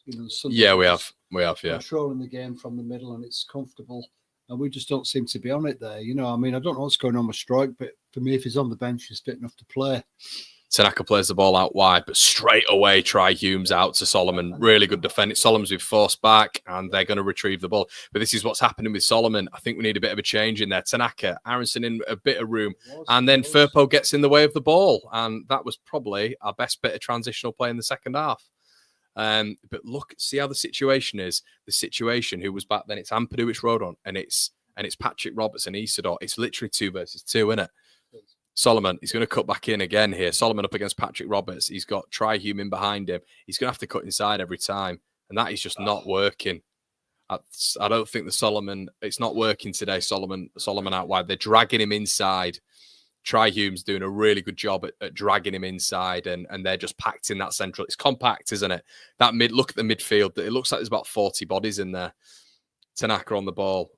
Speaker 1: Yeah, we have. Yeah.
Speaker 2: Controlling the game from the middle, and it's comfortable. And we just don't seem to be on it there. I mean, I don't know what's going on with Strike, but for me, if he's on the bench, he's fit enough to play.
Speaker 1: Tanaka plays the ball out wide, but straight away try Humes out to Solomon. Really good defense. Solomon's been forced back, and they're going to retrieve the ball. But this is what's happening with Solomon. I think we need a bit of a change in there. Tanaka, Aronson in a bit of room, and then Firpo gets in the way of the ball. And that was probably our best bit of transitional play in the second half. But look, see how the situation is. The situation who was back then, it's Ampadu, it's Rodon, and it's Patrick Roberts and Isidore. It's literally 2 versus 2, isn't it? Solomon, he's going to cut back in again here. Solomon up against Patrick Roberts. He's got Tri-Hume in behind him. He's going to have to cut inside every time. And that is just not working. I don't think it's not working today, Solomon out wide. They're dragging him inside. Tri-Hume's doing a really good job at dragging him inside, and they're just packed in that central. It's compact, isn't it? Look at the midfield. It looks like there's about 40 bodies in there. Tanaka on the ball.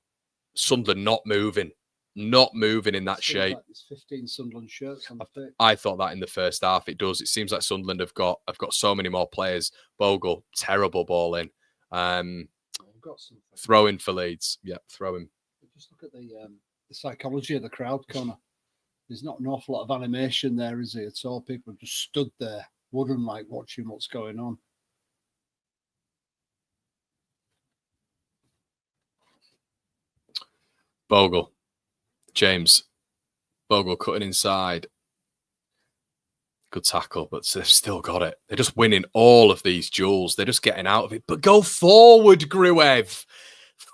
Speaker 1: Sunderland not moving in that shape.
Speaker 2: Like there's 15 Sunderland shirts on the pitch.
Speaker 1: I thought that in the first half. It does. It seems like Sunderland have got so many more players. Bogle, terrible ball in. Throw in for Leeds. Yeah, throw him.
Speaker 2: Just look at the psychology of the crowd, Connor. There's not an awful lot of animation there, is there, at all? People have just stood there, wooden like, watching what's going on.
Speaker 1: Bogle. James. Bogle cutting inside. Good tackle, but they've still got it. They're just winning all of these duels. They're just getting out of it. But go forward, Gruev.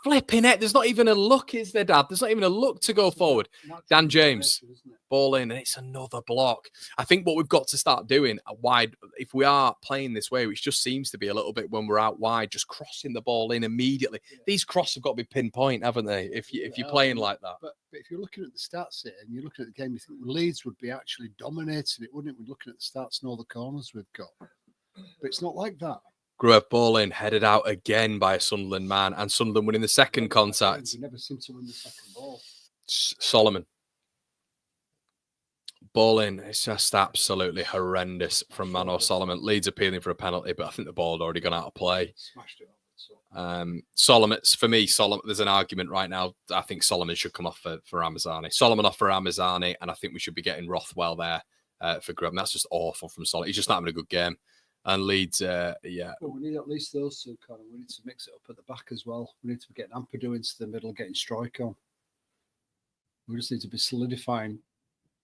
Speaker 1: Flipping it. There's not even a look, is there, Dad? There's not even a look to go forward. Dan James, ball in, and it's another block. I think what we've got to start doing wide, if we are playing this way, which just seems to be a little bit when we're out wide, just crossing the ball in immediately. Yeah. These crosses have got to be pinpoint, haven't they? If you're playing like that.
Speaker 2: But if you're looking at the stats here and you're looking at the game, you think Leeds would be actually dominating it, wouldn't it? We're looking at the stats and all the corners we've got. But it's not like that.
Speaker 1: Gruev ball in, headed out again by a Sunderland man, and Sunderland winning the second contact.
Speaker 2: We never seem to win the second ball.
Speaker 1: Solomon. Ball in. It's just absolutely horrendous from Manor Solomon. Leeds appealing for a penalty, but I think the ball had already gone out of play.
Speaker 2: Smashed it over.
Speaker 1: Solomon, for me, there's an argument right now. I think Solomon should come off for Ramazani. Solomon off for Ramazani, and I think we should be getting Rothwell there for Gruev. That's just awful from Solomon. He's just not having a good game. And Leeds, yeah.
Speaker 2: Well, we need at least those two, Connor. We need to mix it up at the back as well. We need to be getting Ampadu into the middle, getting Strike on. We just need to be solidifying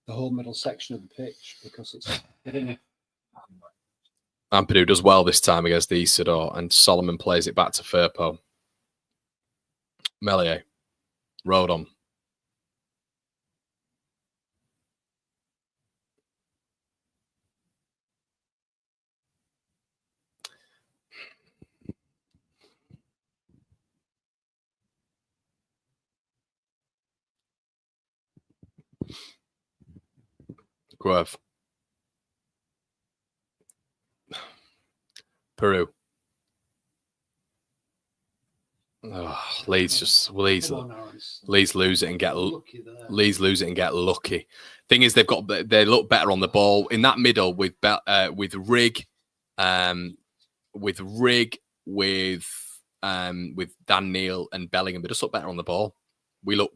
Speaker 2: the whole middle section of the pitch because it's...
Speaker 1: Ampadu does well this time against the Isidore, and Solomon plays it back to Firpo. Melier. Rodon. Gruev. Peru. Oh, Leeds lose it and get lucky. Thing is, they look better on the ball in that middle with Rigg, with Dan Neil and Bellingham. They just look better on the ball. We look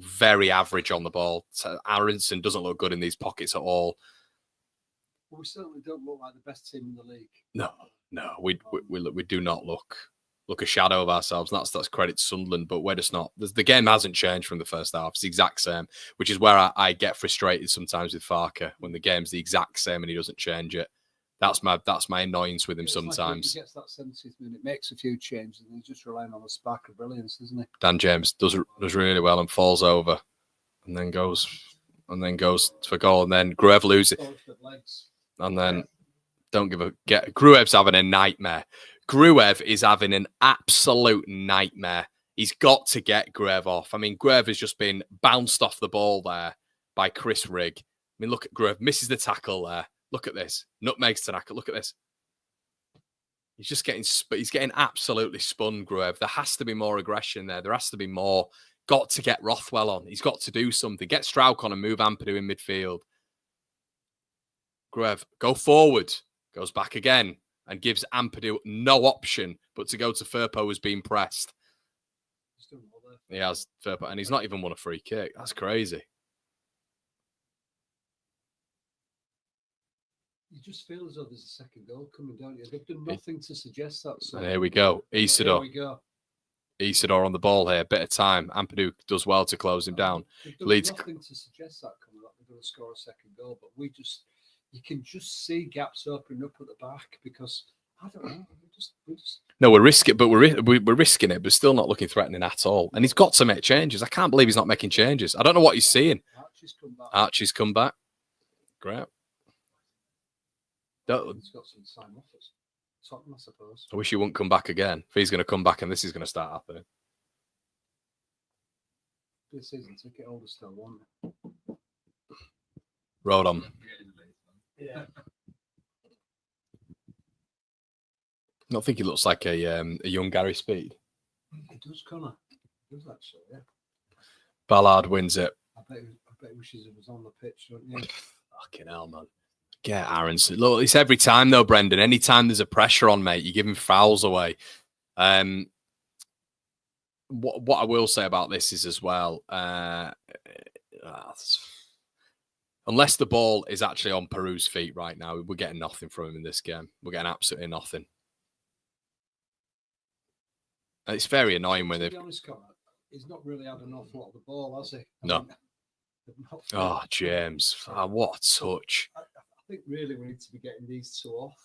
Speaker 1: very average on the ball. So Aronson doesn't look good in these pockets at all.
Speaker 2: Well, we certainly don't look like the best team in the league.
Speaker 1: No, we do not look a shadow of ourselves. And that's credit to Sunderland, but we're just not. The game hasn't changed from the first half. It's the exact same, which is where I get frustrated sometimes with Farke when the game's the exact same and he doesn't change it. That's my annoyance with him sometimes.
Speaker 2: He gets that 70th minute, makes a few changes, and he's just relying on a spark of brilliance, isn't he?
Speaker 1: Dan James does really well and falls over, and then goes for goal, and then Gruev loses it, and then Gruev's having a nightmare. Gruev is having an absolute nightmare. He's got to get Gruev off. I mean, Gruev has just been bounced off the ball there by Chris Rigg. I mean, look at Gruev, misses the tackle there. Look at this. Nutmegs Tanaka. Look at this. He's getting absolutely spun, Gruev. There has to be more aggression there. There has to be more. Got to get Rothwell on. He's got to do something. Get Strauch on and move Ampadu in midfield. Gruev, go forward. Goes back again and gives Ampadu no option but to go to Firpo who's being pressed. He has Firpo, and he's not even won a free kick. That's crazy.
Speaker 2: You just feel as though there's a second goal coming, don't you? They've done nothing to suggest that. So.
Speaker 1: And here we go. Isidore on the ball here. Bit of time. Ampadu does well to close him down.
Speaker 2: Leeds nothing to suggest that coming up. They're going to score a second goal, but you can just see gaps opening up at the back because I don't know.
Speaker 1: No, we're risking it, but still not looking threatening at all. And he's got to make changes. I can't believe he's not making changes. I don't know what he's seeing. Archie's come back. Great.
Speaker 2: He's got some sign offers. Tottenham, I suppose.
Speaker 1: I wish he wouldn't come back again. If he's going to come back and this is going to start happening.
Speaker 2: This season ticket holder still won.
Speaker 1: Road on.
Speaker 2: Yeah.
Speaker 1: I don't think he looks like a young Gary Speed.
Speaker 2: He does, Connor. He does actually, yeah.
Speaker 1: Ballard wins it.
Speaker 2: I bet he wishes he was on the pitch, don't you?
Speaker 1: Fucking hell, man. Get Aronson. Look, it's every time though, Brendan. Anytime there's a pressure on, mate, you give him fouls away. What I will say about this is as well, unless the ball is actually on Peru's feet right now, we're getting nothing from him in this game. We're getting absolutely nothing. And it's very annoying when they've...
Speaker 2: To be honest, Connor, he's not really had an awful lot of the ball, has he?
Speaker 1: No. Oh, James. What a touch.
Speaker 2: I think really we need to be getting these two off.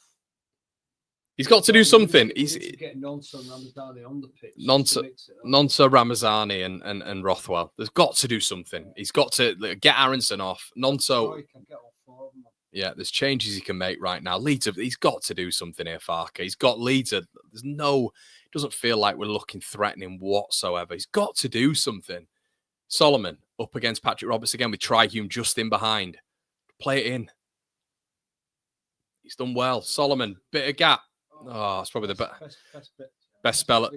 Speaker 1: He's got to do something. He's
Speaker 2: getting Nonso and Ramazani on the pitch.
Speaker 1: Nonso, Ramazani and Rothwell. There's got to do something. He's got to get Aronson off. Nonso. Yeah, there's changes he can make right now. Leeds, he's got to do something here, Farke. He's got Leeds. There's no... It doesn't feel like we're looking threatening whatsoever. He's got to do something. Solomon up against Patrick Roberts again with Trihume just in behind. Play it in. He's done well. Solomon, bit of gap. Oh, it's probably the best spell of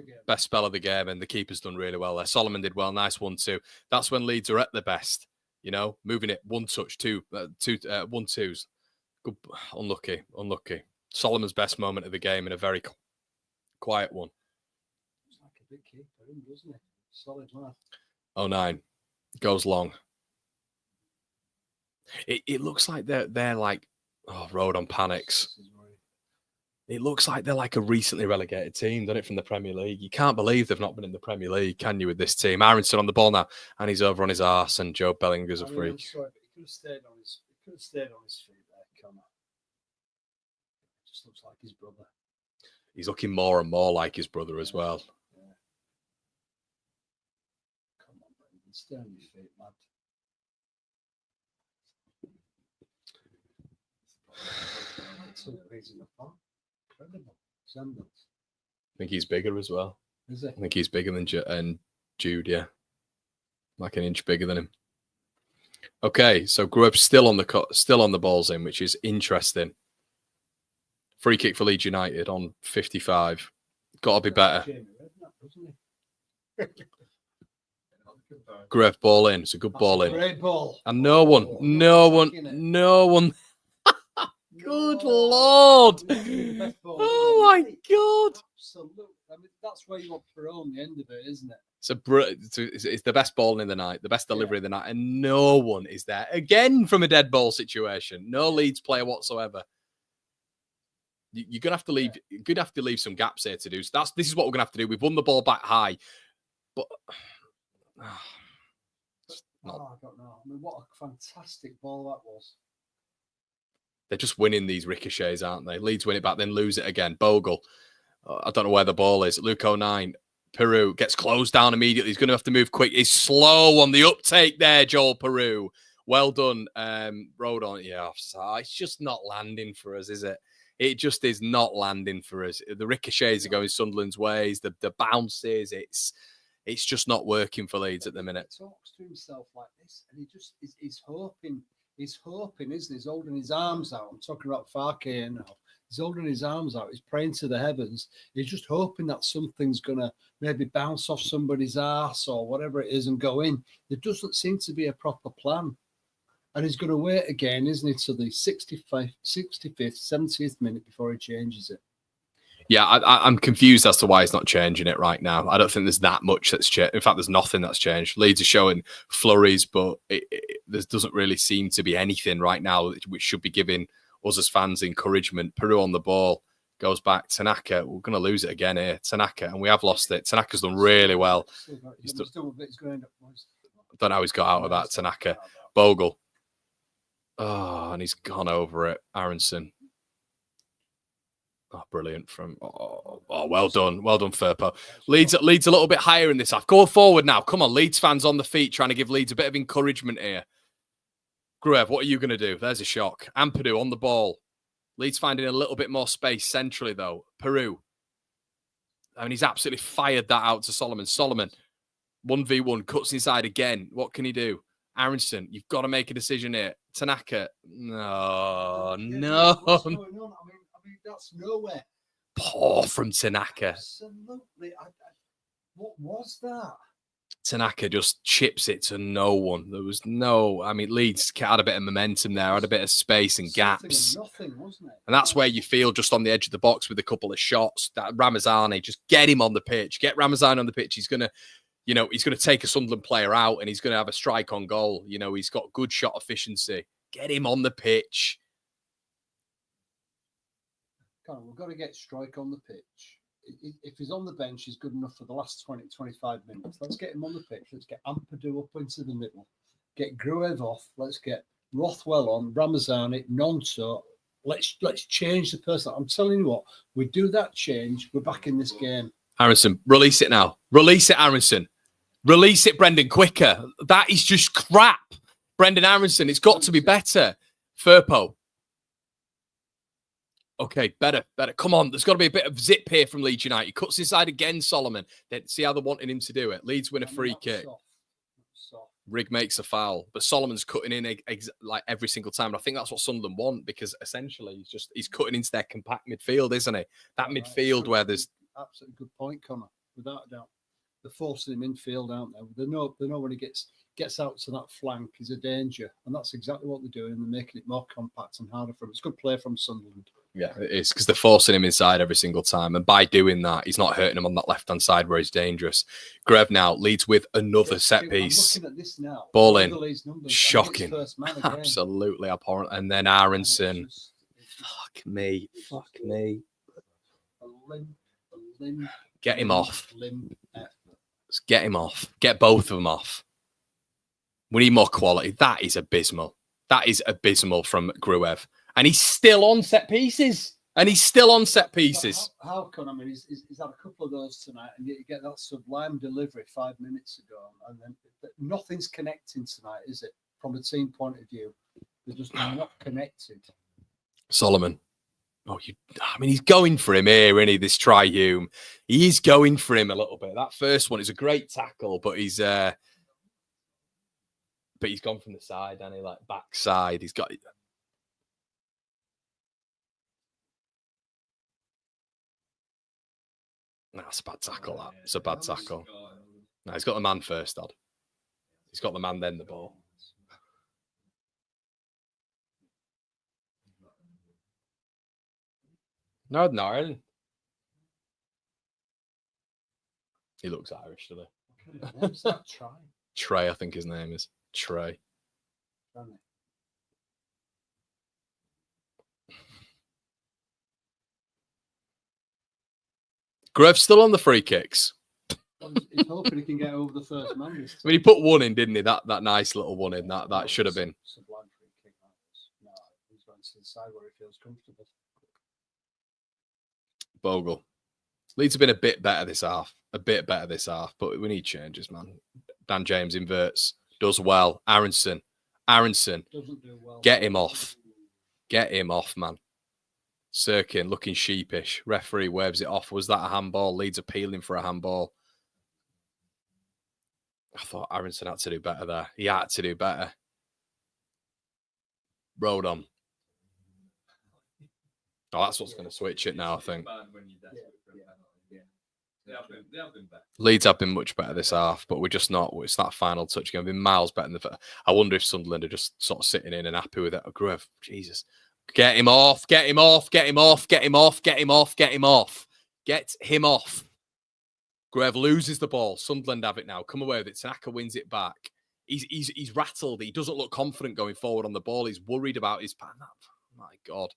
Speaker 1: the game, and the keeper's done really well there. Solomon did well. Nice 1-2. That's when Leeds are at their best. You know, moving it 1-touch, 1-2s. Good, unlucky. Solomon's best moment of the game in a very quiet one.
Speaker 2: It's like a big keeper, doesn't it? Solid man.
Speaker 1: 09 goes long. It looks like they're like road on panics. It looks like they're like a recently relegated team, doesn't it, from the Premier League? You can't believe they've not been in the Premier League, can you, with this team? Aronson on the ball now, and he's over on his arse, and Joe Bellinger's a freak.
Speaker 2: I'm sorry, but he could have stayed on his feet there, Connor. It just looks like his brother.
Speaker 1: He's looking more and more like his brother as well.
Speaker 2: Yeah. Come on, Brendan, stay on your feet, lad.
Speaker 1: I think he's bigger as well.
Speaker 2: Is he?
Speaker 1: I think he's bigger than Jude, yeah. Like an inch bigger than him. Okay, so Grueb's still on the balls in, which is interesting. Free kick for Leeds United on 55. Got to be better. Grueb ball in. It's a good ball in.
Speaker 2: Great ball.
Speaker 1: And no one. Good Lord. Oh my God.
Speaker 2: Absolutely. I mean, that's where you want Perron, the end of it, isn't it?
Speaker 1: It's the best ball in the night, the best delivery of the night, and no one is there. Again, from a dead ball situation. No Leeds player whatsoever. You're gonna have to leave. You're gonna have to leave some gaps here to do. So this is what we're gonna have to do. We've won the ball back high, but
Speaker 2: I don't know. I mean, what a fantastic ball that was.
Speaker 1: They're just winning these ricochets, aren't they? Leeds win it back, then lose it again. Bogle, I don't know where the ball is. Luke O'Nine, Peru gets closed down immediately. He's going to have to move quick. He's slow on the uptake there, Joel Peru. Well done, Rodon. Yeah, it's just not landing for us, is it? It just is not landing for us. The ricochets are going Sunderland's ways. The bounces, it's just not working for Leeds at the minute.
Speaker 2: He talks to himself like this, and he's hoping. He's hoping, isn't he? He's holding his arms out. I'm talking about Farke now. He's holding his arms out. He's praying to the heavens. He's just hoping that something's going to maybe bounce off somebody's arse or whatever it is and go in. There doesn't seem to be a proper plan. And he's going to wait again, isn't he, to the 65th, 70th minute before he changes it.
Speaker 1: Yeah, I'm confused as to why he's not changing it right now. I don't think there's that much that's changed. In fact, there's nothing that's changed. Leeds are showing flurries, but there doesn't really seem to be anything right now which should be giving us as fans encouragement. Peru on the ball, goes back. Tanaka, we're going to lose it again here. Tanaka, and we have lost it. Tanaka's done really well. I don't know how he's got out of that, Tanaka. Bogle. Oh, and he's gone over it. Aronson. Oh, brilliant from well done, Firpo. Leeds a little bit higher in this half. Go forward now. Come on, Leeds fans on the feet, trying to give Leeds a bit of encouragement here. Gruev, what are you going to do? There's a shock. Ampadu on the ball. Leeds finding a little bit more space centrally though. Peru. I mean, he's absolutely fired that out to Solomon. Solomon, 1v1, cuts inside again. What can he do? Aronson, you've got to make a decision here. Tanaka, no.
Speaker 2: What's going on? I mean, that's nowhere.
Speaker 1: Poor from Tanaka.
Speaker 2: Absolutely. What was that?
Speaker 1: Tanaka just chips it to no one. There was Leeds had a bit of momentum there, had a bit of space and gaps.
Speaker 2: Nothing, wasn't it?
Speaker 1: And that's where you feel just on the edge of the box with a couple of shots. That Ramazani, just get him on the pitch. Get Ramazani on the pitch. He's going to take a Sunderland player out and he's going to have a strike on goal. He's got good shot efficiency. Get him on the pitch.
Speaker 2: Come on, we've got to get Strike on the pitch. If he's on the bench, he's good enough for the last 20, 25 minutes. Let's get him on the pitch. Let's get Ampadu up into the middle. Get Gruev off. Let's get Rothwell on, Ramazani, Nonso. Let's change the person. I'm telling you what, we do that change, we're back in this game.
Speaker 1: Aronson, release it now. Release it, Aronson. Release it, Brendan, quicker. That is just crap. Brendan Aronson, it's got to be better. Firpo. Okay, better. Come on, there's got to be a bit of zip here from Leeds United. He cuts inside again, Solomon. Then see how they're wanting him to do it. Leeds win a free kick. Rigg makes a foul, but Solomon's cutting in like every single time. And I think that's what Sunderland want because essentially he's cutting into their compact midfield, isn't he? That midfield where there's
Speaker 2: absolutely good point, Connor, without a doubt. They're forcing him infield, aren't they? They know when he gets out to that flank, he's a danger, and that's exactly what they're doing. They're making it more compact and harder for him. It's good play from Sunderland.
Speaker 1: Yeah, it is because they're forcing him inside every single time, and by doing that, he's not hurting him on that left-hand side where he's dangerous. Grev now leads with another set piece.
Speaker 2: I'm looking at this now.
Speaker 1: Ball in, shocking, absolutely abhorrent. And then Aronson, fuck me. Get him off. Let's get him off. Get both of them off. We need more quality. That is abysmal. That is abysmal from Gruev. And he's still on set pieces.
Speaker 2: How come? I mean, he's had a couple of those tonight, and yet you get that sublime delivery 5 minutes ago, and then nothing's connecting tonight, is it? From a team point of view, they're just not connected.
Speaker 1: Solomon. He's going for him here, isn't he? This Tri-Hume. He is going for him a little bit. That first one is a great tackle, but he's but he's gone from the side, and he like backside. He's got. No, it's a bad tackle. That it's a bad tackle. No, he's got the man first, Dad. He's got the man, then the ball. No, no. He looks Irish, doesn't he?
Speaker 2: What's that? Try.
Speaker 1: Trey, I think his name is. Trey. Grev's still on the free kicks.
Speaker 2: He's hoping he can get over the first man.
Speaker 1: I mean, he put one in, didn't he? That nice little one in. That should have been.
Speaker 2: Sublime free kick. No, he's going to the side where he feels comfortable.
Speaker 1: Bogle. Leeds have been a bit better this half. But we need changes, man. Dan James inverts. Does well. Aronson.
Speaker 2: Doesn't do well.
Speaker 1: Get him off. Get him off, man. Sirkin looking sheepish. Referee waves it off. Was that a handball? Leeds appealing for a handball. I thought Aronson had to do better there. He had to do better. Road on. Oh, that's what's going to switch it now, I think. Leeds have been much better this half, but we're just not. It's that final touch going to be miles better than the. I wonder if Sunderland are just sort of sitting in and happy with it. Gruev, Jesus. Get him off. Get him off. Get him off. Get him off. Get him off. Get him off. Get him off. Gruev loses the ball. Sunderland have it now. Come away with it. Tanaka wins it back. He's rattled. He doesn't look confident going forward on the ball. He's worried about his pan. My God.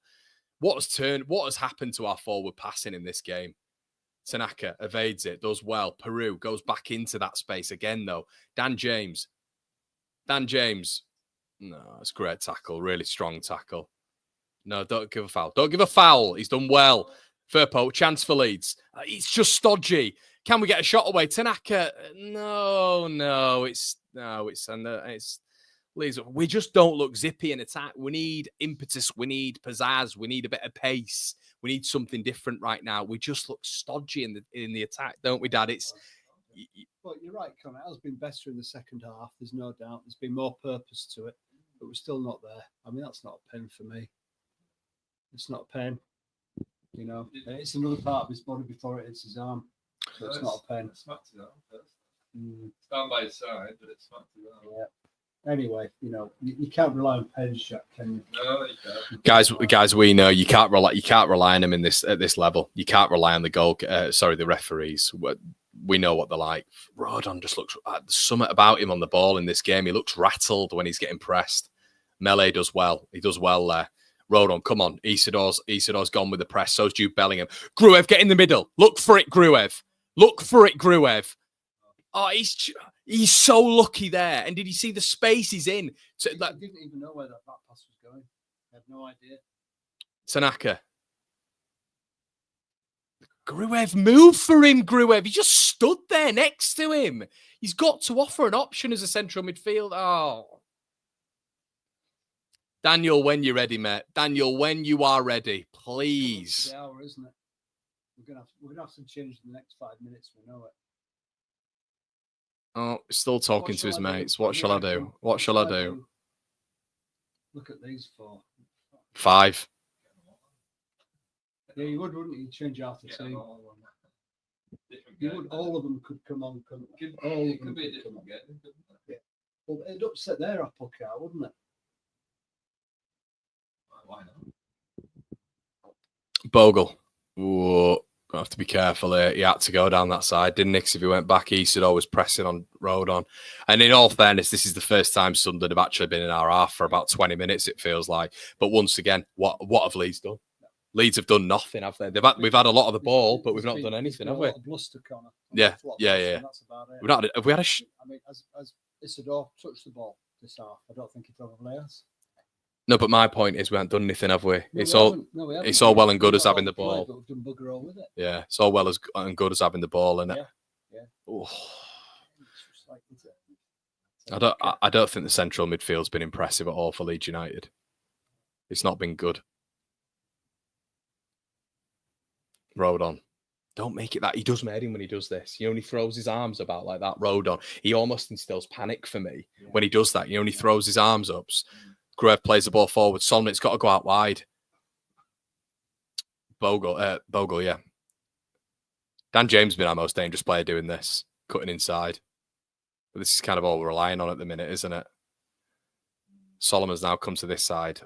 Speaker 1: What has happened to our forward passing in this game? Tanaka evades it, does well. Peru goes back into that space again, though. Dan James. No, it's a great tackle. Really strong tackle. No, don't give a foul. Don't give a foul. He's done well. Firpo, chance for Leeds. It's just stodgy. Can we get a shot away? Tanaka. No. It's Leeds. We just don't look zippy in attack. We need impetus. We need pizzazz. We need a bit of pace. We need something different right now. We just look stodgy in the attack, don't we, Dad?
Speaker 2: Well, you're right, Connor. It has been better in the second half. There's no doubt. There's been more purpose to it, but we're still not there. I mean, that's not a pen for me. It's not a pen. You know, it's another part of his body before it hits his arm. So it's not a pen.
Speaker 3: Smacked his arm first. It's down by his side, but it smacked his arm.
Speaker 2: Yeah. Anyway, you know, you can't rely on pens, Jack, can you?
Speaker 3: No, you can't.
Speaker 1: Guys, we know you can't rely on them at this level. You can't rely on the referees. We know what they're like. Rodon just looks something about him on the ball in this game. He looks rattled when he's getting pressed. Melee does well. He does well there. Rodon, come on. Isidor's gone with the press. So's Jude Bellingham. Gruev, get in the middle. Look for it, Gruev. Oh, he's so lucky there. And did you see the space he's in?
Speaker 2: I didn't even know where that pass was going. I had no idea.
Speaker 1: Tanaka. Gruev, move for him, Gruev. He just stood there next to him. He's got to offer an option as a central midfield. Oh. Daniel, when you're ready, mate. Daniel, when you are ready, please.
Speaker 2: It's the hour, isn't it? We're gonna have some change in the next 5 minutes. We know it.
Speaker 1: Oh, still talking to his mates. What shall I do? What shall I do?
Speaker 2: Look at these 4.
Speaker 1: 5.
Speaker 2: Yeah, you would, wouldn't you? You'd change half the team. You would. All of them could come on. All of them could be a different game. Yeah. Well, it'd upset their apple cart, wouldn't it?
Speaker 3: Why not?
Speaker 1: Bogle. Whoa. Gonna have to be careful here. He had to go down that side, didn't he? 'Cause if he went back, Isidore was pressing on Rodon. And in all fairness, this is the first time Sunderland have actually been in our half for about 20 minutes, it feels like. But once again, what have Leeds done? Leeds have done nothing, have they? We've had a lot of the ball, but we've not done anything, have we?
Speaker 2: Bluster, Connor.
Speaker 1: Yeah.
Speaker 2: That's about it.
Speaker 1: Have we had a...
Speaker 2: I mean, as Isidore touched the ball this half, I don't think he probably has.
Speaker 1: No, but my point is we haven't done anything, have we?
Speaker 2: No,
Speaker 1: It's
Speaker 2: we
Speaker 1: all well and good as having the ball.
Speaker 2: But we've done bugger all with it.
Speaker 1: Yeah, it's all well and good as having the ball, isn't it?
Speaker 2: Yeah.
Speaker 1: Oh. I don't think the central midfield's been impressive at all for Leeds United. It's not been good. Rodon. Don't make it that. He does my heading when he does this. He only throws his arms about like that. Rodon. He almost instills panic for me when he does that. He only throws his arms up. Gruev plays the ball forward. Solomon's got to go out wide. Bogle, yeah. Dan James has been our most dangerous player doing this, cutting inside. But this is kind of all we're relying on at the minute, isn't it? Solomon's now come to this side.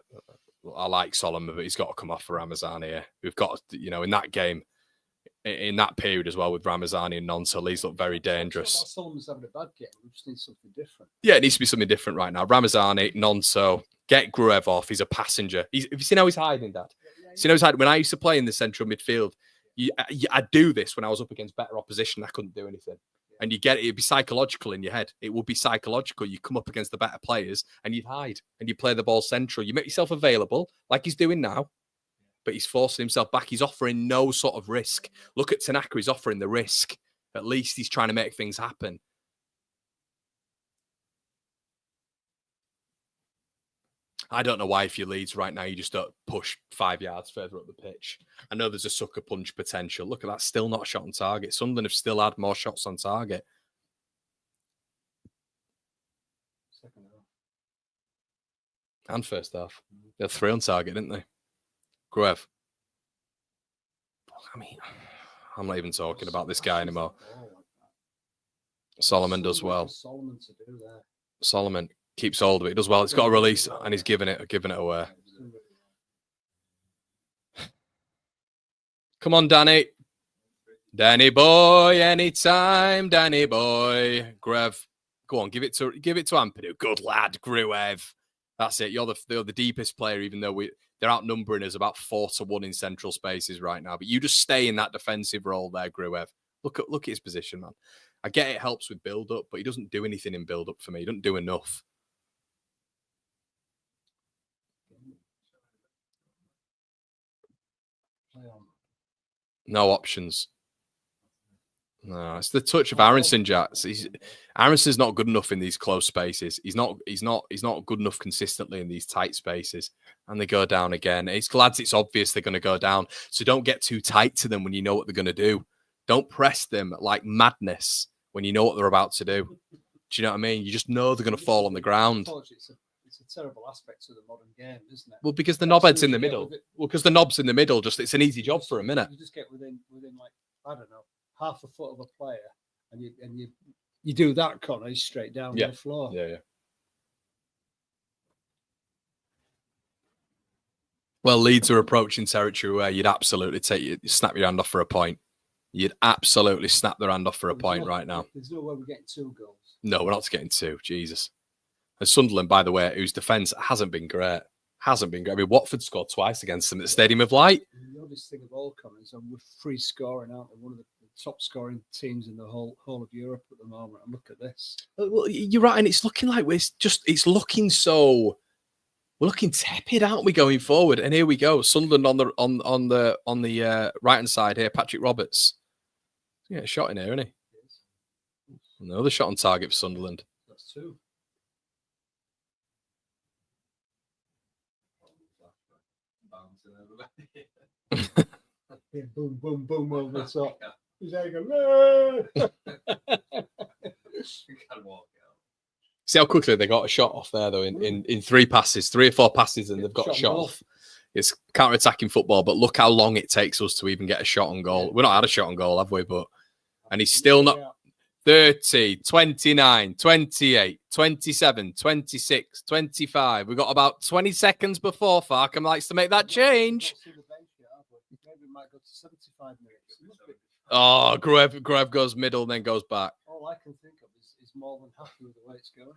Speaker 1: I like Solomon, but he's got to come off for Ramazani here. We've got, in that game, in that period as well with Ramazani and Nonso, Leeds look very dangerous.
Speaker 2: Solomon's having a bad game. We just need something different.
Speaker 1: Yeah, it needs to be something different right now. Ramazani, Nonso, get Gruev off. He's a passenger. Have you seen how he's hiding, Dad? See how he's hiding? When I used to play in the central midfield, I'd do this when I was up against better opposition. I couldn't do anything. And you get it, it'd be psychological in your head. It would be psychological. You come up against the better players and you'd hide and you play the ball central. You make yourself available like he's doing now, but he's forcing himself back. He's offering no sort of risk. Look at Tanaka. He's offering the risk. At least he's trying to make things happen. I don't know why if you're Leeds right now, you just don't push 5 yards further up the pitch. I know there's a sucker punch potential. Look at that, still not a shot on target. Sunderland have still had more shots on target.
Speaker 2: Second half.
Speaker 1: And first half. They had 3 on target, didn't they? Gruev. I mean, I'm not even talking about this guy anymore. Solomon does well. Solomon keeps hold of it. He does well. It's got a release and he's giving it away. Come on, Danny. Danny boy, anytime, Danny boy. Gruev, go on, give it to Ampadu. Good lad, Gruev. That's it. You're the deepest player, even though they're outnumbering us about 4-1 in central spaces right now. But you just stay in that defensive role there, Gruev. Look at his position, man. I get it helps with build-up, but he doesn't do anything in build-up for me. He doesn't do enough. No options. No, it's the touch of Aronson, Jack. Aronson's not good enough in these close spaces. He's not good enough consistently in these tight spaces. And they go down again. It's obvious they're going to go down. So don't get too tight to them when you know what they're going to do. Don't press them like madness when you know what they're about to do. Do you know what I mean? You just know they're going to fall on the ground.
Speaker 2: It's a terrible aspect of the modern game, isn't it?
Speaker 1: Well, because the knobhead's in the middle. Well, because the knob's in the middle. Just it's an easy job for a minute.
Speaker 2: You just get within like, I don't know, half a foot of a player, and you do that, Connor, he's straight down the floor.
Speaker 1: Yeah. Well, Leeds are approaching territory where you'd absolutely snap your hand off for a point. You'd absolutely snap their hand off for a point right now.
Speaker 2: There's no way we're getting 2 goals.
Speaker 1: No, we're not getting 2. Jesus. And Sunderland, by the way, whose defence hasn't been great. I mean, Watford scored twice against them at the Stadium of Light.
Speaker 2: The oddest thing of all, Connor, is we're free scoring, aren't we? One of the top scoring teams in the whole of Europe at the moment. And look at this.
Speaker 1: Well, you're right, and it's looking like we're looking tepid, aren't we, going forward? And here we go, Sunderland on the right hand side here. Patrick Roberts, a shot in here, isn't he? Another shot on target for Sunderland.
Speaker 2: That's 2. Boom, boom, boom over the top. He's there going,
Speaker 1: See how quickly they got a shot off there, though, in 3 passes, 3 or 4 passes, and they've got a shot off. It's counter-attacking football, but look how long it takes us to even get a shot on goal. We've not had a shot on goal, have we? And he's still not... 30, 29, 28, 27, 26, 25. We've got about 20 seconds before Farkham likes to make that change. Oh, Gruev goes middle, then goes back.
Speaker 2: All I can think of is more than happy with the way it's going.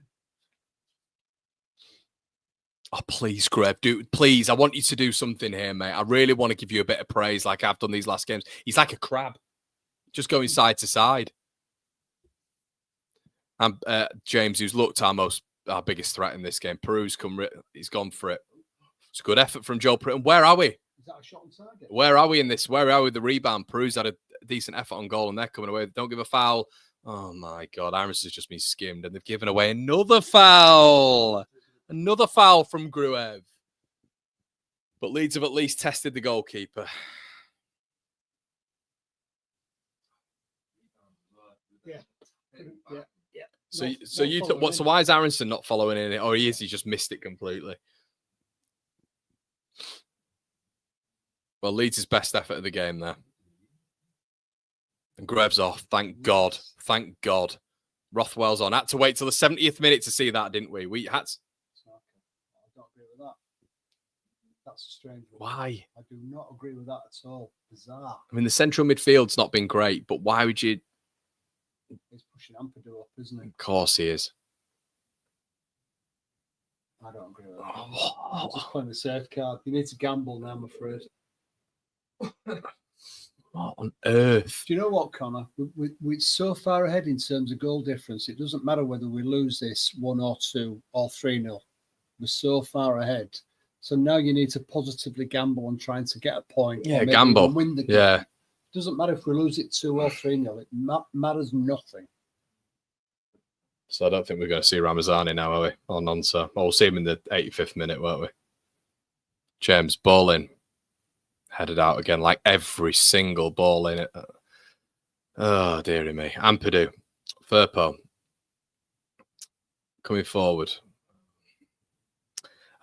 Speaker 1: Oh, please, Gruev, please. I want you to do something here, mate. I really want to give you a bit of praise like I've done these last games. He's like a crab, just going side to side. And James, who's looked our biggest threat in this game. Peru's he's gone for it. It's a good effort from Joe Pritton. Where are we?
Speaker 2: Is that a shot on target?
Speaker 1: Where are we in this? Where are we with the rebound? Peru's had a decent effort on goal and they're coming away. Don't give a foul. Oh my God, Irons has just been skimmed and they've given away another foul. Another foul from Gruev. But Leeds have at least tested the goalkeeper.
Speaker 2: Yeah. Yeah.
Speaker 1: So why is Aronson not following in it, or he just missed it completely? Well, Leeds' best effort of the game there. And Greb's off. Thank God. Thank God. Rothwell's on. Had to wait till the 70th minute to see that, didn't we? We had to...
Speaker 2: I don't agree with that. That's a strange one.
Speaker 1: Why?
Speaker 2: I do not agree with that at all. Bizarre.
Speaker 1: I mean, the central midfield's not been great, but why would you...
Speaker 2: He's pushing Ampadu up, isn't he?
Speaker 1: Of course he is.
Speaker 2: I don't agree with that. I'm just playing the safe card. You need to gamble now, I'm afraid.
Speaker 1: What on earth?
Speaker 2: Do you know what, Connor? We're so far ahead in terms of goal difference. It doesn't matter whether we lose this 1 or 2 or 3-0. We're so far ahead. So now you need to positively gamble on trying to get a point.
Speaker 1: Yeah, gamble.
Speaker 2: Win the game.
Speaker 1: Yeah.
Speaker 2: It doesn't matter if we lose it 2 or 3-0. It matters nothing.
Speaker 1: So I don't think we're going to see Ramazani now, are we? Or Nonso. Well, we'll see him in the 85th minute, won't we? James, ball in. Headed out again, like every single ball in it. Oh, dearie me. Ampadu. Firpo. Coming forward.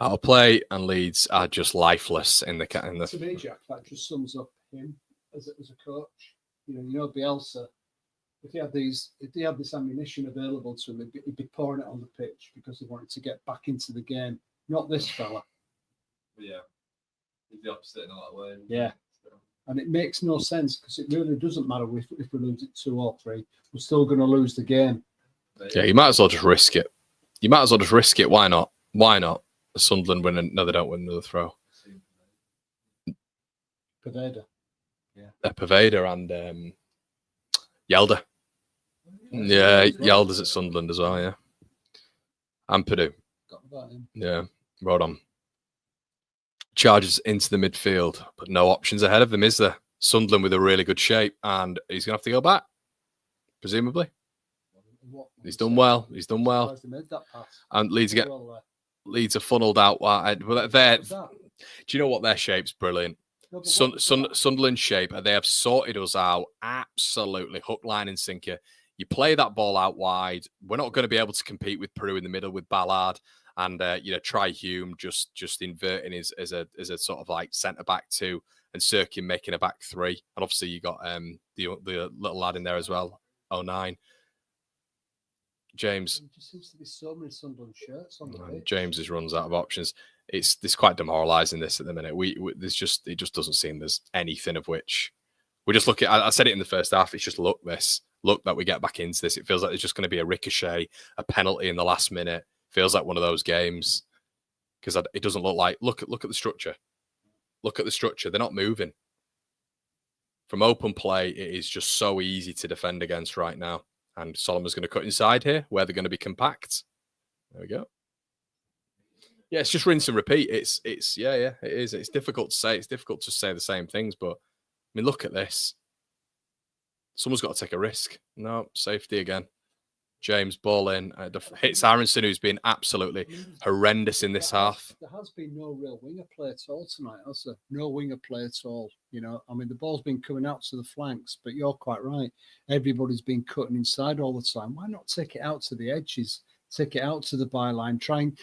Speaker 1: Out of play, and Leeds are just lifeless in the...
Speaker 2: To me, Jack, that just sums up him as a coach. You know, Bielsa, if he had this ammunition available to him, he'd be pouring it on the pitch because he wanted to get back into the game. Not this fella.
Speaker 3: Yeah. He's the opposite in a lot of ways.
Speaker 2: Yeah. And it makes no sense because it really doesn't matter if we lose it 2 or 3. We're still going to lose the game.
Speaker 1: Yeah, you might as well just risk it. You might as well just risk it. Why not? Why not? Sunderland win. No, they don't win another throw.
Speaker 2: Paveda. Yeah.
Speaker 1: Paveda and Yelda. Yeah, Yelda's at Sunderland as well, yeah. Ampadu.
Speaker 2: Got that in.
Speaker 1: Yeah, right on. Charges into the midfield, but no options ahead of him, is there? Sunderland with a really good shape, and he's going to have to go back, presumably. He's done well. He's done well. And Leeds are funneled out wide. Well, do you know what? Their shape's brilliant. Sunderland's shape, they have sorted us out absolutely hook, line, and sinker. You play that ball out wide. We're not going to be able to compete with Peru in the middle with Ballard and try Hume just inverting as a sort of like centre back 2 and Sirkin making a back 3. And obviously you got the little lad in there as well, 09. James.
Speaker 2: There just seems to be so many Sunderland shirts on the pitch.
Speaker 1: James just runs out of options. It's quite demoralising this at the minute. It just doesn't seem there's anything of which we just look at. I said it in the first half. It's just look that we get back into this. It feels like there's just going to be a ricochet, a penalty in the last minute. Feels like one of those games because it doesn't look like. Look at the structure. Look at the structure. They're not moving. From open play, it is just so easy to defend against right now. And Solomon's going to cut inside here, where they're going to be compact. There we go. Yeah, it's just rinse and repeat. It is. It's difficult to say. It's difficult to say the same things, but I mean, look at this. Someone's got to take a risk. No, safety again. James ball in, hits Aronson, who's been absolutely horrendous in this half.
Speaker 2: There has been no real winger play at all tonight, has there? No winger play at all. You know, I mean, the ball's been coming out to the flanks, but you're quite right. Everybody's been cutting inside all the time. Why not take it out to the edges? Take it out to the byline. Try and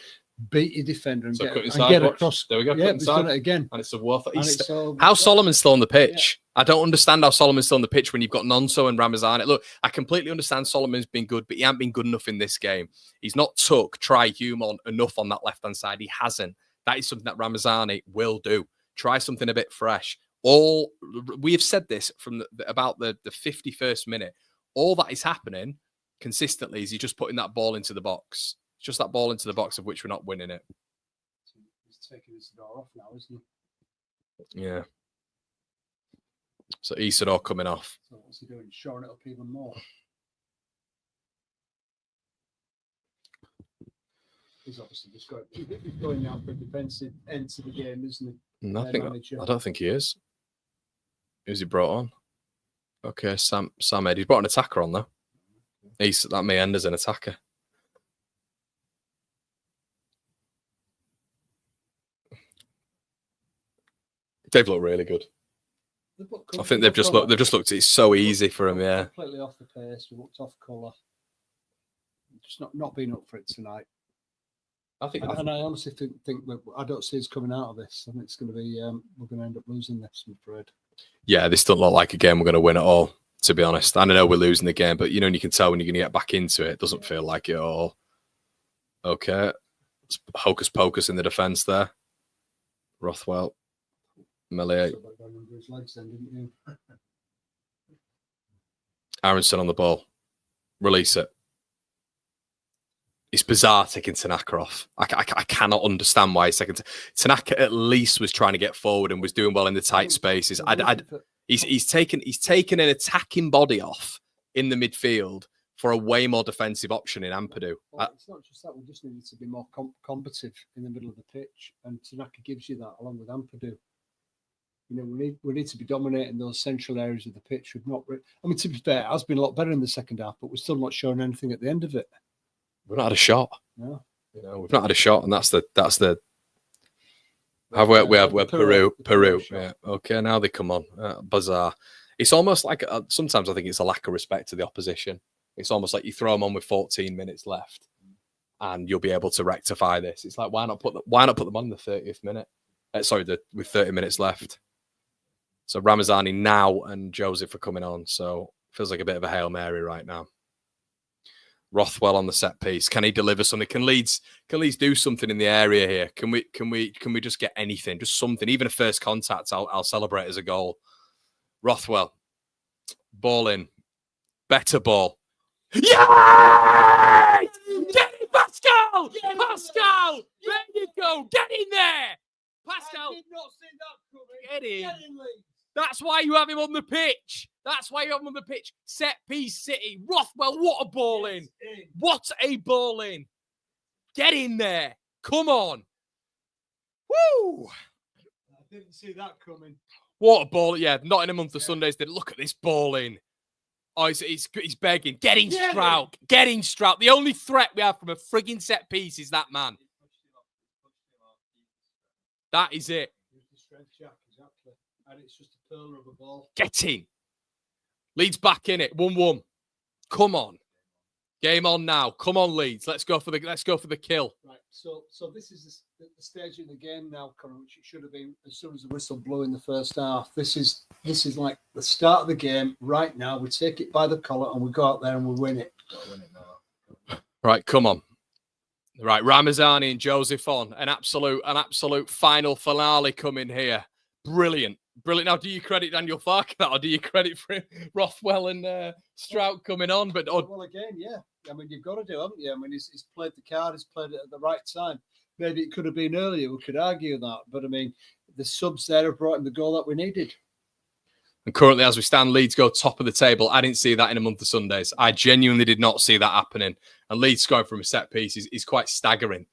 Speaker 2: beat your defender and get across.
Speaker 1: There we go.
Speaker 2: Yeah, he's done it again.
Speaker 1: And it's a worth it. How Solomon's still on the pitch? Yeah. I don't understand how Solomon's still on the pitch when you've got Nonso and Ramazani. Look, I completely understand Solomon's been good, but he hasn't been good enough in this game. He's not try Hume on enough on that left-hand side. He hasn't. That is something that Ramazani will do. Try something a bit fresh. We have said this from about the 51st minute. All that is happening consistently is he's just putting that ball into the box. It's just that ball into the box of which we're not winning it.
Speaker 2: He's taking his door off now, isn't he?
Speaker 1: Yeah. So Isidore coming off.
Speaker 2: So what's he doing? Shoring it up even more. He's obviously just going now for a defensive end to the game, isn't he?
Speaker 1: I don't think he is. Who's he brought on? Okay, Sam Ed. He's brought an attacker on though. That may end as an attacker. They've looked really good. I think they've just looked. It's so easy for them. Yeah,
Speaker 2: completely off the pace. We looked off colour. Just not being up for it tonight. I honestly think that I don't see us coming out of this. I think it's going to be we're going to end up losing this, I'm afraid.
Speaker 1: Yeah, this doesn't look like a game we're going to win at all. To be honest, I know we're losing the game, but and you can tell when you're going to get back into it. It doesn't feel like it at all. Okay, it's hocus pocus in the defence there. Rothwell, Melier, Aronson on the ball. Release it. It's bizarre taking Tanaka off. I cannot understand why he's taking Tanaka. At least was trying to get forward and was doing well in the tight spaces. He's taken an attacking body off in the midfield for a way more defensive option in Ampadu.
Speaker 2: Well, it's not just that. We just needed to be more combative in the middle of the pitch, and Tanaka gives you that along with Ampadu. We need to be dominating those central areas of the pitch. We've not. I mean, to be fair, it has been a lot better in the second half, but we're still not showing anything at the end of it.
Speaker 1: We've not had a shot.
Speaker 2: No,
Speaker 1: we've not had a shot, and that's the. We have Peru. Yeah. Okay, now they come on. Bizarre. It's almost like sometimes I think it's a lack of respect to the opposition. It's almost like you throw them on with 14 minutes left, and you'll be able to rectify this. It's like why not put them on in the 30th minute? With 30 minutes left. So Ramazani now and Joseph are coming on. So feels like a bit of a Hail Mary right now. Rothwell on the set piece. Can he deliver something? Can Leeds do something in the area here? Can we just get anything? Just something. Even a first contact, I'll celebrate as a goal. Rothwell. Ball in. Better ball. Yeah! Get in, Pascal! Pascal! There you go. Get in there! Pascal.
Speaker 2: I did not see that coming.
Speaker 1: Get in.
Speaker 2: Get in, Leeds.
Speaker 1: That's why you have him on the pitch. Set piece City. Rothwell, what a ball in. What a ball in. Get in there. Come on. Woo!
Speaker 2: I didn't see that coming.
Speaker 1: What a ball. Yeah, not in a month of Sundays. Look at this ball in. Oh, he's begging. Get in, Strout. Get in, Strout. The only threat we have from a frigging set piece is that man. That is it.
Speaker 2: Exactly. And it's just a pearl of a ball.
Speaker 1: Get in. Leeds back in it. 1-1. Come on. Game on now. Come on, Leeds. Let's go for the kill.
Speaker 2: Right. So this is the stage in the game now, Conor, which it should have been as soon as the whistle blew in the first half. This is like the start of the game right now. We take it by the collar and we go out there and we win it.
Speaker 1: Right, come on. Right, Ramazani and Joseph on. An absolute final finale coming here. Brilliant. Now, do you credit Daniel Farke that, or do you credit for Rothwell and Strout coming on?
Speaker 2: Well, again, yeah. I mean, you've got to do, haven't you? I mean, he's played the card. He's played it at the right time. Maybe it could have been earlier. We could argue that. But, I mean, the subs there have brought him the goal that we needed.
Speaker 1: And currently, as we stand, Leeds go top of the table. I didn't see that in a month of Sundays. I genuinely did not see that happening. And Leeds scoring from a set piece is quite staggering.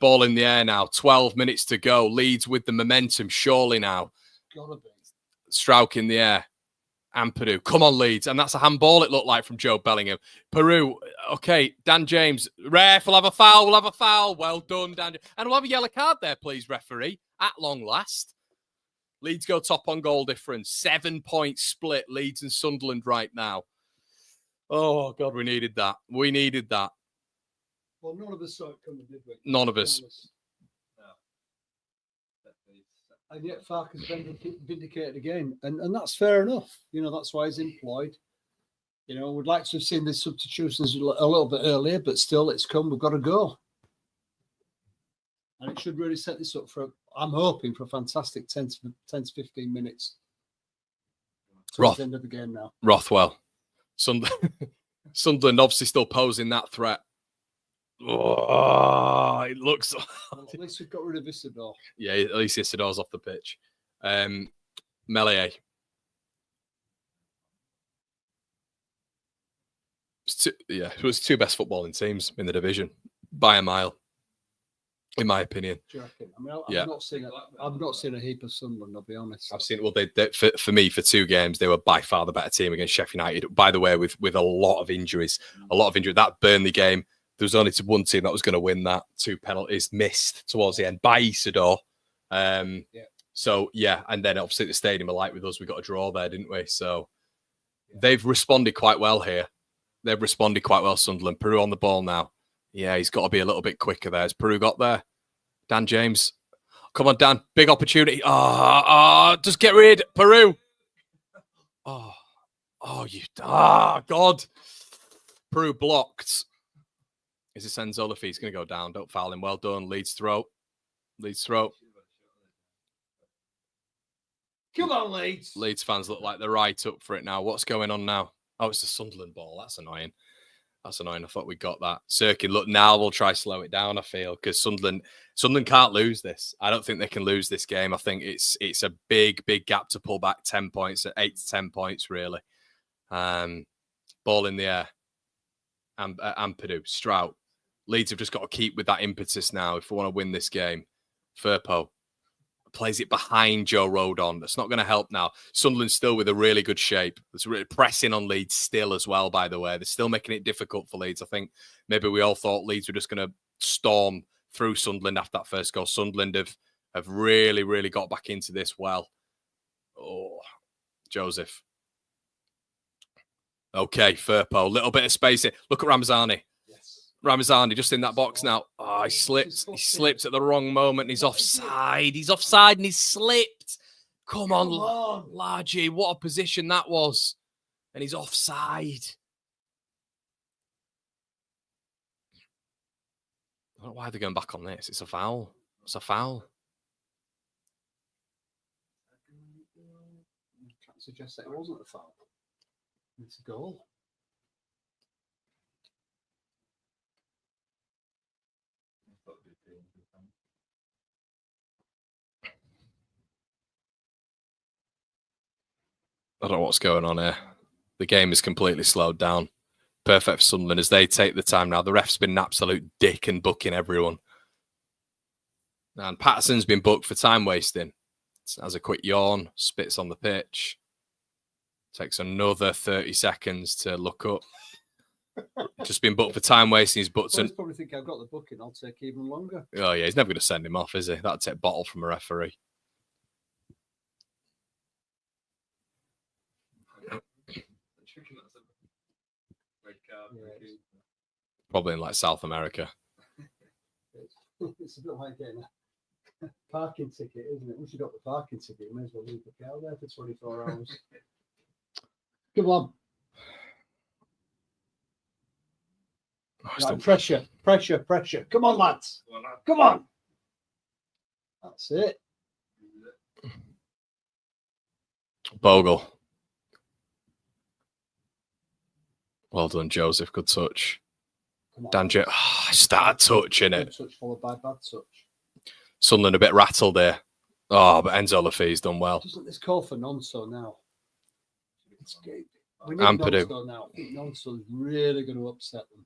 Speaker 1: Ball in the air now. 12 minutes to go. Leeds with the momentum, surely now.
Speaker 2: Gotta be.
Speaker 1: Strauch in the air. Ampadu. Come on, Leeds. And that's a handball it looked like from Joe Bellingham. Peru. Okay, Dan James. Ref, we'll have a foul. Well done, Dan. And we'll have a yellow card there, please, referee. At long last. Leeds go top on goal difference. 7-point split. Leeds and Sunderland right now. Oh, God, we needed that.
Speaker 2: Well, none of us saw it coming, did we?
Speaker 1: None of us.
Speaker 2: And yet Farke has been vindicated again. And that's fair enough. That's why he's employed. We'd like to have seen the substitutions a little bit earlier, but still, it's come. We've got to go. And it should really set this up I'm hoping for a fantastic 10 to 15 minutes. To the end of the game now.
Speaker 1: Rothwell. Sunderland obviously still posing that threat. Oh, it looks...
Speaker 2: Well, at least we've got rid of Isidore.
Speaker 1: Yeah, at least Isidore's off the pitch. Melier. It was two best footballing teams in the division by a mile, in my opinion.
Speaker 2: Do you reckon? I mean, I've not seen a heap of Sunderland, I'll be honest.
Speaker 1: I've seen, well, for me, for two games, they were by far the better team against Sheffield United. By the way, with a lot of injuries. That Burnley game, there was only one team that was going to win that. 2 penalties missed towards the end by Isidore. So, yeah, and then obviously the stadium are like with us. We got a draw there, didn't we? So they've responded quite well here. They've responded quite well, Sunderland. Peru on the ball now. Yeah, he's got to be a little bit quicker there. Has Peru got there? Dan James. Come on, Dan. Big opportunity. Just get rid. Peru. God. Peru blocked. Is it Senzolafi? He's going to go down. Don't foul him. Well done. Leeds throw.
Speaker 2: Come on, Leeds.
Speaker 1: Leeds fans look like they're right up for it now. What's going on now? Oh, it's the Sunderland ball. That's annoying. I thought we got that. Circuit, look, now we'll try slow it down, I feel, because Sunderland can't lose this. I don't think they can lose this game. I think it's a big gap to pull back 10 points, 8 to 10 points, really. Ball in the air. Ampadu, Strout. Leeds have just got to keep with that impetus now if we want to win this game. Firpo plays it behind Joe Rodon. That's not going to help now. Sunderland's still with a really good shape. It's really pressing on Leeds still as well, by the way. They're still making it difficult for Leeds. I think maybe we all thought Leeds were just going to storm through Sunderland after that first goal. Sunderland have really got back into this well. Oh, Joseph. Okay, Firpo. A little bit of space here. Look at Ramazani. Ramazani just in that box now. Oh, he slipped. He slipped at the wrong moment. He's offside. He's offside and he's slipped. Come on, Largy. What a position that was. And he's offside. I don't know why they're going back on this. It's a foul. It's a foul.
Speaker 2: Can't suggest that it wasn't a foul. It's a goal.
Speaker 1: I don't know what's going on here. The game is completely slowed down. Perfect for Sunderland as they take the time now. The ref's been an absolute dick and booking everyone. And Patterson's been booked for time wasting. Has a quick yawn, spits on the pitch. Takes another 30 seconds to look up. Just been booked for time wasting. He's booked.
Speaker 2: Well, probably think I've got the booking. I'll take even longer.
Speaker 1: Oh yeah, he's never going to send him off, is he? That'd take bottle from a referee. Probably in like South America.
Speaker 2: It's a bit like getting a parking ticket, isn't it? Once you got the parking ticket, you may as well leave the car there for 24 hours. Come on. Right, pressure. Come on, lads. Come on. That's it.
Speaker 1: Bogle. Well done, Joseph. Good touch. Danjo. Oh, I started touching it.
Speaker 2: Good touch followed by bad touch.
Speaker 1: Sunderland a bit rattled there. Oh, but Enzo Lafi's done well.
Speaker 2: Doesn't this call for Nonso now? We need
Speaker 1: Ampadu.
Speaker 2: Nonso now. I think Nonso's really going to upset them.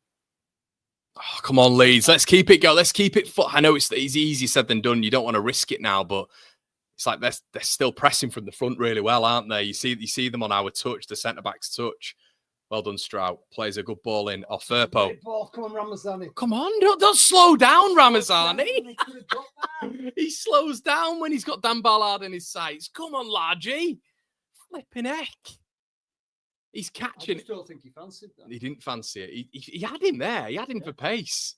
Speaker 1: Oh, come on, Leeds. Let's keep it going. Let's keep it. I know it's easier said than done. You don't want to risk it now, but it's like they're still pressing from the front really well, aren't they? You see them on our touch, the centre-back's touch. Well done, Strout. Plays a good ball in off Firpo.
Speaker 2: Come on, Ramazani.
Speaker 1: Come on, don't slow down, Ramazani. He slows down when he's got Dan Ballard in his sights. Come on, Largy. Flipping heck. He's catching.
Speaker 2: I just don't think he fancied that.
Speaker 1: He didn't fancy it. He had him there. He had him for pace.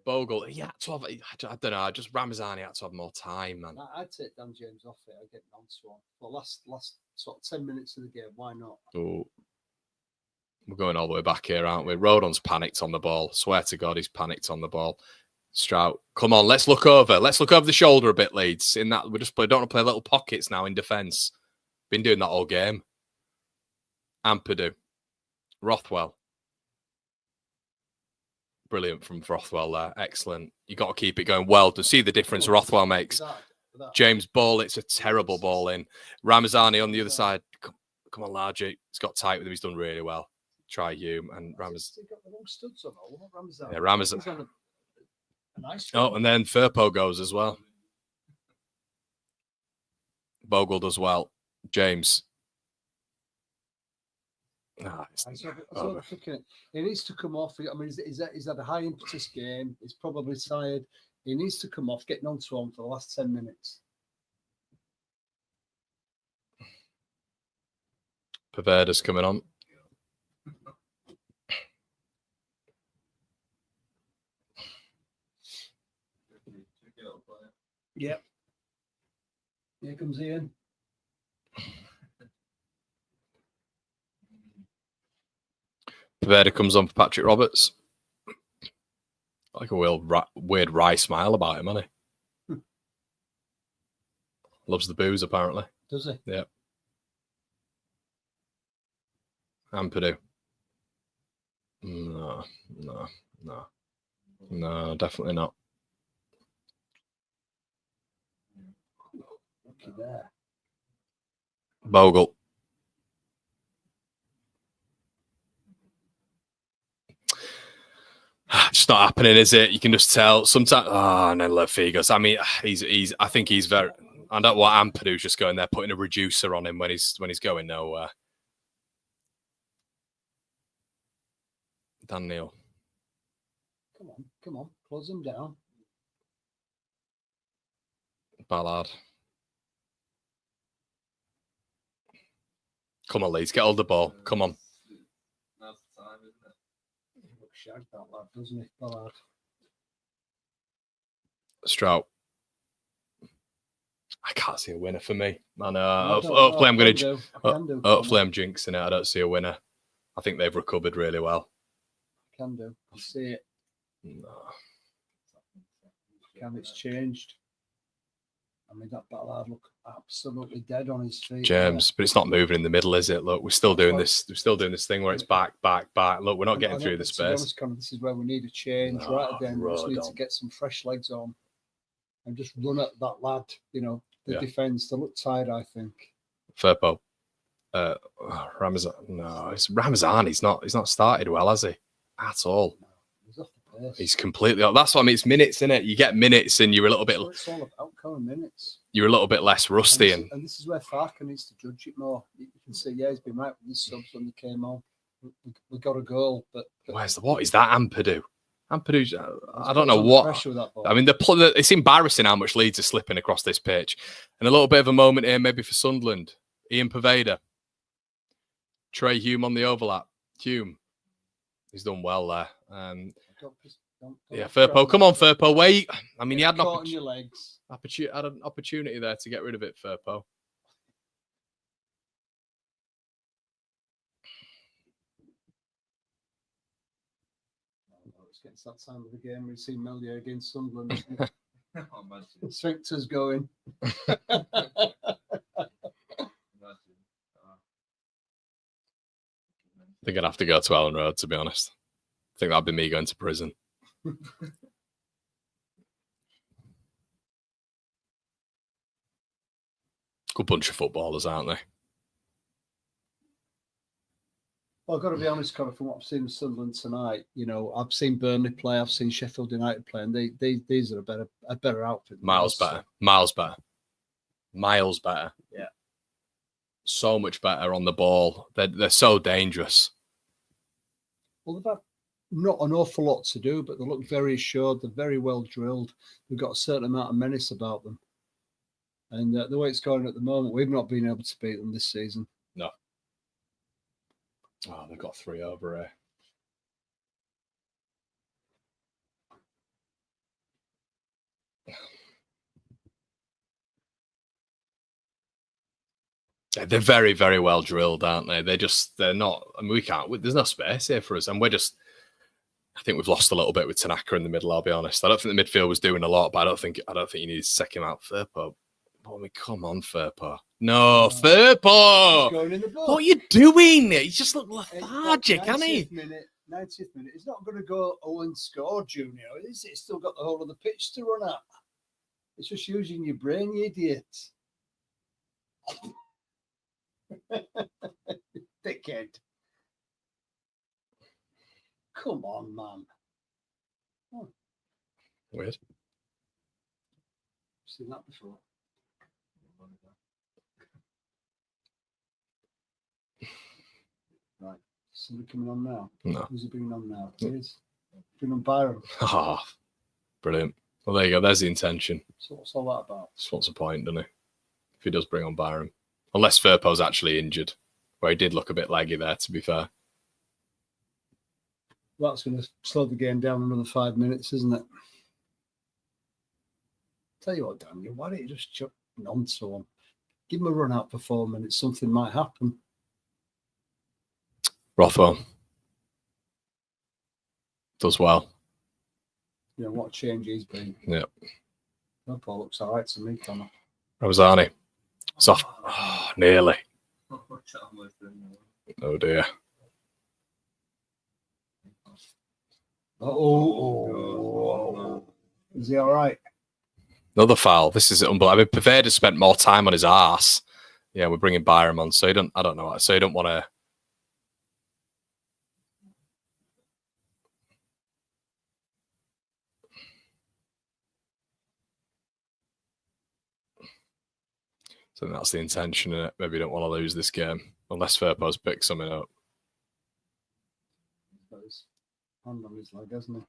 Speaker 1: Bogle, yeah, I don't know. Just Ramazani had to have more time, man.
Speaker 2: I'd take Dan James off it. I'd get Nonso on. But last sort of 10 minutes of the game, why not?
Speaker 1: Oh, we're going all the way back here, aren't we? Rodon's panicked on the ball. Swear to God, he's panicked on the ball. Strout, come on, let's look over. Let's look over the shoulder a bit, Leeds. In that, don't want to play little pockets now in defence. Been doing that all game. Ampadu, Rothwell. Brilliant from Rothwell there. Excellent. You got to keep it going well to see the difference Rothwell makes. James Ball, it's a terrible ball in. Ramazani on the other side. Come on, Largy. He's got tight with him. He's done really well. Try Hume and Ramazani. Yeah, Ramazani. Oh, and then Firpo goes as well. Bogle does well. James.
Speaker 2: He needs to come off. I mean, he's had a high impetus game. He's probably tired. He needs to come off, getting on to him for the last 10 minutes.
Speaker 1: Paveda's coming on.
Speaker 2: Yep. Here comes Ian.
Speaker 1: Paveda comes on for Patrick Roberts. Like a weird wry smile about him, hasn't he? Loves the booze, apparently.
Speaker 2: Does he?
Speaker 1: Yeah. And Purdue. No, definitely not.
Speaker 2: Looky there.
Speaker 1: Bogle. It's not happening, is it? You can just tell. Sometimes, and then Lefigos. I mean, I think he's very. I don't know what Ampadu's just going there, putting a reducer on him when he's going nowhere. Dan Neil.
Speaker 2: Come on, close him down.
Speaker 1: Ballard. Come on, Leeds, get hold of the ball. Come on.
Speaker 3: Now's the time, isn't it?
Speaker 2: He looks shagged, that lad, doesn't he? Ballard.
Speaker 1: Strout. I can't see a winner for me. Man, hopefully I'm going to. Hopefully I'm jinxing it. I don't see a winner. I think they've recovered really well.
Speaker 2: Can do. I see it.
Speaker 1: No.
Speaker 2: It's changed. I mean, that Ballard look absolutely dead on his feet.
Speaker 1: James, but it's not moving in the middle, is it? Look, we're still doing this. We're still doing this thing where it's back. Look, we're not getting through the space.
Speaker 2: To be honest, Connor, this is where we need a change right again. We just need to get some fresh legs on and just run at that lad. You know, the defence. They look tired, I think.
Speaker 1: Firpo. Ramazan. No, it's Ramazan. He's not started well, has he? At all.
Speaker 2: No, he's off the pace.
Speaker 1: He's completely. That's what I mean. It's minutes, isn't it? You get minutes, and you're a little bit.
Speaker 2: It's all about coming minutes.
Speaker 1: You're a little bit less rusty,
Speaker 2: and this is where Farker needs to judge it more. You can see, he's been right with his subs when they came on. We got a goal, but
Speaker 1: what is that? Ampadu. Ampadu's. I don't know what. I mean, it's embarrassing how much Leeds are slipping across this pitch, and a little bit of a moment here maybe for Sunderland. Ian Paveda, Trey Hume on the overlap. Hume. He's done well there. Firpo. Come on, Firpo. Wait. I mean, he had an opportunity there to get rid of it, Firpo.
Speaker 2: It's getting to that time of the game. We've seen Melia against Sunderland. Sphincter's going.
Speaker 1: I think I'd have to go to Ellen Road, to be honest. I think that'd be me going to prison. Good bunch of footballers, aren't they?
Speaker 2: Well, I've got to be honest, Connor, from what I've seen with Sunderland tonight, you know, I've seen Burnley play, I've seen Sheffield United play, and these are a better outfit.
Speaker 1: Miles better.
Speaker 2: Yeah.
Speaker 1: So much better on the ball. They're so dangerous.
Speaker 2: Well, they've had not an awful lot to do, but they look very assured. They're very well drilled. They've got a certain amount of menace about them. And the way it's going at the moment, we've not been able to beat them this season.
Speaker 1: No. Oh, they've got 3 over here. They're very, very well drilled, aren't they? They're not. I mean, we can't. There's no space here for us, and we're just. I think we've lost a little bit with Tanaka in the middle. I'll be honest. I don't think the midfield was doing a lot, but I don't think you need to check him out. Firpo. I mean, come on, Firpo. No, Firpo. What are you doing? You just look lethargic, hasn't he?
Speaker 2: 90th minute. He's not going to go and score, Junior. Is it? He's still got the whole of the pitch to run at. It's just using your brain, you idiot. Dickhead. Come on, man. Oh.
Speaker 1: Weird.
Speaker 2: Seen that before. Right. Somebody coming on now?
Speaker 1: No.
Speaker 2: Who's he bringing on now? He is. Bringing on Byron.
Speaker 1: Oh, brilliant. Well, there you go. There's the intention.
Speaker 2: So what's all that about?
Speaker 1: Just what's the point, doesn't he? If he does bring on Byram. Unless Firpo's actually injured, where he did look a bit leggy there, to be fair.
Speaker 2: That's going to slow the game down another 5 minutes, isn't it? Tell you what, Daniel, why don't you just chuck Nonso on? Give him a run out for 4 minutes. Something might happen.
Speaker 1: Rothwell does well.
Speaker 2: You know, what a change he's been.
Speaker 1: Yeah.
Speaker 2: Paul looks all right to me, Connor.
Speaker 1: Ramazani. Soft. Oh, nearly. Oh, dear.
Speaker 2: Oh. Is he all right?
Speaker 1: Another foul. This is unbelievable. I mean, Pavard has spent more time on his arse. Yeah, we're bringing Byram on, so I don't know. So you don't want to. So that's the intention, innit? Maybe you don't want to lose this game unless Firpo's picked something up.
Speaker 2: He's got his hand on his leg, hasn't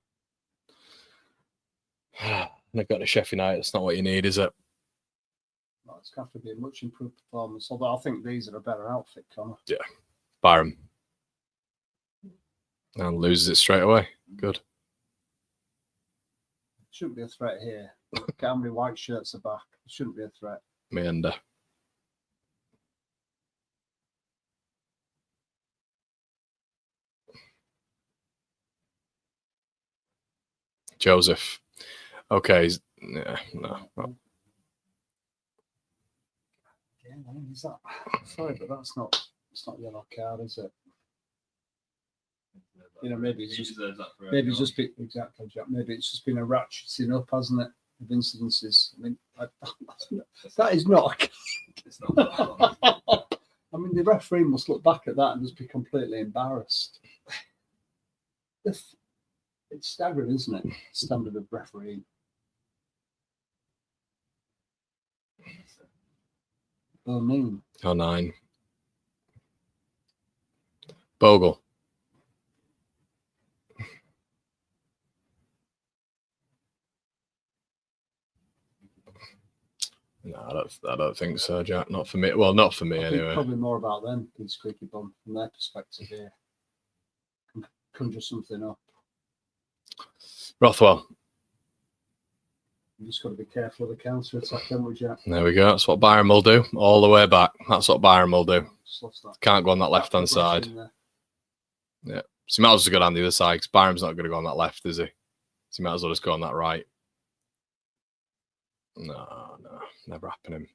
Speaker 2: he?
Speaker 1: They've got to Sheffield United. It's not what you need, is it?
Speaker 2: No, it's going to have to be a much improved performance. Although I think these are a better outfit, Connor.
Speaker 1: Yeah. Byram. And loses it straight away. Good.
Speaker 2: Shouldn't be a threat here. Look how many white shirts are back. It shouldn't be a threat.
Speaker 1: Meander. Joseph. Okay. Yeah, no.
Speaker 2: Yeah, is that? Sorry, but it's not yellow card, is it? You know, maybe it's just been exactly, Jack. Maybe it's just been a ratcheting up, hasn't it? Of incidences. I mean, that is not.
Speaker 3: It's not.
Speaker 2: I mean, the referee must look back at that and just be completely embarrassed. It's staggering, isn't it? Standard of refereeing. Oh, mean.
Speaker 1: Oh, 9. Bogle. No, I don't think so, Jack. Not for me. Well, not for me
Speaker 2: I think
Speaker 1: anyway.
Speaker 2: probably more about them, the squeaky bum, from their perspective here. Conjure something up.
Speaker 1: Rothwell.
Speaker 2: You just got to be careful of the counter attack, haven't we, Jack?
Speaker 1: There we go. That's what Byram will do. All the way back. That's what Byram will do.
Speaker 2: That.
Speaker 1: Can't go on that left-hand side. Yeah. So you might as well go on the other side because Byram's not going to go on that left, is he? So you might as well just go on that right. No, never happening.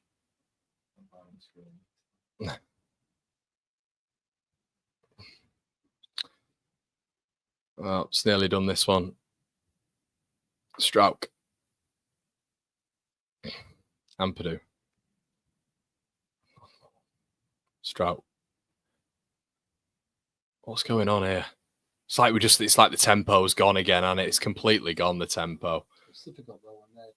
Speaker 1: Well, it's nearly done this one. Strouk. Ampadu. Strout. What's going on here? It's like it's like the tempo's gone again, and it's completely gone, the tempo.
Speaker 2: It's difficult though when they've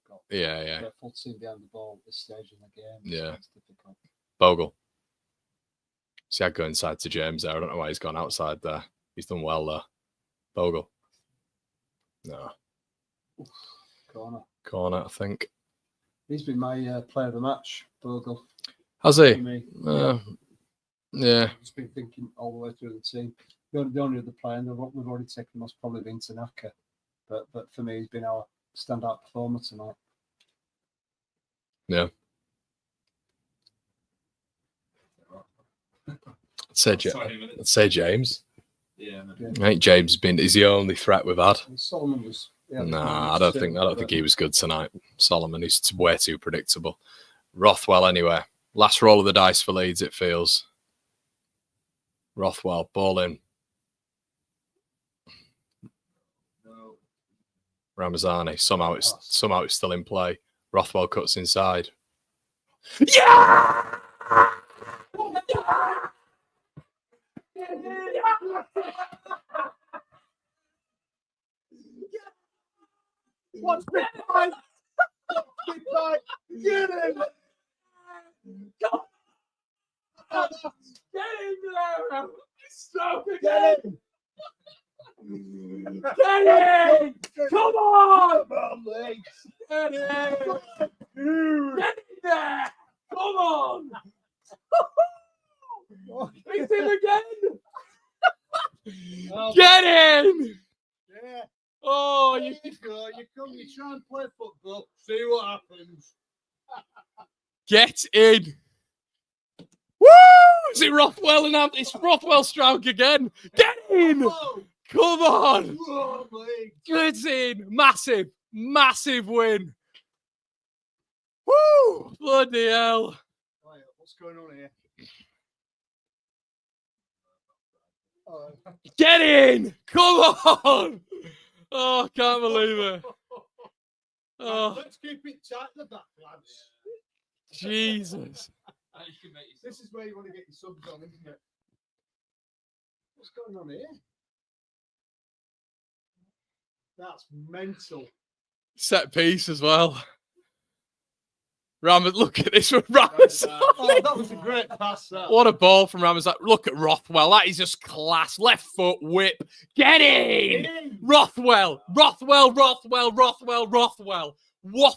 Speaker 2: got
Speaker 1: their
Speaker 2: full team behind the ball at this stage in the game.
Speaker 1: Yeah.
Speaker 2: It's difficult.
Speaker 1: Bogle. See, I'd go inside to James there. I don't know why he's gone outside there. He's done well there. Bogle. No.
Speaker 2: Oof,
Speaker 1: Corner, I think.
Speaker 2: He's been my player of the match, Bogle.
Speaker 1: Has he?
Speaker 2: Yeah. He's been thinking all the way through the team. The only other player, and we've already taken most probably been Tanaka. But for me, he's been our standout performer tonight.
Speaker 1: Yeah. I'd say James.
Speaker 3: Yeah.
Speaker 1: I think James is the only threat we've had.
Speaker 2: Solomon was.
Speaker 1: Nah, I don't think he was good tonight. Solomon is way too predictable. Rothwell, anyway. Last roll of the dice for Leeds, it feels. Rothwell, ball in.
Speaker 3: No.
Speaker 1: Ramazani, somehow it's still in play. Rothwell cuts inside. Yeah!
Speaker 2: What's big fight? Big fight! Get him!
Speaker 3: Get in there! Stop it!
Speaker 2: Get him!
Speaker 3: Get in!
Speaker 1: Come on!
Speaker 2: Come on, Leeds.
Speaker 1: Get in! Get in there! Come on! It's him again! Get in!
Speaker 2: Yeah.
Speaker 1: Oh,
Speaker 2: There you go. You come, you try and play football, see what happens.
Speaker 1: get in! Woo! Is it Rothwell and it's Rothwell Stroke again? Get in!
Speaker 2: Oh,
Speaker 1: Come on!
Speaker 2: whoa, Leeds.
Speaker 1: Get in! Massive, massive win! Woo! Bloody hell!
Speaker 2: Right, what's going on here? Oh.
Speaker 1: Get in! Come on! Oh, can't believe it. Oh,
Speaker 2: Let's keep it tight at the back, lads.
Speaker 1: Jesus.
Speaker 2: This is where you want to get your subs on, isn't it? What's going on here? That's mental.
Speaker 1: Set piece as well. Ramas, look at this from Ramas.
Speaker 2: Oh, that was a great pass. That.
Speaker 1: What a ball from Ramas. Look at Rothwell. That is just class. Left foot whip. Get in! Rothwell. Rothwell. What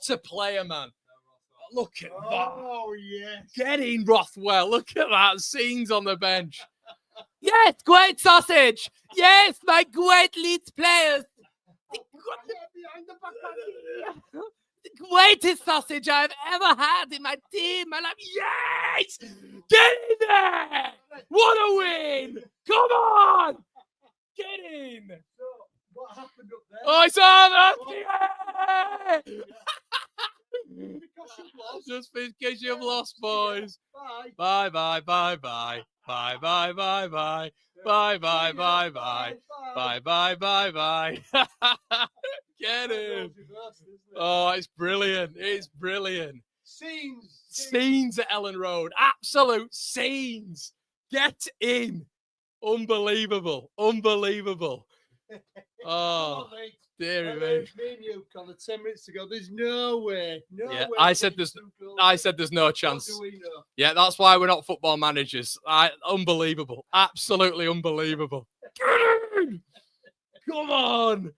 Speaker 1: a player, man. Look at that.
Speaker 2: Oh, yes.
Speaker 1: Get in, Rothwell. Look at that. Scenes on the bench. Yes, great sausage. Yes, my great Leeds players.
Speaker 2: Behind the back.
Speaker 1: The greatest sausage I've ever had in my team. My life. Yes! Get in there! What a win! Come on! Get in!
Speaker 2: So, what happened up there?
Speaker 1: Oh, it's on! Yeah!
Speaker 2: Because you lost.
Speaker 1: Just because you've lost, boys.
Speaker 2: Bye.
Speaker 1: Bye, bye, bye, bye. Bye, bye, bye, bye. Bye, bye, bye, bye. Bye, bye, bye, bye. Get in. Oh, it's brilliant. It's brilliant. Scenes at Ellen Road. Absolute scenes. Get in. Unbelievable. Unbelievable. Oh, dearie me.
Speaker 2: Me and you, Connor, 10 minutes ago. There's no way. No
Speaker 1: Yeah,
Speaker 2: way.
Speaker 1: I said there's no chance.
Speaker 2: What do we know?
Speaker 1: Yeah, that's why we're not football managers. Unbelievable. Absolutely unbelievable. Come on.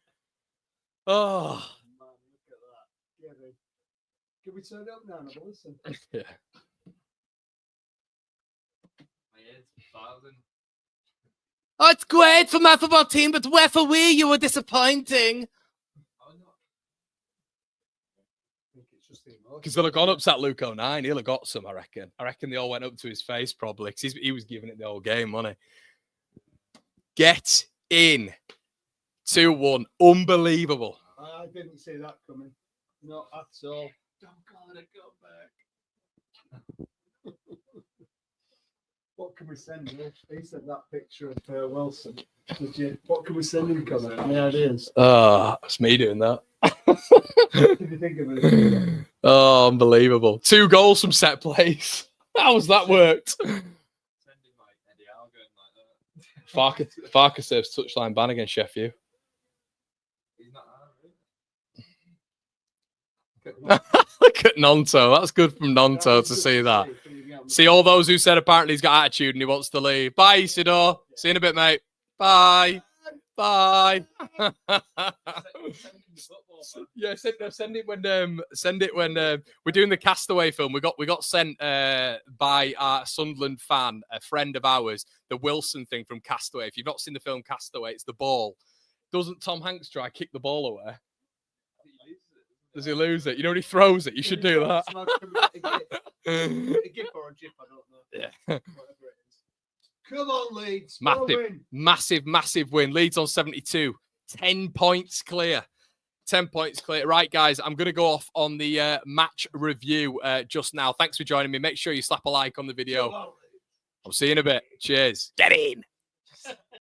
Speaker 1: Oh.
Speaker 2: Man, look at that. Yeah, mate. Can we turn it up now and have a listen?
Speaker 1: Yeah. Oh, it's great for my football team, but where for we? You were disappointing. Because they'll have gone upset Luke 09. He'll have got some, I reckon. I reckon they all went up to his face probably because he was giving it the whole game, wasn't he? Get in. 2-1. Unbelievable.
Speaker 2: I didn't see that coming. Not at all. Don't call it a comeback. What can we send him? He sent that picture of Wilson. Did you? What can we send him, Connor? Any ideas?
Speaker 1: It's me doing that.
Speaker 2: What did you think of it?
Speaker 1: Oh, unbelievable. 2 goals from set plays. How's that worked? Farker saves touchline ban against Sheffield. Look at Nonto. That's good from Nonto to see that. See all those who said apparently he's got attitude and he wants to leave. Bye, Isidore. See you in a bit, mate. Bye. Bye. Yeah, send it when we're doing the Castaway film. We got sent by our Sunderland fan, a friend of ours, the Wilson thing from Castaway. If you've not seen the film Castaway, it's the ball. Doesn't Tom Hanks try kick the ball away? Does he lose it? You know when he throws it, you should do that.
Speaker 2: A gif or a gif, I don't know.
Speaker 1: Yeah.
Speaker 2: Whatever it is. Come on, Leeds.
Speaker 1: Massive win. Leeds on 72. 10 points clear. 10 points clear. Right, guys, I'm going to go off on the match review just now. Thanks for joining me. Make sure you slap a like on the video. I'll see you in a bit. Cheers. Get in.